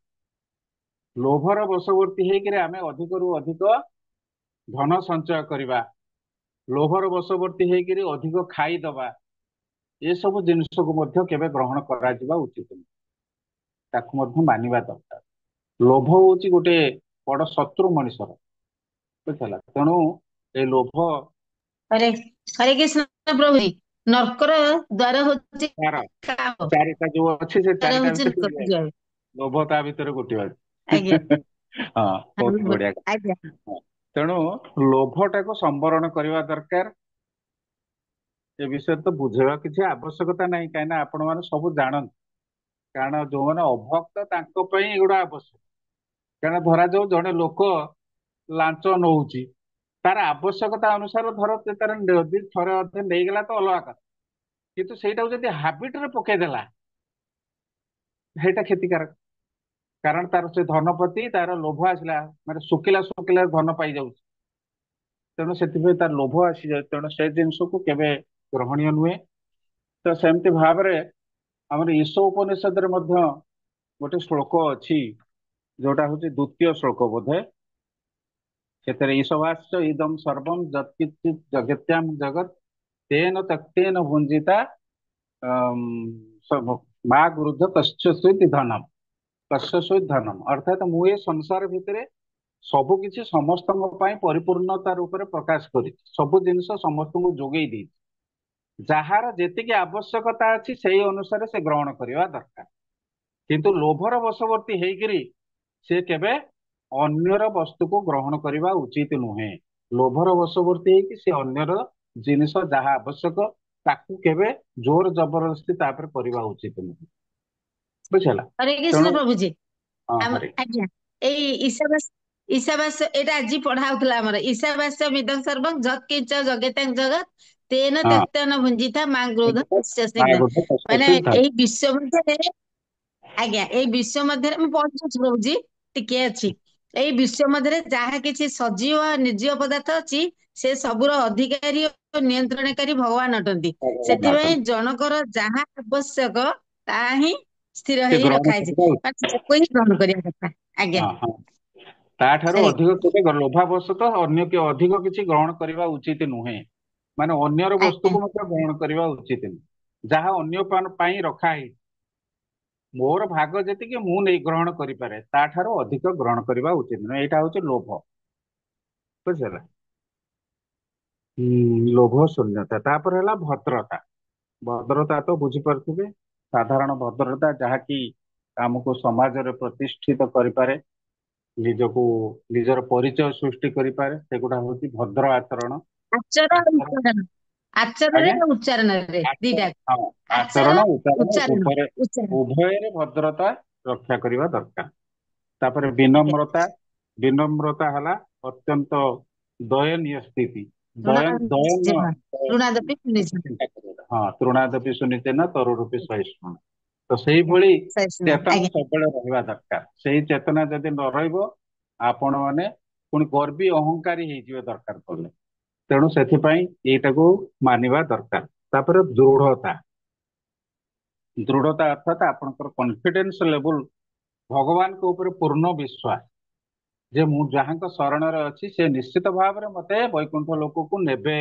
B: ଲୋଭର ବଶବର୍ତ୍ତୀ ହେଇକିରି ଆମେ ଅଧିକରୁ ଅଧିକ ଧନ ସଞ୍ଚୟ କରିବା, ଲୋଭର ବଶବର୍ତ୍ତୀ ହେଇକିରି ଅଧିକ ଖାଇଦବା, ଏସବୁ ଜିନିଷକୁ ମଧ୍ୟ କେବେ ଗ୍ରହଣ କରାଯିବା ଉଚିତ ନୁହେଁ, ତାକୁ ମଧ୍ୟ ମାନିବା ଦରକାର। ଲୋଭ ହଉଛି ଗୋଟେ ବଡ ଶତ୍ରୁ ମଣିଷର, ବୁଝିଲା। ତେଣୁ ଏ ଲୋଭ
A: ହରେ ହରେ କୃଷ୍ଣ ପ୍ରଭୁ ଜୀ। ନର୍କର ଦ୍ୱାର ହଉଛି
B: ତାର
A: କାମ,
B: ଚାରିଟା ଯୋଉ ଅଛି ସେ
A: ଦ୍ୱାର
B: ଚାରିଟା
A: ହଉଛି
B: ଭିତରେ
A: ନର୍କର ଦ୍ୱାର।
B: ଲୋଭ ତା ଭିତରେ ଗୋଟିଏ
A: ଆଜ୍ଞା
B: ଅଛି। ହଁ, ବହୁତ ବଢିଆ।
A: ଆଜ୍ଞା
B: ହଁ, ତେଣୁ ଲୋଭଟାକୁ ସମ୍ବରଣ କରିବା ଦରକାର। ଏ ବିଷୟରେ ତ ବୁଝେଇବା କିଛି ଆବଶ୍ୟକତା ନାହିଁ, କାହିଁକିନା ଆପଣ ମାନେ ସବୁ ଜାଣନ୍ତି। କାରଣ ଯୋଉମାନେ ଅଭକ୍ତ ତାଙ୍କ ପାଇଁ ଏଗୁଡା ଆବଶ୍ୟକ। କାରଣ ଧରାଯାଉ ଜଣେ ଲୋକ ଲାଞ୍ଚ ନଉଛି, ତାର ଆବଶ୍ୟକତା ଅନୁସାରେ ଧର ସେ ତାର ଯଦି ଥରେ ଅଧେ ନେଇଗଲା ତ ଅଲଗା କଥା, କିନ୍ତୁ ସେଇଟାକୁ ଯଦି ହାବିଟରେ ପକେଇଦେଲା ସେଇଟା କ୍ଷତିକାରକ। କାରଣ ତାର ସେ ଧନ ପ୍ରତି ତାର ଲୋଭ ଆସିଲା, ମାନେ ଶୁଖିଲା ଶୁଖିଲା ଧନ ପାଇଯାଉଛି, ତେଣୁ ସେଥିପାଇଁ ତାର ଲୋଭ ଆସିଯାଏ। ତେଣୁ ସେ ଜିନିଷକୁ କେବେ ଗ୍ରହଣୀୟ ନୁହେଁ। ତ ସେମିତି ଭାବରେ ଆମର ଈଶ ଉପନିଷଦରେ ମଧ୍ୟ ଗୋଟେ ଶ୍ଲୋକ ଅଛି, ଯୋଉଟା ହଉଛି ଦ୍ୱିତୀୟ ଶ୍ଲୋକ ବୋଧେ। ସେଥିରେ ଈଶଭାସ୍ୟ ଇଦಂ ସର୍ବଂ ଯତ୍କିଞ୍ଚିତ୍ ଜଗତ୍ୟାଂ ଜଗତ୍ ତେନ ତକ୍ତେନ ଭୁଞ୍ଜିତା ମା ଗୁରୁଦ୍ଧ କଶ୍ୟସ୍ୱିତ୍ ଧନମ୍ କଶ୍ୟସ୍ୱିତ୍ ଧନମ୍। ଅର୍ଥାତ୍ ମୁଁ ଏ ସଂସାର ଭିତରେ ସବୁ କିଛି ସମସ୍ତଙ୍କ ପାଇଁ ପରିପୂର୍ଣ୍ଣତା ରୂପରେ ପ୍ରକାଶ କରିଛି, ସବୁ ଜିନିଷ ସମସ୍ତଙ୍କୁ ଯୋଗେଇ ଦେଇଛି। ଯାହାର ଯେତିକି ଆବଶ୍ୟକତା ଅଛି ସେଇ ଅନୁସାରେ ସେ ଗ୍ରହଣ କରିବା ଦରକାର। କିନ୍ତୁ ଲୋଭର ବଶବର୍ତ୍ତୀ ହେଇକିରି ସେ କେବେ ଅନ୍ୟର ବସ୍ତୁକୁ ଗ୍ରହଣ କରିବା ଉଚିତ ନୁହେଁ। ଲୋଭର ବଶବର୍ତ୍ତୀ ହେଇକି ସେ ଅନ୍ୟର ଜିନିଷ ଯାହା ଆବଶ୍ୟକ ତାକୁ କେବେ ଜୋର ଜବରଦସ୍ତି ତାପରେ କରିବା ଉଚିତ ନୁହେଁ, ବୁଝିଲା।
A: ହରେ କୃଷ୍ଣ
B: ତେଣୁ
A: ପ୍ରଭୁଜୀ।
B: ହଁ, ହରେ
A: ଆଜ୍ଞା ଏଇ ଈଶାବାସ୍ୟ ଏଇଟା ଆଜି ପଢା ହଉଥିଲା ଆମର। ଈଶାବାସ୍ୟ ମିଦଂ ସର୍ବଂ ଯତ୍ କିଞ୍ଚ ଜଗେତାଂ ଜଗତ୍ ତେନ
B: ହଁ,
A: ତେନ ଭୁଞ୍ଜିତା ମା କ୍ରୋଧ ତସ୍ୟ
B: ମା
A: ସ୍ନିଗ୍ଧା।
B: ଗୁରୁଦ୍ଧ
A: ମାନେ
B: କଶ୍ୟସ୍ୱିତ୍ ଧନମ୍।
A: ଏଇ ବିଶ୍ଵ ମଧ୍ୟରେ, ଆଜ୍ଞା ଏଇ ବିଶ୍ଵ ମଧ୍ୟରେ ମୁଁ ପଢୁଛି ପ୍ରଭୁଜୀ, ଟିକେ ଅଛି। ଏଇ ବିଶ୍ଵ ମଧ୍ୟରେ ଯାହା କିଛି ସଜୀବ ନିର୍ଜୀବ ପଦାର୍ଥ ଅଛି ସେ ସବୁର ଅଧିକାରୀ ଓ ନିୟନ୍ତ୍ରଣକାରୀ ଭଗବାନ ଅଟନ୍ତି।
B: ଭଗବାନ
A: ସେଥିପାଇଁ
B: ଅଟନ୍ତି,
A: ଜଣଙ୍କର ଯାହା ଆବଶ୍ୟକ ତାହା ହିଁ ସ୍ଥିର
B: ସେ
A: ହେଇ
B: ଗ୍ରହଣ
A: ରଖା ହେଇଛି,
B: କରିବା ଉଚିତ।
A: ମାନେ ତାକୁ ହିଁ ଗ୍ରହଣ କରିବା କଥା। ଆଜ୍ଞା
B: ହଁ, ହଁ, ତାଠାରୁ
A: ହରେ
B: ଅଧିକ କେବେ ଲୋଭାବଶତଃ ଅନ୍ୟ ଅଧିକ କିଛି ଗ୍ରହଣ କରିବା ଉଚିତ ନୁହେଁ। ମାନେ ଅନ୍ୟର
A: ଆଜ୍ଞା
B: ବସ୍ତୁକୁ ମଧ୍ୟ ଗ୍ରହଣ କରିବା ଉଚିତ ନୁହେଁ। ଯାହା ଅନ୍ୟ ପାଇଁ ରଖା ହେଇଛି, ମୋର ଭାଗ ଯେତିକି ମୁଁ ନେଇ ଗ୍ରହଣ କରିପାରେ, ତାଠାରୁ ଅଧିକ ଗ୍ରହଣ କରିବା ଉଚିତ ନୁହେଁ। ଏଇଟା ହଉଛି ଲୋଭ, ବୁଝିଲା। ଲୋଭ ଶୂନ୍ୟତା। ତାପରେ ହେଲା ଭଦ୍ରତା। ଭଦ୍ରତା ତ ବୁଝିପାରୁଥିବେ, ସାଧାରଣ ଭଦ୍ରତା ଯାହାକି ଆମକୁ ସମାଜରେ ପ୍ରତିଷ୍ଠିତ କରିପାରେ, ନିଜକୁ ନିଜର ପରିଚୟ ସୃଷ୍ଟି କରିପାରେ, ସେଗୁଡା ହଉଛି ଭଦ୍ର ଆଚରଣ।
A: ଆଚର ଆଉ
B: ଆଚରଣ,
A: ଉଚ୍ଚାରଣ, ଆଚରରେ
B: ଆଜ୍ଞା,
A: ଆଉ ଉଚ୍ଚାରଣରେ ଦିଟା।
B: ହଁ,
A: ଆଚର
B: ଆଚରଣ ଉଚ୍ଚାରଣ
A: ଉଚ୍ଚାରଣ
B: ଉପରେ
A: ଉଚ୍ଚାରଣ।
B: ଉଭୟରେ ଭଦ୍ରତା ରକ୍ଷା କରିବା ଦରକାର। ତାପରେ
A: ଆଜ୍ଞା
B: ବିନମ୍ରତା। ବିନମ୍ରତା ହେଲା ଅତ୍ୟନ୍ତ ଦୟନୀୟ ସ୍ଥିତି।
A: ଋଣା
B: ଦୟନୀୟ
A: ଋଣା ଦପି ପୁନିଜ।
B: ଚିନ୍ତା କରିବା। ହଁ ତୃଣାଦପି ସୁନିଚେନ ତରୁରୂପୀ ସହିଷ୍ଣୁ। ତ ସେଇଭଳି
A: ସହିଷ୍ଣୁ
B: ଚେତନା
A: ଆଜ୍ଞା
B: ସବୁବେଳେ ରହିବା ଦରକାର। ସେଇ ଚେତନା ଯଦି ନ ରହିବ ଆପଣ ମାନେ ପୁଣି ଗର୍ବୀ ଅହଙ୍କାରୀ ହେଇଯିବେ ଦରକାର ପଡିଲେ। ତେଣୁ ସେଥିପାଇଁ ଏଇଟାକୁ ମାନିବା ଦରକାର। ତାପରେ ଦୃଢତା, ଦୃଢତା ଅର୍ଥାତ ଆପଣଙ୍କର କନଫିଡେନ୍ସ ଲେବୁଲ, ଭଗବାନଙ୍କ ଉପରେ ପୂର୍ଣ୍ଣ ବିଶ୍ୱାସ ଯେ ମୁଁ ଯାହାଙ୍କ ଶରଣରେ ଅଛି ସେ ନିଶ୍ଚିତ ଭାବରେ ମତେ ବୈକୁଣ୍ଠ ଲୋକକୁ ନେବେ।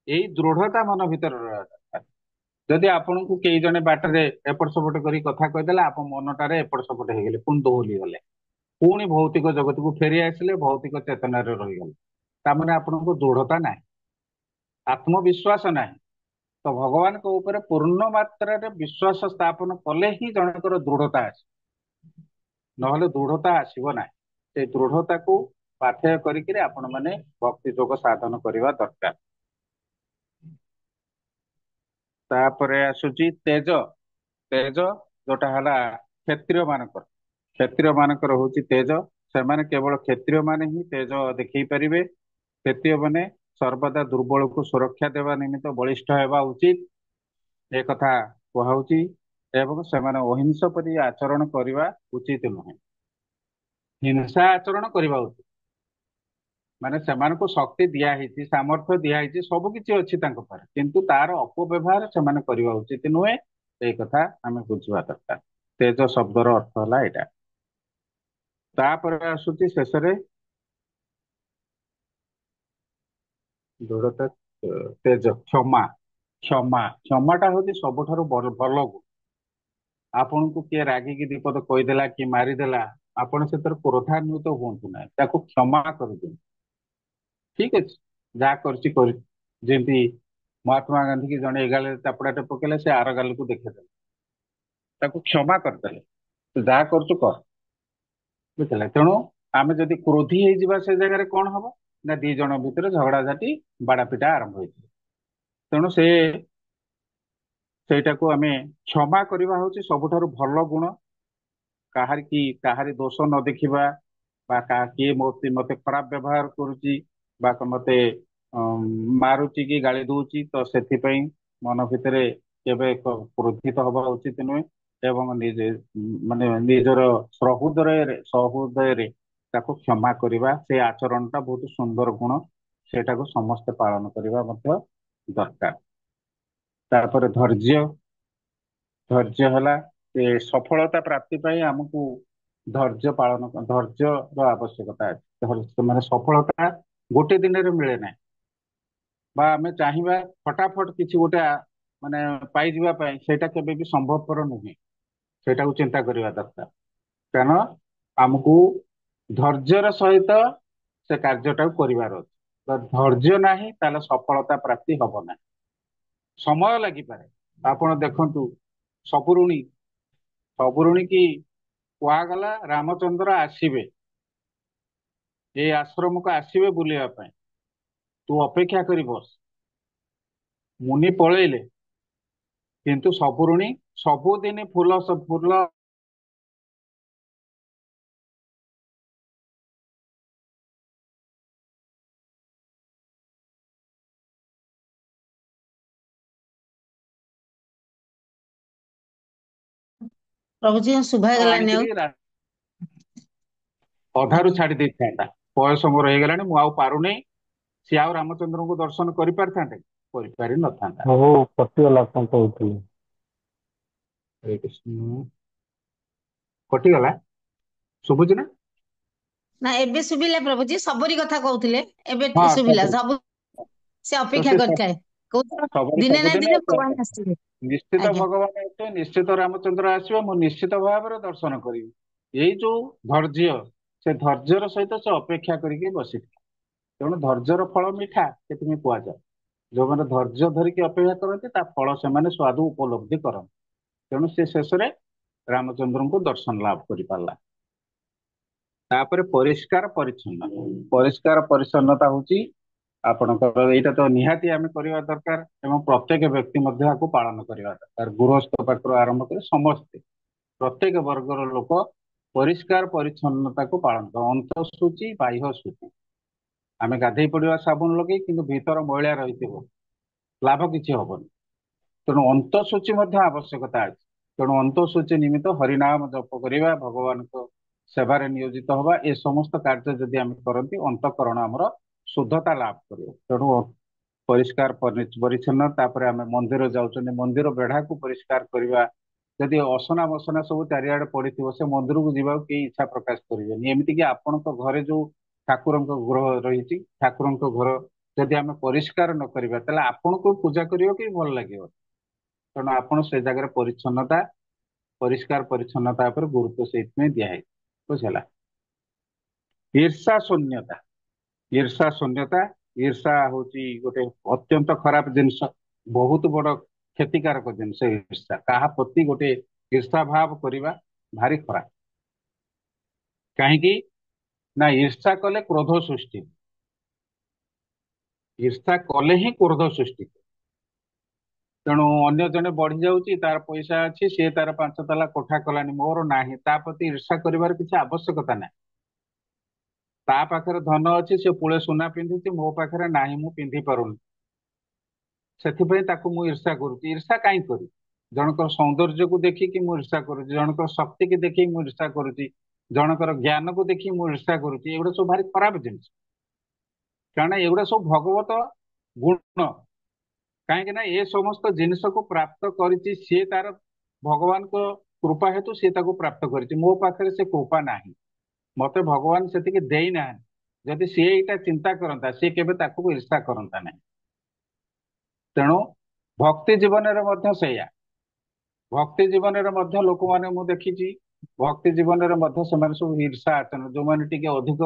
B: ଏଇ ଦୃଢତା ମନ ଭିତରେ ରହିବା ଦରକାର। ଯଦି ଆପଣଙ୍କୁ କେଇ ଜଣେ ବାଟରେ ଏପଟ ସେପଟ କରି କଥା କହିଦେଲେ ଆପଣ ମନଟାରେ ଏପଟ ସେପଟ ହେଇଗଲେ, ପୁଣି ଦୋହଲି ଗଲେ, ପୁଣି ଭୌତିକ ଜଗତକୁ ଫେରି ଆସିଲେ, ଭୌତିକ ଚେତନାରେ ରହିଗଲେ, ତାମାନେ ଆପଣଙ୍କୁ ଦୃଢତା ନାହିଁ, ଆତ୍ମବିଶ୍ୱାସ ନାହିଁ। ତ ଭଗବାନଙ୍କ ଉପରେ ପୂର୍ଣ୍ଣ ମାତ୍ରାରେ ବିଶ୍ୱାସ ସ୍ଥାପନ କଲେ ହିଁ ଜଣଙ୍କର ଦୃଢତା ଆସିବ, ନହେଲେ ଦୃଢତା ଆସିବ ନାହିଁ। ସେଇ ଦୃଢତାକୁ ପାଥେୟ କରିକିରି ଆପଣ ମାନେ ଭକ୍ତି ଯୋଗ ସାଧନ କରିବା ଦରକାର। ତାପରେ ଆସୁଛି ତେଜ। ତେଜ ଯୋଉଟା ହେଲା କ୍ଷତ୍ରିୟ ମାନଙ୍କର, କ୍ଷତ୍ରିୟ ମାନଙ୍କର ହଉଛି ତେଜ। ସେମାନେ କେବଳ କ୍ଷତ୍ରିୟ ମାନେ ହିଁ ତେଜ ଦେଖେଇ ପାରିବେ। କ୍ଷତ୍ରିୟ ମାନେ ସର୍ବଦା ଦୁର୍ବଳକୁ ସୁରକ୍ଷା ଦେବା ନିମିତ୍ତ ବଳିଷ୍ଠ ହେବା ଉଚିତ, ଏ କଥା କୁହାଉଛି। ଏବଂ ସେମାନେ ଅହିଂସ ପରି ଆଚରଣ କରିବା ଉଚିତ ନୁହେଁ, ହିଂସା ଆଚରଣ କରିବା ଉଚିତ। ମାନେ ସେମାନଙ୍କୁ ଶକ୍ତି ଦିଆହେଇଛି, ସାମର୍ଥ୍ୟ ଦିଆହେଇଛି, ସବୁ କିଛି ଅଛି ତାଙ୍କ ପାଖରେ, କିନ୍ତୁ ତାର ଅପବ୍ୟବହାର ସେମାନେ କରିବା ଉଚିତ ନୁହେଁ। ଏଇ କଥା ଆମେ ବୁଝିବା ଦରକାର। ତେଜ ଶବ୍ଦର ଅର୍ଥ ହେଲା ଏଇଟା। ତାପରେ ଆସୁଛି ଶେଷରେ ଦୃଢତା, ତେଜ, କ୍ଷମା। କ୍ଷମା, କ୍ଷମାଟା ହଉଛି ସବୁଠାରୁ ଭଲ ଗୁଣ। ଆପଣଙ୍କୁ କିଏ ରାଗିକି ଦିପଦ କହିଦେଲା କି ମାରିଦେଲା, ଆପଣ ସେଥିରେ କ୍ରୋଧାନ୍ୱିତ ହୁଅନ୍ତୁ ନାହିଁ, ତାକୁ କ୍ଷମା କରିଦିଅନ୍ତୁ। ଠିକ ଅଛି, ଯାହା କରିଛି କରି, ଯେମିତି ମହାତ୍ମା ଗାନ୍ଧୀ କି ଜଣେ ଏଗାଲେ ଚାପୁଡାଟେ ପକେଇଲେ, ସେ ଆର ଗାଲକୁ ଦେଖେଇଦେଲେ, ତାକୁ କ୍ଷମା କରିଦେଲେ, ତୁ ଯାହା କରୁଛୁ କର, ବୁଝିଲେ। ତେଣୁ ଆମେ ଯଦି କ୍ରୋଧୀ ହେଇଯିବା ସେ ଜାଗାରେ କଣ ହବ ନା, ଦି ଜଣ ଭିତରେ ଝଗଡା ଝାଟି ବାଡାପିଟା ଆରମ୍ଭ ହେଇଯିବ। ତେଣୁ ସେଇଟାକୁ ଆମେ କ୍ଷମା କରିବା ହଉଛି ସବୁଠାରୁ ଭଲ ଗୁଣ। କାହାରି ଦୋଷ ନ ଦେଖିବା, ବା କିଏ ମତେ ଖରାପ ବ୍ୟବହାର କରୁଛି, ବା ମତେ ମାରୁଛି କି ଗାଳି ଦଉଛି, ତ ସେଥିପାଇଁ ମନ ଭିତରେ କେବେ କ୍ରୋଧିତ ହବା ଉଚିତ ନୁହେଁ। ଏବଂ ନିଜେ ମାନେ ନିଜର ସହୃଦୟରେ ତାକୁ କ୍ଷମା କରିବା, ସେ ଆଚରଣଟା ବହୁତ ସୁନ୍ଦର ଗୁଣ, ସେଇଟାକୁ ସମସ୍ତେ ପାଳନ କରିବା ମଧ୍ୟ ଦରକାର। ତାପରେ ଧୈର୍ଯ୍ୟ। ଧୈର୍ଯ୍ୟ ହେଲା ଯେ ସଫଳତା ପ୍ରାପ୍ତି ପାଇଁ ଆମକୁ ଧୈର୍ଯ୍ୟର ଆବଶ୍ୟକତା ଅଛି। ମାନେ ସଫଳତା ଗୋଟେ ଦିନରେ ମିଳେ ନାହିଁ, ବା ଆମେ ଚାହିଁବା ଫଟାଫଟ କିଛି ଗୋଟେ ମାନେ ପାଇଯିବା ପାଇଁ, ସେଇଟା କେବେ ବି ସମ୍ଭବପର ନୁହେଁ। ସେଇଟାକୁ ଚିନ୍ତା କରିବା ଦରକାର, କାରଣ ଆମକୁ ଧୈର୍ଯ୍ୟର ସହିତ ସେ କାର୍ଯ୍ୟଟାକୁ କରିବାର ଅଛି। ତ ଧୈର୍ଯ୍ୟ ନାହିଁ ତାହେଲେ ସଫଳତା ପ୍ରାପ୍ତି ହବ ନାହିଁ, ସମୟ ଲାଗିପାରେ। ଆପଣ ଦେଖନ୍ତୁ ସପୁରୁଣୀ, ସପୁରୁଣୀ କି କୁହାଗଲା ରାମଚନ୍ଦ୍ର ଆସିବେ, ଏଇ ଆଶ୍ରମକୁ ଆସିବେ ବୁଲିବା ପାଇଁ, ତୁ ଅପେକ୍ଷା କରି ବସ। ମୁନି ପଳେଇଲେ, କିନ୍ତୁ ସପୁରୁଣୀ ସବୁଦିନ ଫୁଲ
A: ପ୍ରଭୁଜୀ ଶୁଭା ଗଲାନି ଆଉ।
B: ଆଣିକିରି ଅଧାରୁ ଛାଡି ଦେଇଥାନ୍ତା। ବୟସ ମୋର ହେଇଗଲାଣି, ମୁଁ ଆଉ ପାରୁନି। ସିଏ ଆଉ ରାମଚନ୍ଦ୍ରଙ୍କୁ ଦର୍ଶନ କରିପାରିଥାନ୍ତେ? କରିପାରି ନଥାନ୍ତା।
E: ହଉ କଟିଗଲା କଣ କହୁଥିଲି।
B: ହରେ କୃଷ୍ଣ। କଟିଗଲା, ଶୁଭୁଛି ନା?
A: ନା ଏବେ ଶୁଭିଲା ପ୍ରଭୁଜୀ, ସବୁରି କଥା କହୁଥିଲେ, ଏବେ
B: ହଁ
A: ଶୁଭିଲା
B: ସବୁ।
A: ସବୁ। ସେ
B: ତ
A: ଅପେକ୍ଷା
B: ସେ
A: କରିଥାଏ, କହୁଥିଲା
B: ସବୁବେଳେ
A: ଦିନେ ନା
B: ସବୁଦିନ
A: ଦିନେ
B: ଅପେକ୍ଷା
A: ଭଗବାନ
B: କରିଥାଏ।
A: ଆସିବେ।
B: ନିଶ୍ଚିତ
A: ଆଜ୍ଞା
B: ଭଗବାନ ଆସିବେ, ନିଶ୍ଚିତ ରାମଚନ୍ଦ୍ର ଆସିବେ, ମୁଁ ନିଶ୍ଚିତ ଭାବରେ ଦର୍ଶନ କରିବି। ଏଇ ଯୋଉ ଧୈର୍ଯ୍ୟ, ସେ ଧୈର୍ଯ୍ୟର ସହିତ ସେ ଅପେକ୍ଷା କରିକି ବସିଥିଲା। ତେଣୁ ଧୈର୍ଯ୍ୟର ଫଳ ମିଠା ସେଥିପାଇଁ କୁହାଯାଏ। ଯୋଉମାନେ ଧୈର୍ଯ୍ୟ ଧରିକି ଅପେକ୍ଷା କରନ୍ତି ତା ଫଳ ସେମାନେ ସ୍ୱାଦୁ ଉପଲବ୍ଧି କରନ୍ତି। ତେଣୁ ସେ ଶେଷରେ ରାମଚନ୍ଦ୍ରଙ୍କୁ ଦର୍ଶନ ଲାଭ କରିପାରିଲା। ତାପରେ ପରିଷ୍କାର ପରିଚ୍ଛନ୍ନ। ପରିଷ୍କାର ପରିଚ୍ଛନ୍ନତା ହଉଛି ଆପଣଙ୍କର, ଏଇଟା ତ ନିହାତି ଆମେ କରିବା ଦରକାର, ଏବଂ ପ୍ରତ୍ୟେକ ବ୍ୟକ୍ତି ମଧ୍ୟ ଏହାକୁ ପାଳନ କରିବା ଦରକାର। ଗୃହସ୍ଥ ପାଖରୁ ଆରମ୍ଭ କରି ସମସ୍ତେ, ପ୍ରତ୍ୟେକ ବର୍ଗର ଲୋକ ପରିଷ୍କାର ପରିଚ୍ଛନ୍ନତାକୁ ପାଳନ କର। ଅନ୍ତଃଶୁଚି ବାହ୍ୟ ଶୁଚି। ଆମେ ଗାଧେଇ ପଡିବା ସାବୁନ ଲଗେଇ, କିନ୍ତୁ ଭିତର ମଇଳା ରହିଥିବ, ଲାଭ କିଛି ହବନି। ତେଣୁ ଅନ୍ତଃସୂଚି ମଧ୍ୟ ଆବଶ୍ୟକତା ଅଛି। ତେଣୁ ଅନ୍ତଃସୂଚି ନିମିତ୍ତ ହରିନାମ ଜପ କରିବା, ଭଗବାନଙ୍କ ସେବାରେ ନିୟୋଜିତ ହବା, ଏ ସମସ୍ତ କାର୍ଯ୍ୟ ଯଦି ଆମେ କରନ୍ତି ଅନ୍ତଃକରଣ ଆମର ଶୁଦ୍ଧତା ଲାଭ କରିବ। ତେଣୁ ପରିଷ୍କାର ପରିଚ୍ଛନ୍ନ, ତାପରେ ଆମେ ମନ୍ଦିର ଯାଉଛନ୍ତି ମନ୍ଦିର ବେଢାକୁ ପରିଷ୍କାର କରିବା। ଯଦି ଅସନା ମସନା ସବୁ ଚାରିଆଡେ ପଡିଥିବ ସେ ମନ୍ଦିରକୁ ଯିବାକୁ କେହି ଇଚ୍ଛା ପ୍ରକାଶ କରିବେନି। ଏମିତିକି ଆପଣଙ୍କ ଘରେ ଯୋଉ ଠାକୁରଙ୍କ ଗୃହ ରହିଛି, ଠାକୁରଙ୍କ ଘର ଯଦି ଆମେ ପରିଷ୍କାର ନ କରିବା ତାହେଲେ ଆପଣଙ୍କୁ ପୂଜା କରିବାକୁ ବି ଭଲ ଲାଗିବ। ତେଣୁ ଆପଣ ସେ ଜାଗାରେ ପରିଚ୍ଛନ୍ନତା, ପରିଷ୍କାର ପରିଚ୍ଛନ୍ନତା ଉପରେ ଗୁରୁତ୍ୱ ସେଇଥିପାଇଁ ଦିଆହେଇଛି। ବୁଝିଲା। ଈର୍ଷା ଶୂନ୍ୟତା, ଈର୍ଷା ଶୂନ୍ୟତା, ଈର୍ଷା ହଉଛି ଗୋଟେ ଅତ୍ୟନ୍ତ ଖରାପ ଜିନିଷ, ବହୁତ ବଡ କ୍ଷତିକାରକ ଜିନିଷ ଈର୍ଷା। କାହା ପ୍ରତି ଗୋଟେ ଈର୍ଷା ଭାବ କରିବା ଭାରି ଖରାପ। କାହିଁକି ନା ଈର୍ଷା କଲେ କ୍ରୋଧ ସୃଷ୍ଟି, ଈର୍ଷା କଲେ ହିଁ କ୍ରୋଧ ସୃଷ୍ଟି। ତେଣୁ ଅନ୍ୟ ଜଣେ ବଢି ଯାଉଛି, ତାର ପଇସା ଅଛି, ସିଏ ତାର 5 ତାଲା କୋଠା କଲାନି, ମୋର ନାହିଁ, ତା ପ୍ରତି ଈର୍ଷା କରିବାର କିଛି ଆବଶ୍ୟକତା ନାହିଁ। ତା ପାଖରେ ଧନ ଅଛି, ସେ ପୁଳେ ସୁନା ପିନ୍ଧୁଛି, ମୋ ପାଖରେ ନାହିଁ, ମୁଁ ପିନ୍ଧି ପାରୁନି, ସେଥିପାଇଁ ତାକୁ ମୁଁ ଈର୍ଷା କରୁଛି। ଈର୍ଷା କାହିଁ କରୁ? ଜଣଙ୍କର ସୌନ୍ଦର୍ଯ୍ୟକୁ ଦେଖିକି ମୁଁ ଈର୍ଷା କରୁଛି, ଜଣଙ୍କର ଶକ୍ତିକି ଦେଖିକି ମୁଁ ଈର୍ଷା କରୁଛି, ଜଣଙ୍କର ଜ୍ଞାନକୁ ଦେଖିକି ମୁଁ ଈର୍ଷା କରୁଛି। ଏଗୁଡା ସବୁ ଭାରି ଖରାପ ଜିନିଷ, କାରଣ ଏଗୁଡା ସବୁ ଭଗବତ ଗୁଣ। କାହିଁକି ନା ଏ ସମସ୍ତ ଜିନିଷକୁ ପ୍ରାପ୍ତ କରିଛି ସିଏ, ତାର ଭଗବାନଙ୍କ କୃପା ହେତୁ ସିଏ ତାକୁ ପ୍ରାପ୍ତ କରିଛି। ମୋ ପାଖରେ ସେ କୃପା ନାହିଁ, ମତେ ଭଗବାନ ସେତିକି ଦେଇନାହାନ୍ତି। ଯଦି ସିଏ ଏଇଟା ଚିନ୍ତା କରନ୍ତା, ସିଏ କେବେ ତାକୁ ଈର୍ଷା କରନ୍ତା ନାହିଁ। ତେଣୁ ଭକ୍ତି ଜୀବନରେ ମଧ୍ୟ ସେଇଆ, ଭକ୍ତି ଜୀବନରେ ମଧ୍ୟ ଲୋକମାନେ ମୁଁ ଦେଖିଛି, ଭକ୍ତି ଜୀବନରେ ମଧ୍ୟ ସେମାନେ ସବୁ ଈର୍ଷା ଆଚରଣ, ଯୋଉମାନେ ଟିକେ ଅଧିକ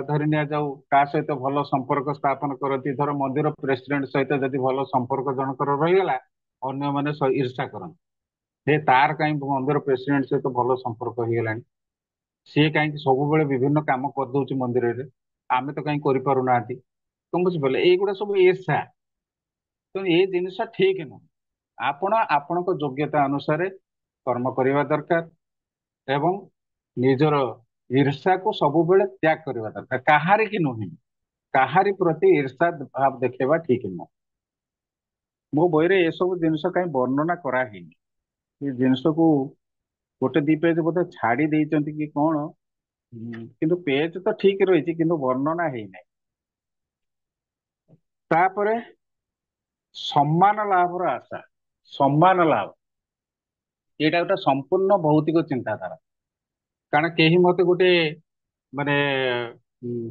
B: ଧରି ନିଆଯାଉ କାହା ସହିତ ଭଲ ସମ୍ପର୍କ ସ୍ଥାପନ କରନ୍ତି, ଧର ମନ୍ଦିର ପ୍ରେସିଡେଣ୍ଟ ସହିତ ଯଦି ଭଲ ସମ୍ପର୍କ ଜଣଙ୍କର ରହିଗଲା, ଅନ୍ୟମାନେ ଈର୍ଷା କରନ୍ତି, ହେ ତାର କାହିଁ ମନ୍ଦିର ପ୍ରେସିଡେଣ୍ଟ ସହିତ ଭଲ ସମ୍ପର୍କ ହେଇଗଲାଣି, ସିଏ କାହିଁକି ସବୁବେଳେ ବିଭିନ୍ନ କାମ କରିଦଉଛି ମନ୍ଦିରରେ, ଆମେ ତ କାହିଁ କରିପାରୁନାହାନ୍ତି। କଣ ବୁଝିପାରିଲେ? ଏଇଗୁଡା ସବୁ ଈର୍ଷା। ତେଣୁ ଏ ଜିନିଷ ଠିକ ନୁହଁ। ଆପଣ ଆପଣଙ୍କ ଯୋଗ୍ୟତା ଅନୁସାରେ କର୍ମ କରିବା ଦରକାର ଏବଂ ନିଜର ଈର୍ଷାକୁ ସବୁବେଳେ ତ୍ୟାଗ କରିବା ଦରକାର, କାହାରି କି ନୁହେଁ, କାହାରି ପ୍ରତି ଈର୍ଷା ଭାବ ଦେଖେଇବା ଠିକ ନୁହଁ। ମୋ ବହିରେ ଏସବୁ ଜିନିଷ କାହିଁ ବର୍ଣ୍ଣନା କରାହେଇନି, ଏ ଜିନିଷକୁ ଗୋଟେ ଦି ପେଜ ବୋଧେ ଛାଡି ଦେଇଛନ୍ତି କି କଣ, କିନ୍ତୁ ପେଜ ତ ଠିକ ରହିଛି କିନ୍ତୁ ବର୍ଣ୍ଣନା ହେଇନାହିଁ। ତାପରେ ସମ୍ମାନ ଲାଭର ଆଶା, ସମ୍ମାନ ଲାଭ ଏଇଟା ଗୋଟେ ସମ୍ପୂର୍ଣ୍ଣ ଭୌତିକ ଚିନ୍ତାଧାରା। କାରଣ କେହି ମତେ ଗୋଟେ ମାନେ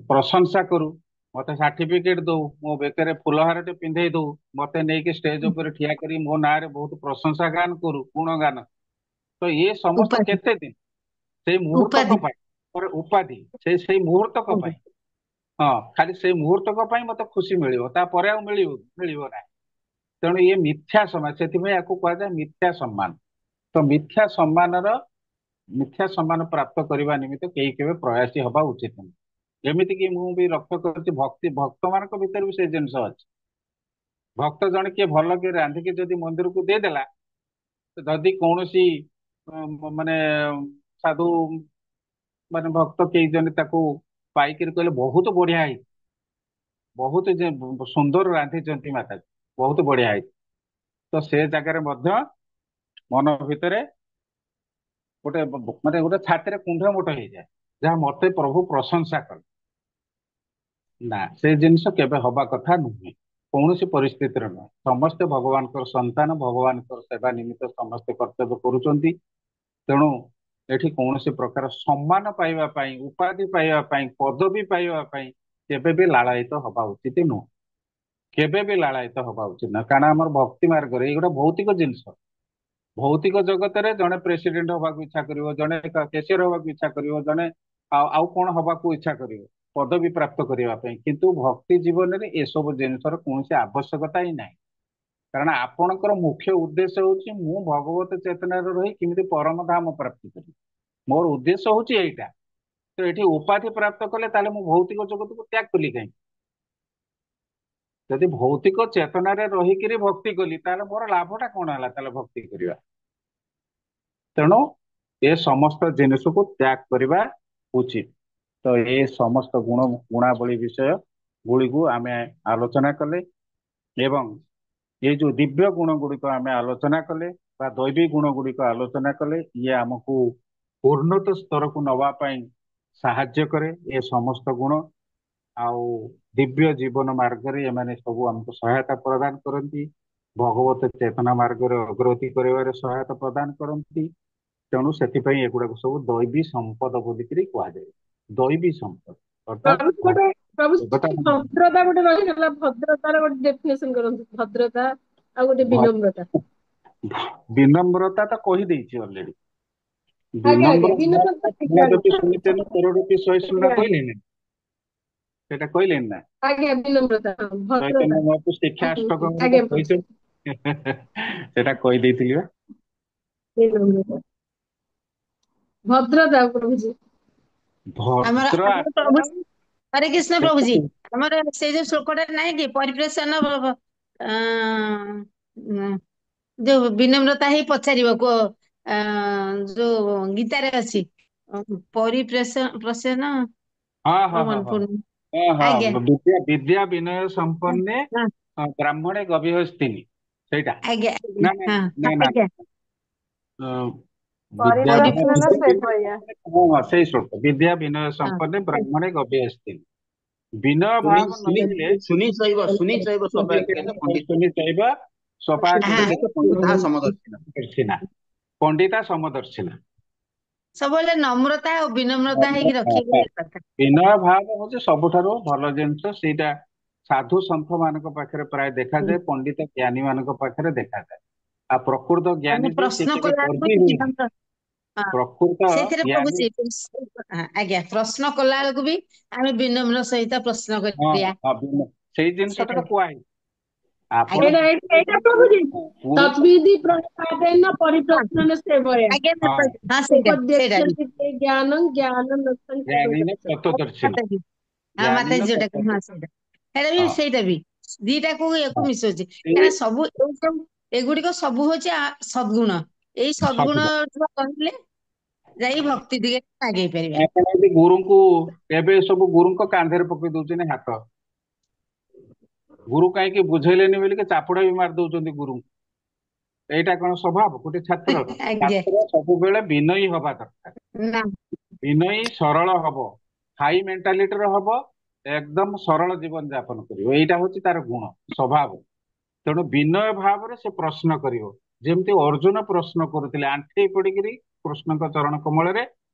B: ପ୍ରଶଂସା କରୁ, ମତେ ସାର୍ଟିଫିକେଟ ଦଉ, ମୋ ବେକରେ ଫୁଲହାରଟେ ପିନ୍ଧେଇ ଦଉ, ମତେ ନେଇକି ଷ୍ଟେଜ ଉପରେ ଠିଆ କରି ମୋ ନାଁରେ ବହୁତ ପ୍ରଶଂସା ଗାନ କରୁ, ଗୁଣଗାନ, ତ ଇଏ ସମସ୍ତ
A: ଉପାଧି,
B: କେତେ ଦିନ ସେଇ ମୁହୂର୍ତ୍ତକ
A: ଉପାଧି।
B: ପାଇଁ, ଉପାଧି, ସେଇ ମୁହୂର୍ତ୍ତକ ପାଇଁ, ହଁ ଖାଲି ସେଇ ମୁହୂର୍ତ୍ତକ ପାଇଁ ମତେ ଖୁସି ମିଳିବ, ତାପରେ ଆଉ ମିଳିବ ନାହିଁ। ତେଣୁ ଇଏ ମିଥ୍ୟା ସମ୍ମାନ, ସେଥିପାଇଁ ୟାକୁ କୁହାଯାଏ ମିଥ୍ୟା ସମ୍ମାନ। ତ ମିଥ୍ୟା ସମ୍ମାନ ପ୍ରାପ୍ତ କରିବା ନିମିତ୍ତ କେହି କେବେ ପ୍ରୟାସୀ ହବା ଉଚିତ ନୁହେଁ। ଯେମିତିକି ମୁଁ ବି ଲକ୍ଷ୍ୟ କରୁଛି ଭକ୍ତମାନଙ୍କ ଭିତରେ ବି ସେ ଜିନିଷ ଅଛି। ଭକ୍ତ ଜଣେ କିଏ ଭଲ କିଏ ରାନ୍ଧିକି ଯଦି ମନ୍ଦିରକୁ ଦେଇଦେଲା, ଯଦି କୌଣସି ମାନେ ସାଧୁ ମାନେ ଭକ୍ତ କେହି ଜଣେ ତାକୁ ପାଇକିରି କହିଲେ ବହୁତ ବଢିଆ ହେଇଛି, ବହୁତ ସୁନ୍ଦର ରାନ୍ଧିଛନ୍ତି ମାତାଜୀ, ବହୁତ ବଢିଆ ହେଇଛି, ତ ସେ ଜାଗାରେ ମଧ୍ୟ ମନ ଭିତରେ ଗୋଟେ ମାନେ ଗୋଟେ ଛାତିରେ କୁଣ୍ଢ ମୋଟ ହେଇଯାଏ, ଯାହା ମତେ ପ୍ରଭୁ ପ୍ରଶଂସା କଲେ। ନା, ସେ ଜିନିଷ କେବେ ହବା କଥା ନୁହେଁ, କୌଣସି ପରିସ୍ଥିତିରେ ନୁହେଁ। ସମସ୍ତେ ଭଗବାନଙ୍କର ସନ୍ତାନ, ଭଗବାନଙ୍କର ସେବା ନିମିତ୍ତ ସମସ୍ତେ କର୍ତ୍ତବ୍ୟ କରୁଛନ୍ତି। ତେଣୁ ଏଠି କୌଣସି ପ୍ରକାର ସମ୍ମାନ ପାଇବା ପାଇଁ, ଉପାଧି ପାଇବା ପାଇଁ, ପଦବୀ ପାଇବା ପାଇଁ କେବେ ବି ଲାଳାୟିତ ହବା ଉଚିତ ନୁହଁ, କେବେ ବି ଲାଳାୟିତ ହବା ଉଚିତ ନୁହଁ। କାରଣ ଆମର ଭକ୍ତି ମାର୍ଗରେ ଏଇଗୁଟା ଭୌତିକ ଜିନିଷ। ଭୌତିକ ଜଗତରେ ଜଣେ ପ୍ରେସିଡେଣ୍ଟ ହବାକୁ ଇଚ୍ଛା କରିବ, ଜଣେ କେସିୟର ହବାକୁ ଇଚ୍ଛା କରିବ, ଜଣେ ଆଉ କଣ ହବାକୁ ଇଚ୍ଛା କରିବ, ପଦବୀ ପ୍ରାପ୍ତ କରିବା ପାଇଁ। କିନ୍ତୁ ଭକ୍ତି ଜୀବନରେ ଏସବୁ ଜିନିଷର କୌଣସି ଆବଶ୍ୟକତା ହିଁ ନାହିଁ। କାରଣ ଆପଣଙ୍କର ମୁଖ୍ୟ ଉଦ୍ଦେଶ୍ୟ ହଉଛି ମୁଁ ଭଗବତ ଚେତନାରେ ରହି କେମିତି ପରମ ଧାମ ପ୍ରାପ୍ତି କରିବି, ମୋର ଉଦ୍ଦେଶ୍ୟ ହଉଛି ଏଇଟା। ତ ଏଠି ଉପାଧି ପ୍ରାପ୍ତ କଲେ ତାହେଲେ ମୁଁ ଭୌତିକ ଜଗତକୁ ତ୍ୟାଗ କଲି କାହିଁକି? ଯଦି ଭୌତିକ ଚେତନାରେ ରହିକିରି ଭକ୍ତି କଲି ତାହେଲେ ମୋର ଲାଭଟା କଣ ହେଲା ତାହେଲେ ଭକ୍ତି କରିବା? ତେଣୁ ଏ ସମସ୍ତ ଜିନିଷକୁ ତ୍ୟାଗ କରିବା ଉଚିତ। ତ ଏ ସମସ୍ତ ଗୁଣାବଳୀ ବିଷୟ ଗୁଳିକୁ ଆମେ ଆଲୋଚନା କଲେ ଏବଂ ये जो दिव्य गुण गुड़िक आम आलोचना कले बा दैवी गुण गुड़िक आलोचना कले ये आमको उन्नत स्तर को नवापाई साहाଯ୍य करे ये समस्त गुण आउ दिव्य जीवन मार्ग रे एमाने सब हमको सहायता प्रदान करती भगवत चेतना मार्ग रे अग्रगति करिवारे सहायता प्रदान करती तेणु से एगुड़ाक सब दैवी संपद बोलिकी कहुए दैवी संपद अर्थात
C: प्रभु ଗୋଟେ ପ୍ରଭୁ
B: देवता
C: ଭଦ୍ରତା ଗୋଟେ ରହିଗଲା ଭଦ୍ରତାର ଗୋଟେ ଡେଫିନେସନ କରନ୍ତୁ ଭଦ୍ରତା ଆଉ ଗୋଟେ ବିନମ୍ରତା।
B: विनम्रता तो कही देछि ऑलरेडी
C: ଆଜ୍ଞା ଆଜ୍ଞା
B: विनम्रता
C: ବିନମ୍ରତା ଠିକ
B: करोड़पति
C: ଜାଣିଲି।
B: सुनितेन करोड़पति सहिष्णुता
C: ଆଜ୍ଞା
B: कहले ना सेटा कहले ना
C: ଆଜ୍ଞା ବିନମ୍ରତା ଭଦ୍ରତା।
B: चैतन्य महाप्रभु शिक्षा अष्टक
C: ଆଜ୍ଞା
B: कहते सेटा कही देथिली बा
C: ବିନମ୍ରତା ଭଦ୍ରତା ପ୍ରଭୁଜୀ।
A: ଆମର
B: भद्र
A: ଆମର ପ୍ରଭୁ
B: आचरण
A: हरे कृष्ण प्रभुजी
B: देखନ୍ତୁ
A: ଆମର ସେଇ ଯୋଉ ଶ୍ଲୋକଟା ନାହିଁ କି ପରିପ୍ରେଷଣ ଯୋଉ ବିନମ୍ରତା ହେଇ ପଚାରିବ ଯୋଉ ଗୀତାରେ ଅଛି ପରିପ୍ରେଷଣ
B: हाँ हाँ
A: ମୋର
B: हाँ
A: ମନେ
B: हाँ
A: ପଡୁନି।
B: हाँ
A: ଆଜ୍ଞା
B: हाँ विद्या विद्या विनय
A: ହଁ
B: संपन्ने
A: ହଁ,
B: ब्राह्मणे गविहस्तिनि ସେଇଟା
A: ଆଜ୍ଞା
B: ନା
A: ଆଜ୍ଞା
B: ନା
A: ହଁ
B: ନା ନା
A: ଆଜ୍ଞା
B: विद्या विनय
C: ପରିପ୍ରଶ୍ନ ନା
B: संपन्ने
C: ସେବୟା।
B: हाँ सही श्लोक विद्या विनय
A: ହଁ
B: संपन्ने ब्राह्मणे गविहस्तिनि विनय
D: सुनी
B: भाव
D: सुनी
B: नथिले
D: सुनी चैव स्वपाकेन पंडित
B: सुनि चैव
D: सुनी
B: स्वपाकेन
A: ହଁ
D: चैव पंडिता समदर्शिना।
B: दर्शिना पंडिता समदर्शिना
A: ସବୁବେଳେ ନମ୍ରତା ଆଉ ବିନମ୍ରତା ହେଇକି ରଖିବା କଥା।
B: ବିନୟ ଭାବ ହଉଛି ସବୁଠାରୁ ଭଲ ଜିନିଷ ସେଇଟା ସାଧୁ ସନ୍ଥ ମାନଙ୍କ ପାଖରେ ପ୍ରାୟ
A: ହୁଁ।
B: ଦେଖାଯାଏ ପଣ୍ଡିତ ଜ୍ଞାନୀ ମାନଙ୍କ ପାଖରେ ଦେଖାଯାଏ ଆଉ ପ୍ରକୃତ
A: ଆମେ
B: ଜ୍ଞାନୀ ଯିଏ ସେ
A: ପ୍ରଶ୍ନ
B: କେବେ
A: କଲା
B: ଗର୍ବି
A: ବେଳକୁ
B: ହୁଏନି
A: ବିନମ୍ର ହଁ
B: ପ୍ରକୃତ
A: ସେଇଥିରେ
B: ଜ୍ଞାନୀ
A: ପ୍ରଭୁଜି ଆଜ୍ଞା ପ୍ରଶ୍ନ କଲା ବେଳକୁ ବି ଆମେ ବିନମ୍ର ସହିତ ପ୍ରଶ୍ନ
B: ହଁ
A: କରିବା
B: ହଁ ସେଇ ଜିନିଷଟା
A: ସେଇଟା
B: ତ କୁହାହେଇଛି ଆପଣ
A: ଆଜ୍ଞା
C: ଏଇଟା ଏଇଟା ପ୍ରଭୁଜୀ
B: ଗୁରୁଙ୍କ
C: ତଦ୍ବିଧି ପ୍ରଣିପାତେନ
A: ହଁ
C: ପରିପ୍ରଶ୍ନ ସେବୟା।
A: ଆଜ୍ଞା
B: ହଁ
A: ହଁ ସେଇଟା ବି
C: ଉପଦେକ୍ଷ୍ୟନ୍ତେ ते ଜ୍ଞାନଂ ଜ୍ଞାନଂ ଦର୍ଶନ
B: ଜ୍ଞାନୀ ନା
C: ପ୍ରଦର୍ଶନ।
B: ତତ୍ତ୍ୱଦର୍ଶିନ
A: ମାତାଜୀ ହଁ
B: ଜ୍ଞାନୀ ନା
A: ମାତାଜୀ ଯୋଉଟା ହଁ
B: ତତ୍ତ୍ୱଦର୍ଶିନ
A: ସେଇଟା ବି
B: ହଁ
A: ସେଇଟା ବି ଦିଟାକୁ ୟାକୁ
B: ହଁ
A: ମିଶଉଛି
B: ସେଇ
A: କାହିଁକିନା ସବୁ ଏଇ ସବୁ ଏଗୁଡିକ ସବୁ ହଉଛି ସଦ୍ଗୁଣ ଏଇ ସଦ୍ଗୁଣ
B: ସବୁ
A: କହିଲେ ଯାଇ ଭକ୍ତି ଦିଗରେ ଆଗେଇ ପାରିବା।
B: ଆପଣ ଯଦି ଗୁରୁଙ୍କୁ ଏବେ ସବୁ ଗୁରୁଙ୍କ କାନ୍ଧରେ ପକେଇ ଦଉଛନ୍ତି ହାତ ଗୁରୁ କାହିଁକି ବୁଝେଇଲେନି ବୋଲିକି ଚାପୁଡା ବି ମାରି ଦଉଛନ୍ତି ଗୁରୁଙ୍କୁ ଏଇଟା କଣ ସ୍ୱଭାବ ଗୋଟେ ଛାତ୍ରର
A: ଆଜ୍ଞା
B: ଛାତ୍ର ସବୁବେଳେ ବିନୟୀ ହବା ଦରକାର
A: ନା
B: ବିନୟୀ ସରଳ ହବ ହାଇ ମେଣ୍ଟାଲିଟିର ହବ ଏକଦମ ସରଳ ଜୀବନ ଯାପନ କରିବ ଏଇଟା ହଉଛି ତାର ଗୁଣ ସ୍ୱଭାବ ତେଣୁ ବିନୟ ଭାବରେ ସେ ପ୍ରଶ୍ନ କରିବ ଯେମିତି ଅର୍ଜୁନ ପ୍ରଶ୍ନ କରୁଥିଲେ ଆଣ୍ଠେଇ ପଡିକିରି କୃଷ୍ଣଙ୍କ ଚରଣ କମଳରେ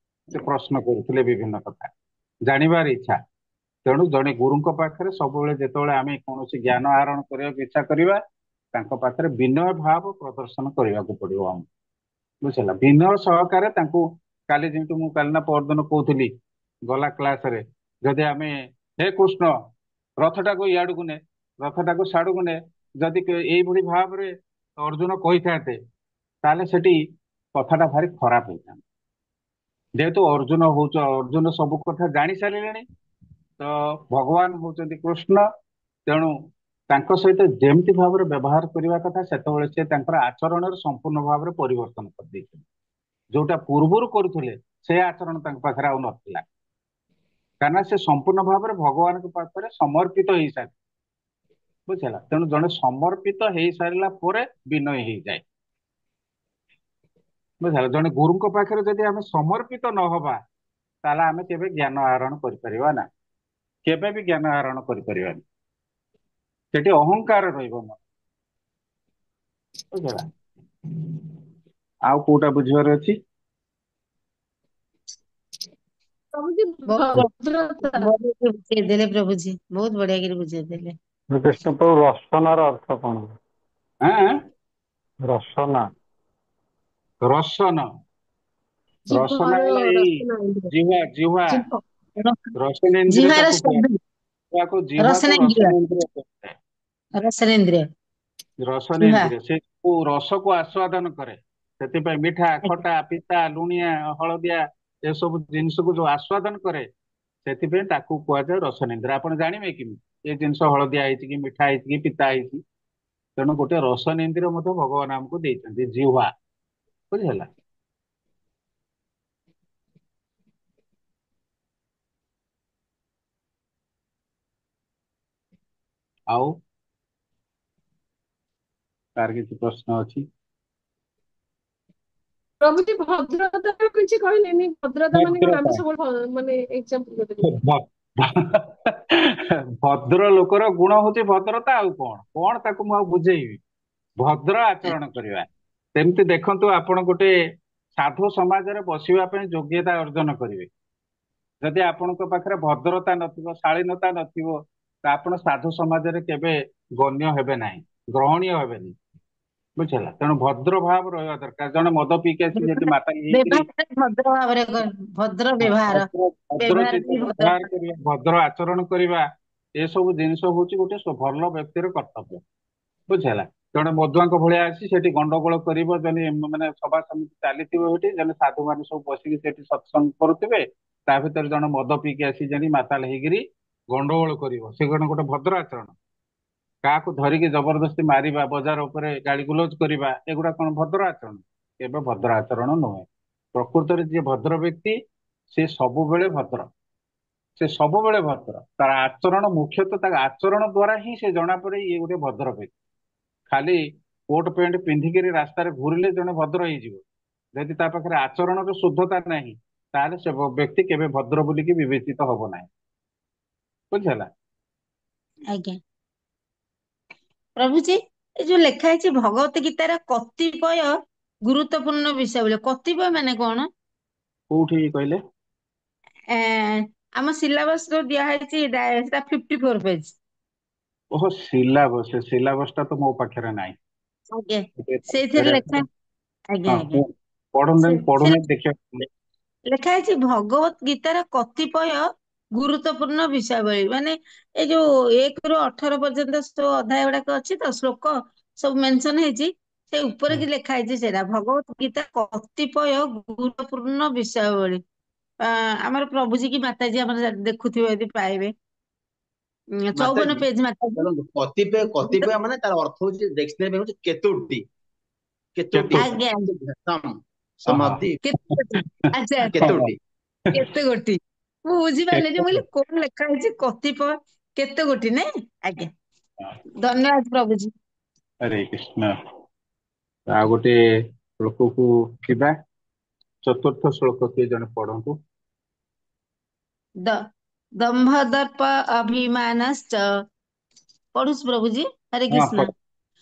B: ସେ ପ୍ରଶ୍ନ କରୁଥିଲେ ବିଭିନ୍ନ କଥା ଜାଣିବାର ଇଚ୍ଛା ତେଣୁ ଜଣେ ଗୁରୁଙ୍କ ପାଖରେ ସବୁବେଳେ ଯେତେବେଳେ ଆମେ କୌଣସି ଜ୍ଞାନ ଆହରଣ କରିବାକୁ ଇଚ୍ଛା କରିବା ତାଙ୍କ ପାଖରେ ବିନୟ ଭାବ ପ୍ରଦର୍ଶନ କରିବାକୁ ପଡିବ ଆମକୁ ବୁଝିଲା ବିନୟ ସହକାରେ ତାଙ୍କୁ କାଲି ଯେମିତି ମୁଁ କାଲି ନା ପରଦିନ କହୁଥିଲି ଗଲା କ୍ଲାସରେ ଯଦି ଆମେ ହେ କୃଷ୍ଣ ରଥଟାକୁ ଇଆଡକୁ ନେ ରଥଟାକୁ ସାଡକୁ ନେ ଯଦି ଏଇଭଳି ଭାବରେ ଅର୍ଜୁନ କହିଥାନ୍ତେ ତାହେଲେ ସେଠି କଥାଟା ଭାରି ଖରାପ ହେଇଥାନ୍ତା ଯେହେତୁ ଅର୍ଜୁନ ସବୁ କଥା ଜାଣି ସାରିଲେଣି ତ ଭଗବାନ ହଉଛନ୍ତି କୃଷ୍ଣ ତେଣୁ ତାଙ୍କ ସହିତ ଯେମିତି ଭାବରେ ବ୍ୟବହାର କରିବା କଥା ସେତେବେଳେ ସେ ତାଙ୍କର ଆଚରଣରେ ସମ୍ପୂର୍ଣ୍ଣ ଭାବରେ ପରିବର୍ତ୍ତନ କରିଦେଇଛନ୍ତି ଯୋଉଟା ପୂର୍ବରୁ କରୁଥିଲେ ସେ ଆଚରଣ ତାଙ୍କ ପାଖରେ ଆଉ ନଥିଲା କାହିଁକିନା ସେ ସମ୍ପୂର୍ଣ୍ଣ ଭାବରେ ଭଗବାନଙ୍କ ପାଖରେ ସମର୍ପିତ ହେଇସାରିଲେ ବୁଝିଲା ତେଣୁ ଜଣେ ସମର୍ପିତ ହେଇସାରିଲା ପରେ ବିନୟ ହେଇଯାଏ ବୁଝିଲା ଜଣେ ଗୁରୁଙ୍କ ପାଖରେ ଯଦି ଆମେ ସମର୍ପିତ ନହବା ତାହେଲେ ଆମେ କେବେ ଜ୍ଞାନ ଆହରଣ କରିପାରିବା ନା କେବେ ବି ଜ୍ଞାନ ଆହରଣ କରିପାରିବାନି ସେଠି ଅହଙ୍କାର ରହିବ ନା ବୁଝିଲା ଆଉ କୋଉଟା ବୁଝିବାର ଅଛି
C: ପ୍ରଭୁଜୀ
A: ବହୁତ
C: ଭଦ୍ରତା
A: ବଢିଆ ବୁଝେଇଦେଲେ ପ୍ରଭୁଜୀ ବହୁତ ବଢିଆ କରି ବୁଝେଇଦେଲେ।
E: କୃଷ୍ଣ ପ୍ରଭୁ ରସନାର ଅର୍ଥ କଣ?
B: ଆଁ
E: ରସନା
B: ରସନ ରସନା
C: ଜିଭର
B: ହେଲା ଏଇ
C: ରସନା ଇନ୍ଦ୍ରିୟ
B: ଜିହ୍ବା ଜିହ୍ବା
A: ଜିଭ
B: ରସନେନ୍ଦ୍ରିୟ
A: ଜିହ୍ବାର
B: ତାକୁ
A: ସ୍ୱାଦ
B: ଜିହ୍ବାକୁ
A: ରସନେନ୍ଦ୍ରିୟ
B: ରସନେନ୍ଦ୍ରିୟ କୁହାଯାଏ
A: ରସନେନ୍ଦ୍ରିୟ ଜିଭା
B: ରସନେନ୍ଦ୍ରିୟ ସେ ରସକୁ ଆସ୍ୱାଦନ କରେ ସେଥିପାଇଁ ମିଠା
A: ଆଜ୍ଞା
B: ଖଟା ପିତା ଲୁଣିଆ ହଳଦିଆ ଏସବୁ ଜିନିଷକୁ ଯୋଉ ଆସ୍ୱାଦନ କରେ ସେଥିପାଇଁ ତାକୁ କୁହାଯାଏ ରସନେନ୍ଦ୍ରିୟ ଆପଣ ଜାଣିବେ କେମିତି ଏ ଜିନିଷ ହଳଦିଆ ହେଇଛି କି ମିଠା ହେଇଛି କି ପିତା ହେଇଛି ତେଣୁ ଗୋଟେ ରସନେନ୍ଦ୍ରିୟ ମଧ୍ୟ ଭଗବାନ ଆମକୁ ଦେଇଛନ୍ତି ଜିହ୍ବା ବୁଝିହେଲା ଆଉ ତାର କିଛି ପ୍ରଶ୍ନ ଅଛି?
C: ପ୍ରଭୁଜୀ ଭଦ୍ରତା କିଛି କହିଲେନି, ଭଦ୍ରତା ମାନେ କଣ?
B: ଭଦ୍ରତା
C: ଆମେ ସବୁବେଳେ ମାନେ ଏକ୍ସାମ୍ପଲ ଦେବୁ।
B: ଭଦ୍ର ଲୋକର ଗୁଣ ହଉଛି ଭଦ୍ରତା। ଆଉ କଣ କଣ ତାକୁ ମୁଁ ଆଉ ବୁଝେଇବି? ଭଦ୍ର ଆଚରଣ କରିବା। ସେମିତି ଦେଖନ୍ତୁ, ଆପଣ ଗୋଟେ ସାଧୁ ସମାଜରେ ବସିବା ପାଇଁ ଯୋଗ୍ୟତା ଅର୍ଜନ କରିବେ। ଯଦି ଆପଣଙ୍କ ପାଖରେ ଭଦ୍ରତା ନଥିବ, ଶାଳୀନତା ନଥିବ, ତ ଆପଣ ସାଧୁ ସମାଜରେ କେବେ ଗଣ୍ୟ ହେବେ ନାହିଁ, ଗ୍ରହଣୀୟ ହେବେନି। ବୁଝିଲା? ତେଣୁ ଭଦ୍ର ଭାବ ରହିବା ଦରକାର। ଜଣେ ମଦ ପିଇକି ଆସି ସେଠି ମାତାଲି ହେଇକିରି
A: ବ୍ୟବହାର ଭଦ୍ର ଭାବରେ ଭଦ୍ର ବ୍ୟବହାର,
B: ଭଦ୍ର ଭଦ୍ର
A: ବ୍ୟବହାର
B: ଚିତ୍ତ
A: ବି ଭଦ୍ର।
B: ବ୍ୟବହାର କରିବା, ଭଦ୍ର ଆଚରଣ କରିବା, ଏସବୁ ଜିନିଷ ହଉଛି ଗୋଟେ ଭଲ ବ୍ୟକ୍ତିର କର୍ତ୍ତବ୍ୟ। ବୁଝିହେଲା? ଜଣେ ମଦୁଆଙ୍କ ଭଳିଆ ଆସି ସେଠି ଗଣ୍ଡଗୋଳ କରିବ, ଯଦି ମାନେ ସଭା ସମିତି ଚାଲିଥିବ ସେଠି, ଜଣେ ସାଧୁ ମାନେ ସବୁ ବସିକି ସେଠି ସତ୍ସଙ୍ଗ କରୁଥିବେ, ତା ଭିତରେ ଜଣେ ମଦ ପିଇକି ଆସି ଯେମିତି ମାତାଲ ହେଇକିରି ଗଣ୍ଡଗୋଳ କରିବ, ସେ କଣ ଗୋଟେ ଭଦ୍ର ଆଚରଣ? କାହାକୁ ଧରିକି ଜବରଦସ୍ତି ମାରିବା, ବଜାର ଉପରେ ଗାଳି ଗୁଲଜ କରିବା, ଏଗୁଡା କଣ ଭଦ୍ର ଆଚରଣ? କେବେ ଭଦ୍ର ଆଚରଣ ନୁହେଁ। ପ୍ରକୃତରେ ଯିଏ ଭଦ୍ର ବ୍ୟକ୍ତି, ସେ ସବୁବେଳେ ଭଦ୍ର, ସେ ସବୁବେଳେ ଭଦ୍ର। ତାର ଆଚରଣ, ମୁଖ୍ୟତଃ ତା ଆଚରଣ ଦ୍ଵାରା ହିଁ ସେ ଜଣା ପଡେ ଇଏ ଗୋଟେ ଭଦ୍ର ବ୍ୟକ୍ତି। ଖାଲି କୋଟ ପ୍ୟାଣ୍ଟ ପିନ୍ଧିକିରି ରାସ୍ତାରେ ଘୁରିଲେ ଜଣେ ଭଦ୍ର ହେଇଯିବ, ଯଦି ତା ପାଖରେ ଆଚରଣର ଶୁଦ୍ଧତା ନାହିଁ, ତାହେଲେ ସେ ବ୍ୟକ୍ତି କେବେ ଭଦ୍ର ବୋଲିକି ବିବେଚିତ ହବ ନାହିଁ। ବୁଝିହେଲା?
A: ଆଜ୍ଞା ପ୍ରଭୁଜୀ, ଏ ଯୋଉ ଲେଖା ହେଇଛି ଭଗବତ ଗୀତାର କତିପୟ ଗୁରୁତ୍ୱପୂର୍ଣ୍ଣ ବିଷୟାବଳୀ, କତିପୟ ମାନେ କଣ?
B: କୋଉଠି କହିଲେ?
A: ଏ, ଆମ ସିଲାବସ ରୁ ଦିଆହେଇଛି, ସେଟା 54 ପେଜ।
B: ଓହୋ, ସିଲାବସ। ସିଲାବସ ଟା ତ ମୋ ପାଖରେ ନାହିଁ।
A: ଆଜ୍ଞା, ସେଇଥିରେ ଲେଖା। ଆଜ୍ଞା
B: ହଁ,
A: ଆଜ୍ଞା।
B: ପଢୁନାହିଁ
A: ସେ
B: ପଢୁନାହିଁ ଦେଖିବା।
A: ଲେଖା ହେଇଛି ଭଗବତ ଗୀତାର କତିପୟ ଗୁରୁତ୍ୱପୂର୍ଣ୍ଣ ବିଷୟାବଳୀ, ମାନେ ଏଇ ଯୋଉ 1 ରୁ 18 ପର୍ଯ୍ୟନ୍ତ ସବୁ ଅଧ୍ୟାୟ ଗୁଡାକ ଅଛି ତ, ଶ୍ଲୋକ ସବୁ ମେନସନ ହେଇଛି, ସେ ଉପରେ କି ଲେଖା ହେଇଛି ସେଇଟା ଭଗବତ ଗୀତା କତିପୟ ଗୁରୁତ୍ୱପୂର୍ଣ୍ଣ ବିଷୟାବଳୀ। ଆମର ପ୍ରଭୁଜୀ କି ମାତାଜୀ ଆମର ଦେଖୁଥିବେ ଯଦି ପାଇବେ, 54
D: ମାତାଜୀ
A: ପେଜ ମାତାଜୀ।
D: ଦେଖନ୍ତୁ, କତିପୟ କତିପୟ ମାନେ ତାର ଅର୍ଥ ହଉଛି, ଡିକ୍ସନାରୀ ହଉଛି କେତୋଟି, କେତୋଟି
B: କେତୋଟି।
A: ଆଜ୍ଞା
B: ହଁ
D: ସମାପ୍ତି,
A: କେତେ ଗୋଟି? ଆଚ୍ଛା ଆଚ୍ଛା,
B: ହଁ।
D: କେତୋଟି।
A: କେତେ ଗୋଟି? ମୁଁ ବୁଝିପାରିଲି ଯେ, ମୁଁ କହିଲି
B: କେତୋଟି।
A: କଣ ଲେଖା ହେଇଛି କତିପୟ, କେତେ ଗୋଟି ନାଇଁ? ଆଜ୍ଞା,
B: ହଁ,
A: ଧନ୍ୟବାଦ ପ୍ରଭୁଜୀ।
B: ହରେ କୃଷ୍ଣ। ଆଉ ଗୋଟେ ଶ୍ଲୋକକୁ ଯିବା। ଚତୁର୍ଥ ଶ୍ଲୋକ କିଏ ଜଣେ ପଢନ୍ତୁ?
A: ଦ ଦମ୍ଭ ଦର୍ପ ଅଭିମାନଶ୍ଚ, ପଢୁଛି ପ୍ରଭୁଜୀ। ହରେ
B: ହଁ,
A: କୃଷ୍ଣ।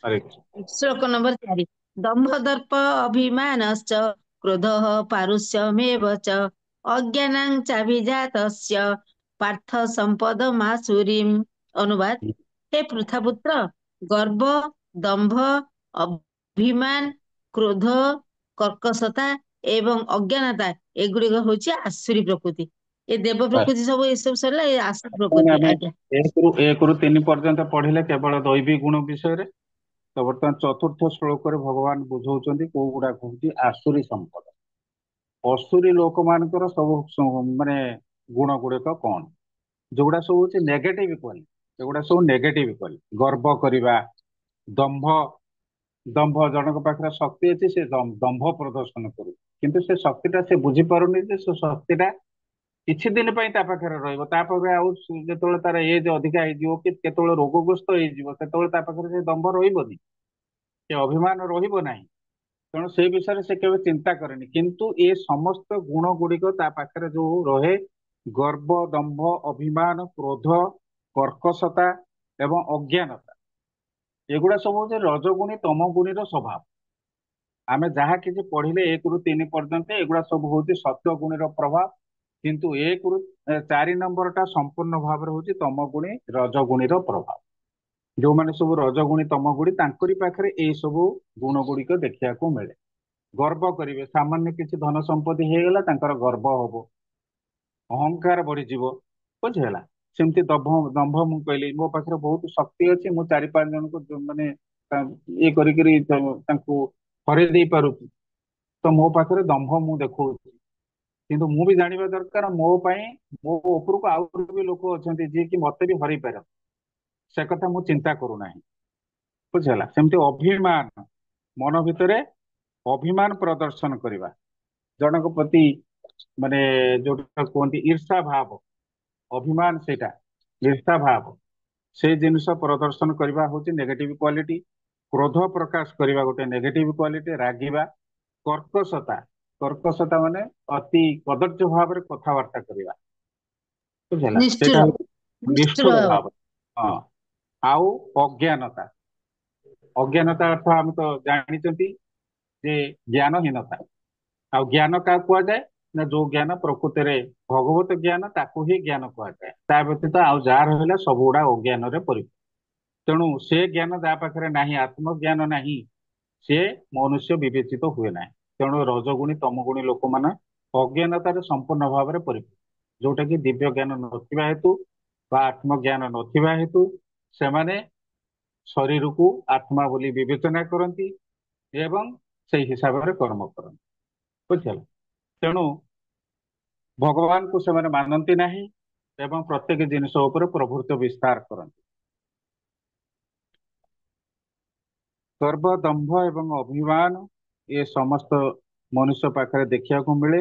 B: ହରେ କୃଷ୍ଣ।
A: ଶ୍ଲୋକ ନମ୍ବର 4। ଦମ୍ଭ ଦର୍ପ ଅଭିମାନଶ୍ଚ କ୍ରୋଧଃ ପାରୁଷ୍ୟମେବ ଚ ଅଜ୍ଞାନାଂ ଚାଭିଜାତସ୍ୟ ପାର୍ଥ ସମ୍ପଦ ମାସୁରୀମ୍। ଅନୁବାଦ, ହେ ପୃଥାପୁତ୍ର, ଗର୍ବ, ଦମ୍ଭ, ଅଭିମାନ, କ୍ରୋଧ, କର୍କଶତା ଏବଂ ଅଜ୍ଞାନତା ଏଗୁଡିକ ହଉଛି ଆସୁରୀ ପ୍ରକୃତି। ଏ ଦେବ
B: ବାସ୍।
A: ପ୍ରକୃତି ସବୁ, ଏସବୁ ସରିଲା, ଏ ଆସୁରୀ
B: ପୁଣି
A: ପ୍ରକୃତି।
B: ଆମେ
A: ଆଜ୍ଞା
B: 1 ରୁ 3 ପର୍ଯ୍ୟନ୍ତ ପଢିଲେ କେବଳ ଦୈବିକ ଗୁଣ ବିଷୟରେ। ତ ବର୍ତ୍ତମାନ ଚତୁର୍ଥ ଶ୍ଲୋକରେ ଭଗବାନ ବୁଝଉଛନ୍ତି କୋଉ ଗୁଡାକ ହଉଛି ଆସୁରୀ ସମ୍ପଦ। ଅସୁରୀ ଲୋକମାନଙ୍କର ସବୁ ମାନେ ଗୁଣ ଗୁଡିକ କଣ, ଯୋଉଗୁଡା ସବୁ ହଉଛି ନେଗେଟିଭ କ୍ୱାଲିଟି, ସେଗୁଡା ସବୁ ନେଗେଟିଭ କ୍ୱାଲିଟି। ଗର୍ବ କରିବା, ଦମ୍ଭ। ଦମ୍ଭ, ଜଣଙ୍କ ପାଖରେ ଶକ୍ତି ଅଛି, ସେ ଦମ୍ଭ ପ୍ରଦର୍ଶନ କରୁଛି, କିନ୍ତୁ ସେ ଶକ୍ତିଟା ସେ ବୁଝିପାରୁନି ଯେ ସେ ଶକ୍ତିଟା କିଛି ଦିନ ପାଇଁ ତା ପାଖରେ ରହିବ, ତାପରେ ଆଉ ଯେତେବେଳେ ତାର ଏଜ ଅଧିକା ହେଇଯିବ କି କେତେବେଳେ ରୋଗଗ୍ରସ୍ତ ହେଇଯିବ, ସେତେବେଳେ ତା ପାଖରେ ସେ ଦମ୍ଭ ରହିବନି, ସେ ଅଭିମାନ ରହିବ ନାହିଁ। ତେଣୁ ସେଇ ବିଷୟରେ ସେ କେବେ ଚିନ୍ତା କରେନି। କିନ୍ତୁ ଏ ସମସ୍ତ ଗୁଣ ଗୁଡିକ ତା ପାଖରେ ଯୋଉ ରହେ, ଗର୍ବ, ଦମ୍ଭ, ଅଭିମାନ, କ୍ରୋଧ, କର୍କଶତା ଏବଂ ଅଜ୍ଞାନତା, ଏଗୁଡା ସବୁ ହଉଛି ରଜଗୁଣୀ ତମଗୁଣୀର ସ୍ୱଭାବ। ଆମେ ଯାହା କିଛି ପଢିଲେ 1 ରୁ 3 ପର୍ଯ୍ୟନ୍ତ, ଏଗୁଡା ସବୁ ହଉଛି ସତ୍ୟ ଗୁଣୀର ପ୍ରଭାବ। କିନ୍ତୁ 1 ରୁ 4 ନମ୍ବରଟା ସମ୍ପୂର୍ଣ୍ଣ ଭାବରେ ହଉଛି ତମଗୁଣୀ ରଜଗୁଣୀର ପ୍ରଭାବ। ଯୋଉମାନେ ସବୁ ରଜଗୁଣୀ ତମଗୁଣୀ, ତାଙ୍କରି ପାଖରେ ଏଇ ସବୁ ଗୁଣ ଗୁଡିକ ଦେଖିବାକୁ ମିଳେ। ଗର୍ବ କରିବେ, ସାମାନ୍ୟ କିଛି ଧନ ସମ୍ପତ୍ତି ହେଇଗଲା ତାଙ୍କର ଗର୍ବ ହବ, ଅହଙ୍କାର ବଢିଯିବ। ବୁଝିହେଲା? ସେମିତି ଦମ୍ଭ ମୁଁ କହିଲି, ମୋ ପାଖରେ ବହୁତ ଶକ୍ତି ଅଛି, ମୁଁ 4-5 ଜଣଙ୍କୁ ମାନେ ଇଏ କରିକିରି ତାଙ୍କୁ ହରେଇ ଦେଇ ପାରୁଛି, ତ ମୋ ପାଖରେ ଦମ୍ଭ ମୁଁ ଦେଖଉଛି। କିନ୍ତୁ ମୁଁ ବି ଜାଣିବା ଦରକାର, ମୋ ପାଇଁ, ମୋ ଉପରକୁ ଆଉ ବି ଲୋକ ଅଛନ୍ତି ଯିଏକି ମତେ ବି ହରେଇ ପାରନ୍ତି, ସେ କଥା ମୁଁ ଚିନ୍ତା କରୁନାହିଁ। ବୁଝିହେଲା? ସେମିତି ଅଭିମାନ, ମନ ଭିତରେ ଅଭିମାନ ପ୍ରଦର୍ଶନ କରିବା, ଜଣଙ୍କ ପ୍ରତି ମାନେ ଯୋଉଟା କୁହନ୍ତି ଈର୍ଷା ଭାବ, ଅଭିମାନ ସେଇଟା, ଈର୍ଷା ଭାବ, ସେଇ ଜିନିଷ ପ୍ରଦର୍ଶନ କରିବା ହଉଛି ନେଗେଟିଭ କ୍ୱାଲିଟି। क्रोध प्रकाश करवा गोटे नेगेटिव क्वालिटी, रागिबा, कर्कशता, कर्कशता माने अति कदर्य भाव में कथबार्ता करवा, बुझला
A: निष्ठुर
B: सेटा
A: निष्ठुर
B: निष्ठुर
A: भाव।
B: भाव। हाँ, आउ अज्ञानता, अज्ञानता अर्थ हम तो जानी जे ज्ञानहीनता। आ ज्ञान क्या कुआଯାଏ ना जो ज्ञान प्रकृति रे भगवत ज्ञान ताकू ही ज्ञान कुआଯାଏ, ता व्यतीत आउ जा रहिला सब गुड़ा अज्ञान रे परिपूर्ण। तेणु से ज्ञान जा पाखरे नाही, आत्मज्ञान नाही, से मनुष्य विवेचित हुए ना। तेणु रजगुणी तमगुणी लोक मान अज्ञानतार संपूर्ण भाव में परिपूर्ण, जोटा कि दिव्य ज्ञान नथिबा हेतु बा आत्मज्ञान नथिबा हेतु सेमाने शरीर को आत्मा बोली विवेचना करती एवं से हिसाब से कर्म करती, बुझल। तेणु भगवान को सेमाने मानती नहीं एवं प्रत्येक जिनिष उपर प्रभुत्व विस्तार करती। गर्व, दंभ एवं अभिमान ये समस्त मनुष्य पाखरे देखा मिले।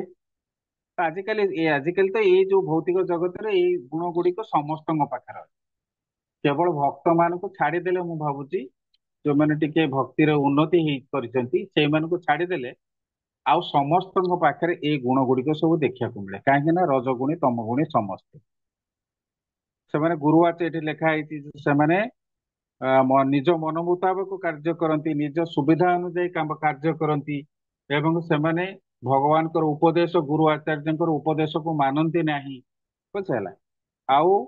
B: आजिकल तो ये जो भौतिक जगत रे ये गुण गुड़िक समस्त पाखरे अछि। केवल भक्त मान को छाड़देले मु भावुची जो मैंने टिके भक्तिर उन्नति से छाड़देले आउ समस्त पाखरे ये गुण गुड़िक सब देखा मिले, कहीं रजगुणी तमगुणी समस्ते से गुरुवाच ये लिखाई से निज मन मुताबक कार्य करती, निज सुविधा अनुजाई कार्य करती एवं सेमाने भगवान उपदेश गुरु आचार्य उपदेश को मानती नहीं, बुझला। आउ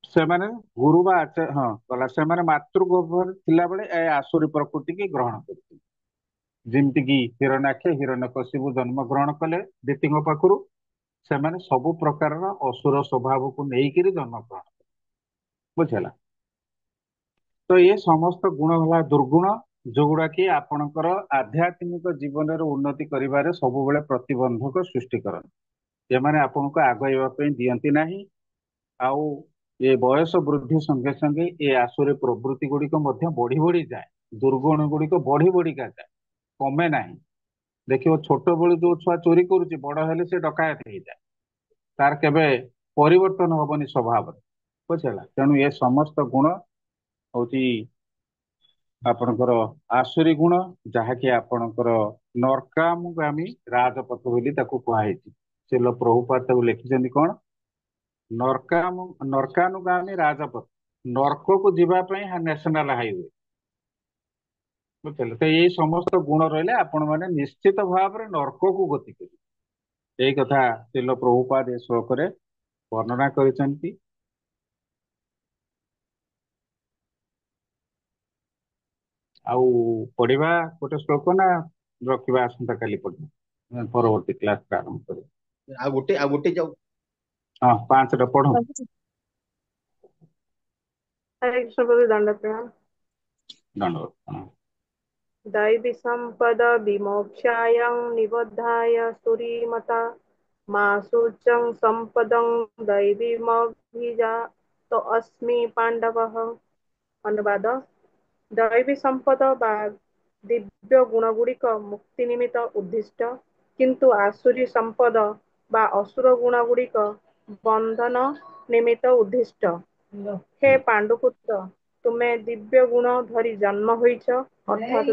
B: सेमाने गुरु बा आचार्य हाँ गला सेमाने मातृगर्भरे थिला बेले ए आसुरी प्रकृति की ग्रहण करते, जेमती कि हिरण्याक्ष हिरण्यकशिपु जन्म ग्रहण कले दितिंग पाखरु, सेमाने सब प्रकार असुर स्वभाव को लेकिन जन्म ग्रहण, बुझला। तो ये समस्त गुण होला दुर्गुण, जोगुड़ा कि आपणकर आध्यात्मिक जीवन उन्नति करिबारे सबुबले प्रतिबंधक सृष्टि करନ୍ତି। एमाने आपनको आगैवा ପାଇଁ दियंती नाही। आउ ये बयस वृद्धि संगे संगे ये आसुरी प्रवृत्ति गुड़िक मध्य बढ़ी बढ़ी जाए, दुर्गुण गुड़िक बढ़ी बढ़ी जाए, कमे नाही। देखियो छोट बेलू जो छुआ चोरी करुच्ची बड़ हेले से डकायत हो जाए, तार केबे परिवर्तन हबनी स्वभाव, बुझला। तेणु ये समस्त गुण हଉଛି आपणकर आसुरी गुण, जहाँकि आपणकर नरकामगामी राजपथ बोली ताकू कुहाइछि। से प्रभुपाद ताकू लिखिଛନ୍ତି कौन, नरकानुगामी राजपथ, नरक को जीवा ପାଇଁ नेशनल हाईवे, बुझल। तो ये समस्त गुण रहिले आपण माने निश्चित भाव में नरक को गति करिवे। यही कथा शिल प्रभुपाद ए श्लोक रे वर्णना करिसेंती। आउ पढ़िबा गोटे श्लोक ना रखिबा आसंता काली पढ़िबा परवर्ती क्लास आरंभ करिबा।
D: आ गोटे जाऊ
B: हाँ 5 टा पढ़ो।
C: हरे कृष्ण प्रभु, दंड प्रणाम।
B: दंडवत हाँ।
C: दैवी संपद विमोक्षाय निबद्धाय सुरीमता मासुचं संपदं दैवीमभिजात अस्मि पांडवः। अनुवाद। दैवी संपद बा दिव्य गुण गुड़िक मुक्ति निमित्त उद्दिष्ट, किंतु आसुरी संपद बा असुर गुण गुड़िक बंधन निमित्त उद्दिष्ट। हे पांडुपुत्र, तुमे दिव्य गुण धरी जन्म होइछ, अर्थात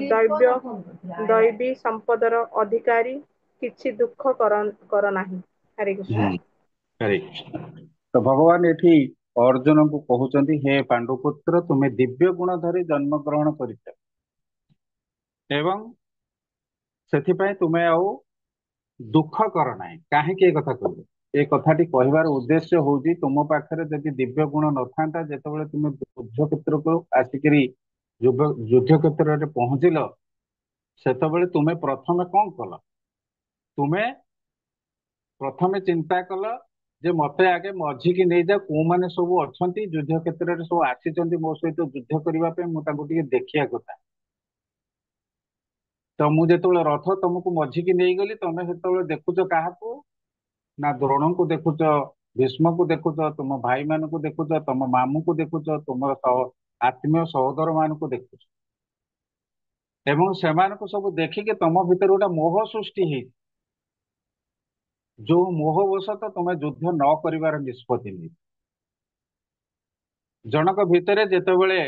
C: दैवी संपदर अधिकारी, किछि दुख कर नाही। हरे कृष्ण।
B: हरे कृष्ण। तो भगवान एठी अर्जुन को कहउचंती, हे पांडुपुत्र तुमे दिव्य गुण धरी जन्म ग्रहण करिଛ एवं सेथिपाई तुमे आउ दुख कर नाही। काहेकि कथा कहले, ए कथाटी कहबार उद्देश्य होउची तुम पाखरे जदि दिव्य गुण नथांता, जेतेबेले तुमे युद्ध क्षेत्र को आसिकरी युद्ध क्षेत्र रे पहुंचिल, सेतेबेले तुमे प्रथमे कौन कल, तुमे प्रथमे चिंता कल जे मते आगे मझिकी नहीं जा को माने सब अछंती युद्ध क्षेत्र रे सब आसीचंती मो सहित युद्ध करबा पे, मु ताको टिके देखिया कथा। तो मु जेतेबेले रथ तुमको मझिकी नहीं गली, तमे सेतेबेले देखुच काहाको ना द्रोण को देखुच, भीष्म को देखुच, तुम भाई मान को देखुच, तुम मामू को देखुच, तुम आत्मीय सहोदर मान को देखुच, एवं सेमान को सब देखिके तुम भीतर गोटा मोह सृष्टि है, जो मोहवशत तुम युद्ध न करिवार निष्पत्ति नहीं। जनक भितरे जेतेबेले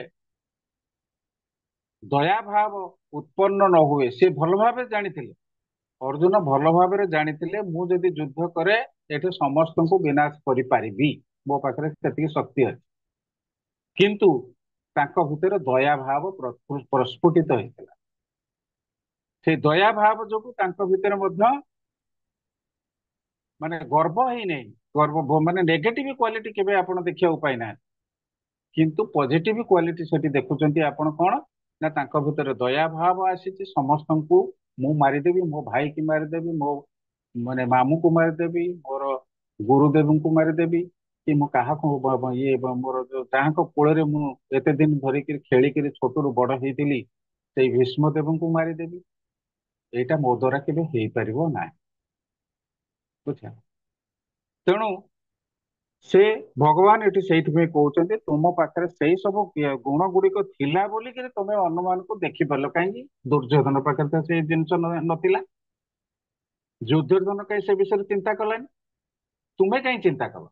B: ଦୟା ଭାବ ଉତ୍ପନ୍ନ ନ ହୁଏ ସେ ଭଲ ଭାବେ ଜାଣିଥିଲେ। ଅର୍ଜୁନ ଭଲ ଭାବରେ ଜାଣିଥିଲେ ମୁଁ ଯଦି ଯୁଦ୍ଧ କରେ ଏଠି ସମସ୍ତଙ୍କୁ ବିନାଶ କରିପାରିବି, ମୋ ପାଖରେ ସେତିକି ଶକ୍ତି ଅଛି। କିନ୍ତୁ ତାଙ୍କ ଭିତରେ ଦୟା ଭାବ ପ୍ରସ୍ଫୁଟିତ ହେଇଥିଲା। ସେଇ ଦୟା ଭାବ ଯୋଗୁ ତାଙ୍କ ଭିତରେ ମଧ୍ୟ ମାନେ ଗର୍ବ ହେଇନାହିଁ। ଗର୍ବ ମାନେ ନେଗେଟିଭ କ୍ୱାଲିଟି କେବେ ଆପଣ ଦେଖିବାକୁ ପାଇନାହାନ୍ତି, କିନ୍ତୁ ପଜିଟିଭ କ୍ୱାଲିଟି ସେଠି ଦେଖୁଛନ୍ତି ଆପଣ କଣ ନା ତାଙ୍କ ଭିତରେ ଦୟା ଭାବ ଆସିଛି। ସମସ୍ତଙ୍କୁ ମୁଁ ମାରିଦେବି, ମୋ ଭାଇକି ମାରିଦେବି, ମୋ ମାନେ ମାମୁଁକୁ ମାରିଦେବି, ମୋର ଗୁରୁଦେବଙ୍କୁ ମାରିଦେବି, କି ମୁଁ କାହାକୁ ଇଏ ମୋର ଯାହାଙ୍କ କୋଳରେ ମୁଁ ଏତେ ଦିନ ଧରିକିରି ଖେଳିକିରି ଛୋଟରୁ ବଡ ହେଇଥିଲି ସେଇ ଭୀଷ୍ମ ଦେବଙ୍କୁ ମାରିଦେବି। ଏଇଟା ମୋ ଦ୍ୱାରା କେବେ ହେଇପାରିବ ନାହିଁ, ବୁଝ। ତେଣୁ ସେ ଭଗବାନ ଏଠି ସେଇଥିପାଇଁ କହୁଛନ୍ତି ତୁମ ପାଖରେ ସେଇ ସବୁ ଗୁଣ ଗୁଡିକ ଥିଲା ବୋଲିକିରି ତମେ ଅନ୍ୟମାନଙ୍କୁ ଦେଖିପାରିଲ। କାହିଁକି? ଦୁର୍ଯ୍ୟୋଧନ ପାଖରେ ତ ସେଇ ଜିନିଷ ନଥିଲା। ଦୁର୍ଯ୍ୟୋଧନ କାହିଁ ସେ ବିଷୟରେ ଚିନ୍ତା କଲାନି? ତୁମେ କାହିଁ ଚିନ୍ତା କଲ?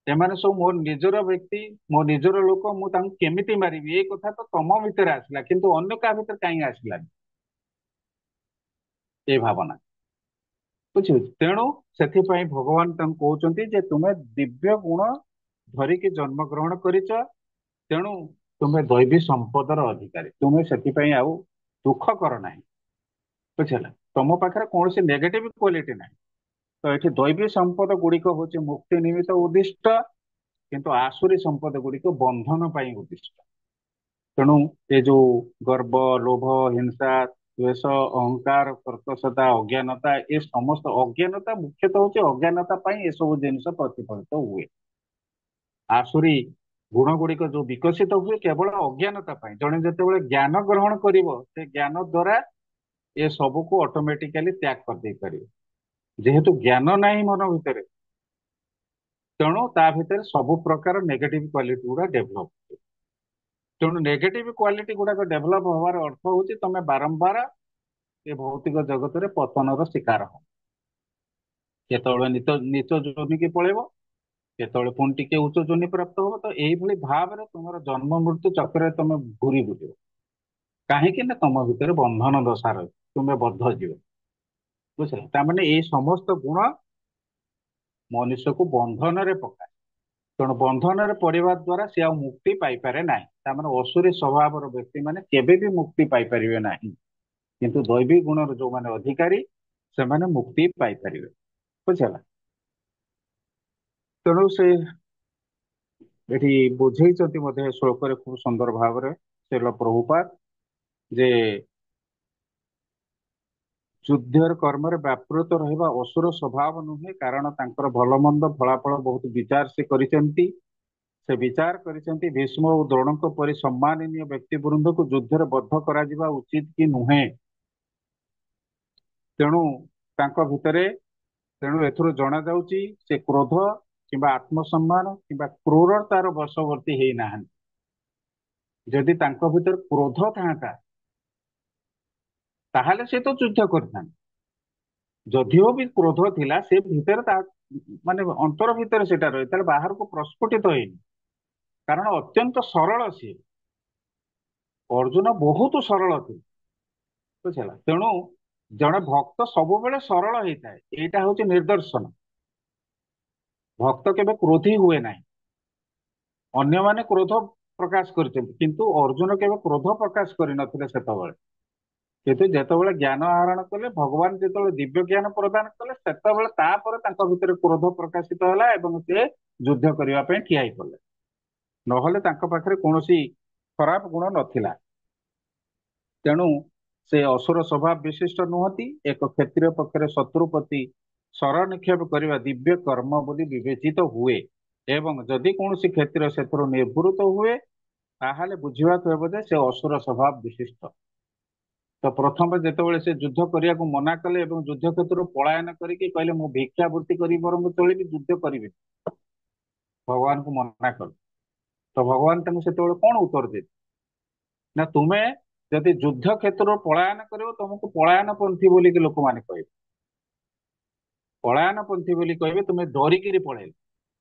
B: ଏମାନେ ସବୁ ମୋ ନିଜର ବ୍ୟକ୍ତି, ମୋ ନିଜର ଲୋକ, ମୁଁ ତାଙ୍କୁ କେମିତି ମାରିବି ଏଇ କଥା ତ ତମ ଭିତରେ ଆସିଲା, କିନ୍ତୁ ଅନ୍ୟ କାହା ଭିତରେ କାହିଁକି ଆସିଲାନି ଏ ଭାବନା, ବୁଝିପାରୁଛି। ତେଣୁ ସେଥିପାଇଁ ଭଗବାନ ତାଙ୍କୁ କହୁଛନ୍ତି ଯେ ତୁମେ ଦିବ୍ୟ ଗୁଣ ଧରିକି ଜନ୍ମ ଗ୍ରହଣ କରିଛ, ତେଣୁ ତୁମେ ଦୈବୀ ସମ୍ପଦର ଅଧିକାରୀ। ତୁମେ ସେଥିପାଇଁ ଆଉ ଦୁଃଖ କର ନାହିଁ, ବୁଝିଲା। ତମ ପାଖରେ କୌଣସି ନେଗେଟିଭ କ୍ୱାଲିଟି ନାହିଁ। ତ ଏଠି ଦୈବୀ ସମ୍ପଦ ଗୁଡିକ ହଉଛି ମୁକ୍ତି ନିମିତ୍ତ ଉଦ୍ଦିଷ୍ଟ, କିନ୍ତୁ ଆସୁରୀ ସମ୍ପଦ ଗୁଡିକ ବନ୍ଧନ ପାଇଁ ଉଦ୍ଦିଷ୍ଟ। ତେଣୁ ଏ ଯୋଉ ଗର୍ବ, ଲୋଭ, ହିଂସା, ଦ୍ୱେଷ, ଅହଙ୍କାର, କର୍କଶତା, ଅଜ୍ଞାନତା, ଏ ସମସ୍ତ ଅଜ୍ଞାନତା ମୁଖ୍ୟତଃ ହଉଛି ଅଜ୍ଞାନତା ପାଇଁ ଏସବୁ ଜିନିଷ ପ୍ରତିଫଳିତ ହୁଏ। ଆସୁରୀ ଗୁଣ ଗୁଡିକ ଯୋଉ ବିକଶିତ ହୁଏ କେବଳ ଅଜ୍ଞାନତା ପାଇଁ। ଜଣେ ଯେତେବେଳେ ଜ୍ଞାନ ଗ୍ରହଣ କରିବ ସେ ଜ୍ଞାନ ଦ୍ଵାରା ଏ ସବୁକୁ ଅଟୋମେଟିକାଲି ତ୍ୟାଗ କରିଦେଇ ପାରିବ। ଯେହେତୁ ଜ୍ଞାନ ନାହିଁ ମନ ଭିତରେ, ତେଣୁ ତା ଭିତରେ ସବୁ ପ୍ରକାର ନେଗେଟିଭ କ୍ୱାଲିଟି ଗୁଡା ଡେଭଲପ ହୁଏ। ତେଣୁ ନେଗେଟିଭ କ୍ୱାଲିଟି ଗୁଡାକ ଡେଭଲପ ହବାର ଅର୍ଥ ହଉଛି ତମେ ବାରମ୍ବାର ଏ ଭୌତିକ ଜଗତରେ ପତନର ଶିକାର ହବ। କେତେବେଳେ ନିଚ ଯୋନିକି ପଳେଇବ, କେତେବେଳେ ପୁଣି ଟିକେ ଉଚ୍ଚ ଯୋନି ପ୍ରାପ୍ତ ହବ। ତ ଏଇଭଳି ଭାବରେ ତୁମର ଜନ୍ମ ମୃତ୍ୟୁ ଚକ୍ରରେ ତମେ ଘୁରି ବୁଲିବ। କାହିଁକି ନା ତମ ଭିତରେ ବନ୍ଧନ ଦଶା ରହିଛି, ତୁମେ ବଦ୍ଧ ଯିବ, ବୁଝିଲ। ତାମାନେ ଏଇ ସମସ୍ତ ଗୁଣ ମନୁଷ୍ୟକୁ ବନ୍ଧନରେ ପକାଏ। ତେଣୁ ବନ୍ଧନରେ ପଡିବା ଦ୍ୱାରା ସେ ଆଉ ମୁକ୍ତି ପାଇପାରେ ନାହିଁ। ତାମାନେ ଅସୁରୀ ସ୍ୱଭାବର ବ୍ୟକ୍ତିମାନେ କେବେ ବି ମୁକ୍ତି ପାଇପାରିବେ ନାହିଁ, କିନ୍ତୁ ଦୈବିକ ଗୁଣର ଯୋଉମାନେ ଅଧିକାରୀ ସେମାନେ ମୁକ୍ତି ପାଇପାରିବେ, ବୁଝିଲା। ତେଣୁ ସେ ଏଠି ବୁଝେଇଛନ୍ତି ମଧ୍ୟ ଏ ଶ୍ଲୋକରେ ଖୁବ ସୁନ୍ଦର ଭାବରେ ଶ୍ରୀଲ ପ୍ରଭୁପାଦ ଯେ ଯୁଦ୍ଧର କର୍ମରେ ବ୍ୟାପୃତ ରହିବା ଅସୁର ସ୍ୱଭାବ ନୁହେଁ, କାରଣ ତାଙ୍କର ଭଲ ମନ୍ଦ ଫଳାଫଳ ବହୁତ ବିଚାର ସେ କରିଛନ୍ତି। ସେ ବିଚାର କରିଛନ୍ତି ଭୀଷ୍ମ ଓ ଦ୍ରୋଣଙ୍କ ପରି ସମ୍ମାନନୀୟ ବ୍ୟକ୍ତିବୃନ୍ଦକୁ ଯୁଦ୍ଧରେ ବଦ୍ଧ କରାଯିବା ଉଚିତ କି ନୁହେଁ। ତେଣୁ ତାଙ୍କ ଭିତରେ ତେଣୁ ଏଥିରୁ ଜଣାଯାଉଛି ସେ କ୍ରୋଧ କିମ୍ବା ଆତ୍ମସମ୍ମାନ କିମ୍ବା କ୍ରୂରତାର ବଶବର୍ତ୍ତୀ ହେଇନାହାନ୍ତି। ଯଦି ତାଙ୍କ ଭିତରେ କ୍ରୋଧ ଥାନ୍ତା ତାହେଲେ ସେ ତ ଯୁଦ୍ଧ କରିଥାନ୍ତେ। ଯଦିଓ ବି କ୍ରୋଧ ଥିଲା ସେ ଭିତରେ ତା ମାନେ ଅନ୍ତର ଭିତରେ ସେଟା ରହି ତାହେଲେ ବାହାରକୁ ପ୍ରସ୍ଫୁଟିତ ହେଇନି, କାରଣ ଅତ୍ୟନ୍ତ ସରଳ ସିଏ। ଅର୍ଜୁନ ବହୁତ ସରଳ ଥିଲେ, ବୁଝିଲା। ତେଣୁ ଜଣେ ଭକ୍ତ ସବୁବେଳେ ସରଳ ହେଇଥାଏ, ଏଇଟା ହଉଛି ନିଦର୍ଶନ। ଭକ୍ତ କେବେ କ୍ରୋଧୀ ହୁଏ ନାହିଁ। ଅନ୍ୟମାନେ କ୍ରୋଧ ପ୍ରକାଶ କରିଛନ୍ତି, କିନ୍ତୁ ଅର୍ଜୁନ କେବେ କ୍ରୋଧ ପ୍ରକାଶ କରିନଥିଲେ ସେତେବେଳେ। କିନ୍ତୁ ଯେତେବେଳେ ଜ୍ଞାନ ଆହରଣ କଲେ, ଭଗବାନ ଯେତେବେଳେ ଦିବ୍ୟ ଜ୍ଞାନ ପ୍ରଦାନ କଲେ, ସେତେବେଳେ ତାପରେ ତାଙ୍କ ଭିତରେ କ୍ରୋଧ ପ୍ରକାଶିତ ହେଲା ଏବଂ ସେ ଯୁଦ୍ଧ କରିବା ପାଇଁ ଠିଆ ହେଇପଡିଲେ। ନହେଲେ ତାଙ୍କ ପାଖରେ କୌଣସି ଖରାପ ଗୁଣ ନଥିଲା। ତେଣୁ ସେ ଅସୁର ସ୍ୱଭାବ ବିଶିଷ୍ଟ ନୁହନ୍ତି। ଏକ କ୍ଷତ୍ରିୟ ପକ୍ଷରେ ଶତ୍ରୁ ପ୍ରତି ଶର ନିକ୍ଷେପ କରିବା ଦିବ୍ୟ କର୍ମ ବୋଲି ବିବେଚିତ ହୁଏ ଏବଂ ଯଦି କୌଣସି କ୍ଷେତ୍ର ସେଥିରୁ ନିବୃତ୍ତ ହୁଏ ତାହେଲେ ବୁଝିବାକୁ ହେବ ଯେ ସେ ଅସୁର ସ୍ୱଭାବ ବିଶିଷ୍ଟ। ତ ପ୍ରଥମେ ଯେତେବେଳେ ସେ ଯୁଦ୍ଧ କରିବାକୁ ମନା କଲେ ଏବଂ ଯୁଦ୍ଧ କ୍ଷେତ୍ରରୁ ପଳାୟନ କରିକି କହିଲେ ମୁଁ ଭିକ୍ଷାବୃତ୍ତି କରି ବରଂ ଚଳିବି, ଯୁଦ୍ଧ କରିବି, ଭଗବାନଙ୍କୁ ମନା କଲେ। ତ ଭଗବାନ ତାଙ୍କୁ ସେତେବେଳେ କଣ ଉତ୍ତର ଦେବେ ନା ତୁମେ ଯଦି ଯୁଦ୍ଧ କ୍ଷେତ୍ରରୁ ପଳାୟନ କରିବ ତମକୁ ପଳାୟନ ପନ୍ଥୀ ବୋଲିକି ଲୋକମାନେ କହିବେ। ପଳାୟନ ପନ୍ଥୀ ବୋଲି କହିବେ, ତୁମେ ଡରିକିରି ପଳେଇଲ,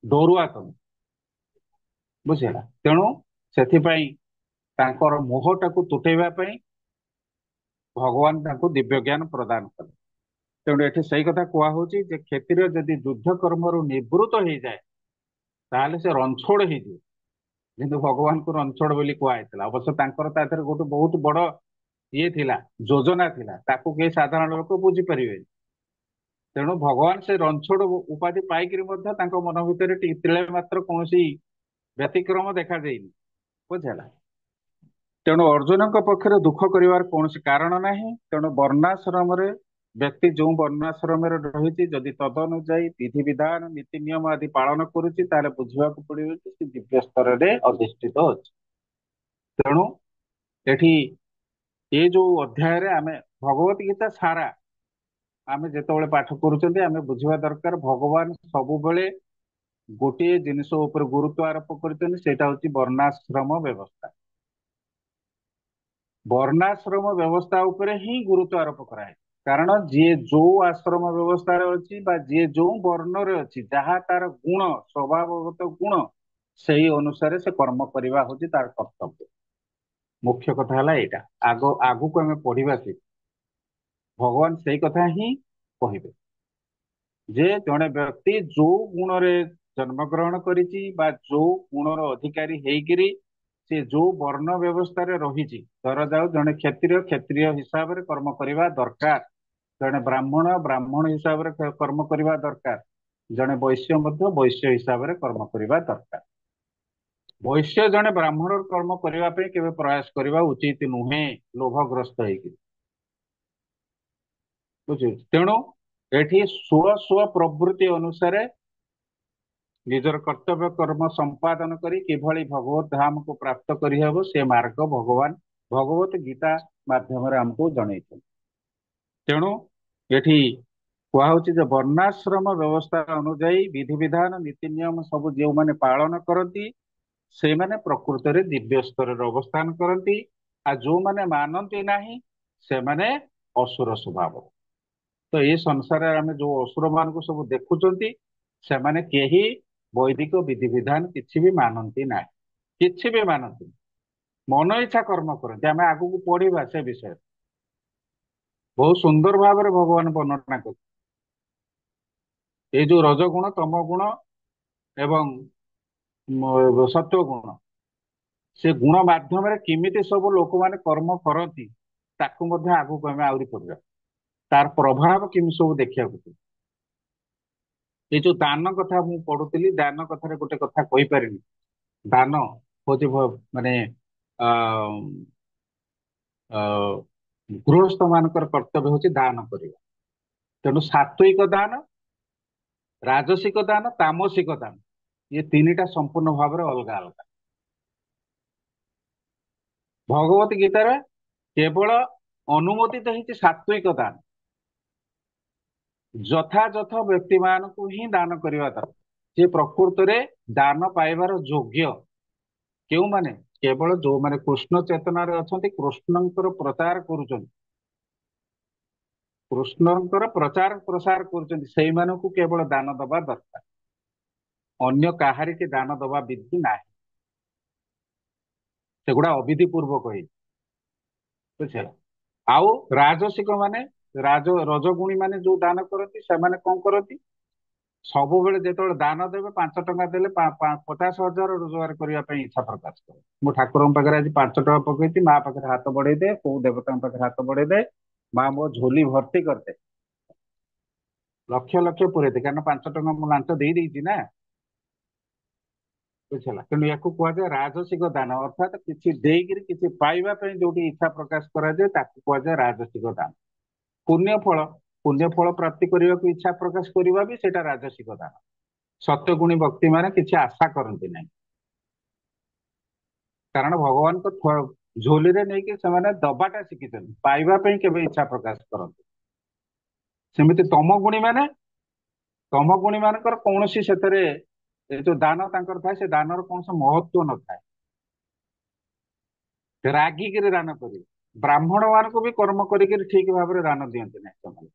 B: ଡରୁଆ ତମେ, ବୁଝିଲା। ତେଣୁ ସେଥିପାଇଁ ତାଙ୍କର ମୋହଟାକୁ ତୁଟେଇବା ପାଇଁ ଭଗବାନ ତାଙ୍କୁ ଦିବ୍ୟ ଜ୍ଞାନ ପ୍ରଦାନ କଲେ। ତେଣୁ ଏଠି ସେଇ କଥା କୁହା ହଉଛି ଯେ କ୍ଷତ୍ରିୟ ଯଦି ଯୁଦ୍ଧ କର୍ମରୁ ନିବୃତ୍ତ ହେଇଯାଏ ତାହେଲେ ସେ ରଣଛୋଡ଼ ହେଇଯିବ। କିନ୍ତୁ ଭଗବାନଙ୍କୁ ରଣଛୋଡ଼ ବୋଲି କୁହାଯାଇଥିଲା। ଅବଶ୍ୟ ତାଙ୍କର ତା ଦେହରେ ଗୋଟେ ବହୁତ ବଡ ଇଏ ଥିଲା, ଯୋଜନା ଥିଲା, ତାକୁ କେହି ସାଧାରଣ ଲୋକ ବୁଝିପାରିବେନି। ତେଣୁ ଭଗବାନ ସେ ରଣଛୋଡ଼ ଉପାଧି ପାଇକିରି ମଧ୍ୟ ତାଙ୍କ ମନ ଭିତରେ ତିଳେ ମାତ୍ର କୌଣସି ବ୍ୟତିକ୍ରମ ଦେଖାଯାଇନି। ବୁଝିଲା? ତେଣୁ ଅର୍ଜୁନଙ୍କ ପକ୍ଷରେ ଦୁଃଖ କରିବାର କୌଣସି କାରଣ ନାହିଁ। ତେଣୁ ବର୍ଣ୍ଣାଶ୍ରମରେ ବ୍ୟକ୍ତି ଯେଉଁ ବର୍ଣ୍ଣାଶ୍ରମରେ ରହିଛି ଯଦି ତଦନୁଯାୟୀ ବିଧିବିଧାନ ନୀତି ନିୟମ ଆଦି ପାଳନ କରୁଛି ତାହେଲେ ବୁଝିବାକୁ ପଡିବ ଯେ ସେ ଦିବ୍ୟ ସ୍ତରରେ ଅଧିଷ୍ଠିତ ଅଛି। ତେଣୁ ଏଠି ଏ ଯୋଉ ଅଧ୍ୟାୟରେ ଆମେ ଭଗବତ ଗୀତା ସାରା ଆମେ ଯେତେବେଳେ ପାଠ କରୁଛନ୍ତି ଆମେ ବୁଝିବା ଦରକାର ଭଗବାନ ସବୁବେଳେ ଗୋଟିଏ ଜିନିଷ ଉପରେ ଗୁରୁତ୍ୱ ଆରୋପ କରିଛନ୍ତି, ସେଇଟା ହଉଛି ବର୍ଣ୍ଣାଶ୍ରମ ବ୍ୟବସ୍ଥା। ବର୍ଣ୍ଣାଶ୍ରମ ବ୍ୟବସ୍ଥା ଉପରେ ହିଁ ଗୁରୁତ୍ୱ ଆରୋପ କରାଯାଇଛି। କାରଣ ଯିଏ ଯୋଉ ଆଶ୍ରମ ବ୍ୟବସ୍ଥାରେ ଅଛି ବା ଯିଏ ଯୋଉ ବର୍ଣ୍ଣରେ ଅଛି ଯାହା ତାର ଗୁଣ ସ୍ୱଭାବଗତ ଗୁଣ ସେଇ ଅନୁସାରେ ସେ କର୍ମ କରିବା ହଉଛି ତାର କର୍ତ୍ତବ୍ୟ। ମୁଖ୍ୟ କଥା ହେଲା ଏଇଟା। ଆଗକୁ ଆମେ ପଢିବା ସେ ଭଗବାନ ସେଇ କଥା ହିଁ କହିବେ ଯେ ଜଣେ ବ୍ୟକ୍ତି ଯୋଉ ଗୁଣରେ ଜନ୍ମଗ୍ରହଣ କରିଛି ବା ଯୋଉ ଗୁଣର ଅଧିକାରୀ ହେଇକିରି ସେ ଯୋଉ ବର୍ଣ୍ଣ ବ୍ୟବସ୍ଥାରେ ରହିଛି, ଧରାଯାଉ ଜଣେ କ୍ଷତ୍ରିୟ ହିସାବରେ କର୍ମ କରିବା ଦରକାର, ଜଣେ ବ୍ରାହ୍ମଣ ହିସାବରେ କର୍ମ କରିବା ଦରକାର, ଜଣେ ବୈଶ୍ୟ ମଧ୍ୟ ବୈଶ୍ୟ ହିସାବରେ କର୍ମ କରିବା ଦରକାର। ବୈଶ୍ୟ ଜଣେ ବ୍ରାହ୍ମଣ କର୍ମ କରିବା ପାଇଁ କେବେ ପ୍ରୟାସ କରିବା ଉଚିତ ନୁହେଁ ଲୋଭଗ୍ରସ୍ତ ହେଇକି। ବୁଝୁଛି? ତେଣୁ ଏଠି ସ୍ୱ ପ୍ରବୃତ୍ତି ଅନୁସାରେ ନିଜର କର୍ତ୍ତବ୍ୟ କର୍ମ ସମ୍ପାଦନ କରି କିଭଳି ଭଗବତ ଧାମକୁ ପ୍ରାପ୍ତ କରିହେବ ସେ ମାର୍ଗ ଭଗବାନ ଭଗବତ ଗୀତା ମାଧ୍ୟମରେ ଆମକୁ ଜଣେଇଛନ୍ତି। ତେଣୁ ଏଠି କୁହାହଉଛି ଯେ ବର୍ଣ୍ଣାଶ୍ରମ ବ୍ୟବସ୍ଥା ଅନୁଯାୟୀ ବିଧିବିଧାନ ନୀତି ନିୟମ ସବୁ ଯେଉଁମାନେ ପାଳନ କରନ୍ତି ସେମାନେ ପ୍ରକୃତରେ ଦିବ୍ୟ ସ୍ତରରେ ଅବସ୍ଥାନ କରନ୍ତି, ଆଉ ଯୋଉମାନେ ମାନନ୍ତି ନାହିଁ ସେମାନେ ଅସୁର ସ୍ୱଭାବ। ତ ଏ ସଂସାରରେ ଆମେ ଯୋଉ ଅସୁର ମାନଙ୍କୁ ସବୁ ଦେଖୁଛନ୍ତି ସେମାନେ କେହି ବୈଦିକ ବିଧିବିଧାନ କିଛି ବି ମାନନ୍ତି ନାହିଁ, କିଛି ବି ମାନନ୍ତି, ମନ ଇଚ୍ଛା କର୍ମ କରନ୍ତି। ଆମେ ଆଗକୁ ପଢିବା ସେ ବିଷୟରେ ବହୁତ ସୁନ୍ଦର ଭାବରେ ଭଗବାନ ବର୍ଣ୍ଣନା କରୁଛନ୍ତି। ଏଇ ଯୋଉ ରଜଗୁଣ ତମ ଗୁଣ ଏବଂ ସତ୍ୱ ଗୁଣ ସେ ଗୁଣ ମାଧ୍ୟମରେ କେମିତି ସବୁ ଲୋକମାନେ କର୍ମ କରନ୍ତି ତାକୁ ମଧ୍ୟ ଆଗକୁ ଆମେ ଆହୁରି ପଢିବା, ତାର ପ୍ରଭାବ କେମିତି ସବୁ ଦେଖିବାକୁ ପଡିବ। ଏଇ ଯୋଉ ଦାନ କଥା ମୁଁ ପଢୁଥିଲି, ଦାନ କଥାରେ ଗୋଟେ କଥା କହିପାରିନି। ଦାନ ହଉଛି ମାନେ ଗୃହସ୍ଥ ମାନଙ୍କର କର୍ତ୍ତବ୍ୟ ହଉଛି ଦାନ କରିବା। ତେଣୁ ସାତ୍ଵିକ ଦାନ, ରାଜସିକ ଦାନ, ତାମସିକ ଦାନ ଏ ତିନିଟା ସମ୍ପୂର୍ଣ୍ଣ ଭାବରେ ଅଲଗା ଅଲଗା। ଭଗବତ ଗୀତାରେ କେବଳ ଅନୁମୋଦିତ ହେଇଛି ସାତ୍ଵିକ ଦାନ। ଯଥାଯଥ ବ୍ୟକ୍ତି ମାନଙ୍କୁ ହିଁ ଦାନ କରିବା ଦରକାର। ସେ ପ୍ରକୃତରେ ଦାନ ପାଇବାର ଯୋଗ୍ୟ କେଉଁମାନେ? କେବଳ ଯୋଉମାନେ କୃଷ୍ଣ ଚେତନାରେ ଅଛନ୍ତି, କୃଷ୍ଣଙ୍କର ପ୍ରଚାର କରୁଛନ୍ତି, କୃଷ୍ଣଙ୍କର ପ୍ରଚାର ପ୍ରସାର କରୁଛନ୍ତି, ସେଇମାନଙ୍କୁ କେବଳ ଦାନ ଦବା ଦରକାର। ଅନ୍ୟ କାହାରିକି ଦାନ ଦବା ବିଧି ନାହିଁ, ସେଗୁଡା ଅବିଧି ପୂର୍ବକ ହେଇଛି। ବୁଝିଲା? ଆଉ ରାଜସିକ ମାନେ ରଜଗୁଣୀ ମାନେ ଯୋଉ ଦାନ କରନ୍ତି ସେମାନେ କଣ କରନ୍ତି? ସବୁବେଳେ ଯେତେବେଳେ ଦାନ ଦେବେ 5 ଟଙ୍କା ଦେଲେ 50,000 ରୋଜଗାର କରିବା ପାଇଁ ଇଚ୍ଛା ପ୍ରକାଶ କରେ। ମୁଁ ଠାକୁରଙ୍କ ପାଖରେ ଆଜି 5 ଟଙ୍କା ପକେଇଛି, ମା ପାଖରେ ହାତ ବଢେଇ ଦେ, କୋଉ ଦେବତାଙ୍କ ପାଖରେ ହାତ ବଢେଇ ଦେ, ମା ମୋ ଝୋଲି ଭର୍ତ୍ତି କରିଦେ, ଲକ୍ଷ ଲକ୍ଷ ପୁରେଇ ଦେ, କାରଣ 5 ଟଙ୍କା ମୁଁ ଲାଞ୍ଚ ଦେଇଛି ନା। ବୁଝିଲା? କିନ୍ତୁ ୟାକୁ କୁହାଯାଏ ରାଜସିକ ଦାନ, ଅର୍ଥାତ କିଛି ଦେଇକିରି କିଛି ପାଇବା ପାଇଁ ଯୋଉଠି ଇଚ୍ଛା ପ୍ରକାଶ କରାଯାଏ ତାକୁ କୁହାଯାଏ ରାଜସିକ ଦାନ। ପୁଣ୍ୟ ଫଳ ପ୍ରାପ୍ତି କରିବାକୁ ଇଚ୍ଛା ପ୍ରକାଶ କରିବା ବି ସେଇଟା ରାଜସିକ ଦାନ। ସତ୍ୟଗୁଣୀ ବ୍ୟକ୍ତି ମାନେ କିଛି ଆଶା କରନ୍ତି ନାହିଁ, କାରଣ ଭଗବାନଙ୍କ ଝୋଲିରେ ନେଇକି ସେମାନେ ଦବାଟା ଶିଖିଛନ୍ତି, ପାଇବା ପାଇଁ କେବେ ଇଚ୍ଛା ପ୍ରକାଶ କରନ୍ତି। ସେମିତି ତମଗୁଣୀ ମାନଙ୍କର କୌଣସି ସେଥିରେ ଏ ଯୋଉ ଦାନ ତାଙ୍କର ଥାଏ ସେ ଦାନର କୌଣସି ମହତ୍ଵ ନଥାଏ, ରାଗିକିରି ଦାନ କରିବେ। ବ୍ରାହ୍ମଣ ମାନଙ୍କୁ ବି କର୍ମ କରିକି ଠିକ ଭାବରେ ଦାନ ଦିଅନ୍ତି ନାହିଁ ସେମାନେ।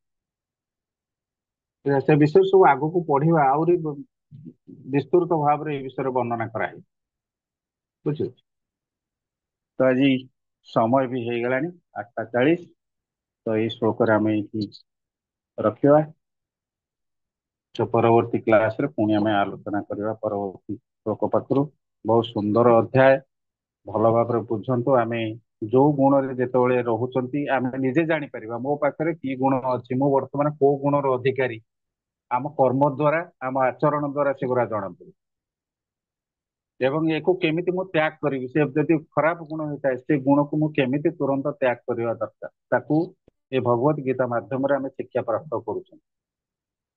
B: ସେ ବିଷୟରେ ସବୁ ଆଗକୁ ପଢିବା, ଆହୁରି ବିସ୍ତୃତ ଭାବରେ ଏ ବିଷୟରେ ବର୍ଣ୍ଣନା କରାହେଇଛି। ବୁଝୁଛି? तो आज समय भी हो गलानी 8:40। तो ये श्लोक आम ये रखा। तो परवर्ती क्लास रे पुणी आम आलोचना करवा परवर्ती श्लोक पाखु। बहुत सुंदर अध्याय। भल भाव बुझंतु आम जो गुण रे जेतेबेले रहउचंती आम निजे जानी परिबा मो पाखरे की गुण अछि मो वर्तमान को गुणर अधिकारी आम कर्म द्वारा आम आचरण द्वारा सेगुरा जଣା पड़े। एवं एको केमिति मु त्याग करिवि से जदि खराब गुण होता है से गुण को मु केमिति तुरंत त्याग करवा दरकार ताकू ए भगवत गीता माध्यम रे आम शिक्षा प्राप्त करूछन।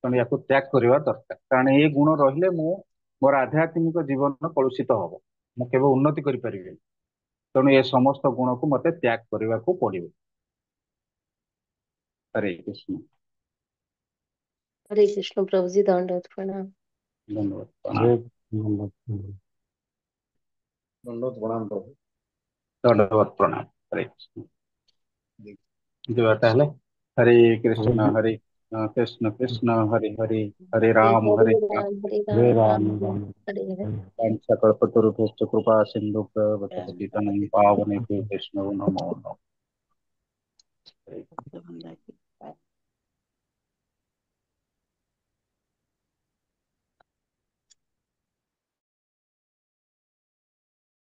B: तेणु या त्याग करवा दरकार कारण ये गुण रहिले मु मोर आध्यात्मिक जीवन कलुषित हब मु केवल उन्नति करि परिबे। तेणु ये समस्त गुण को मते त्याग करने को पड़िବ। हरे कृष्ण।
F: हरे कृष्ण प्रभु जी, दंडवत प्रणाम।
B: धन्यवाद
E: हरे
B: प्रणाम।
E: कृष्ण।
D: दंडवत प्रणाम प्रभु।
B: धन्यवाद प्रणाम। हरे कृष्ण। ताहले हरे कृष्ण हरे कृष्ण कृष्ण हरे हरे हरे राम
F: हरे
E: हरे
F: राम राम
E: राम
F: राम
E: राम
F: हरे हरे।
B: कल्पतरुभ्यश्च कृपा सिन्धुभ्यो पतितं पावनेभ्यो वैष्णवो नमो नमः।
A: भगवान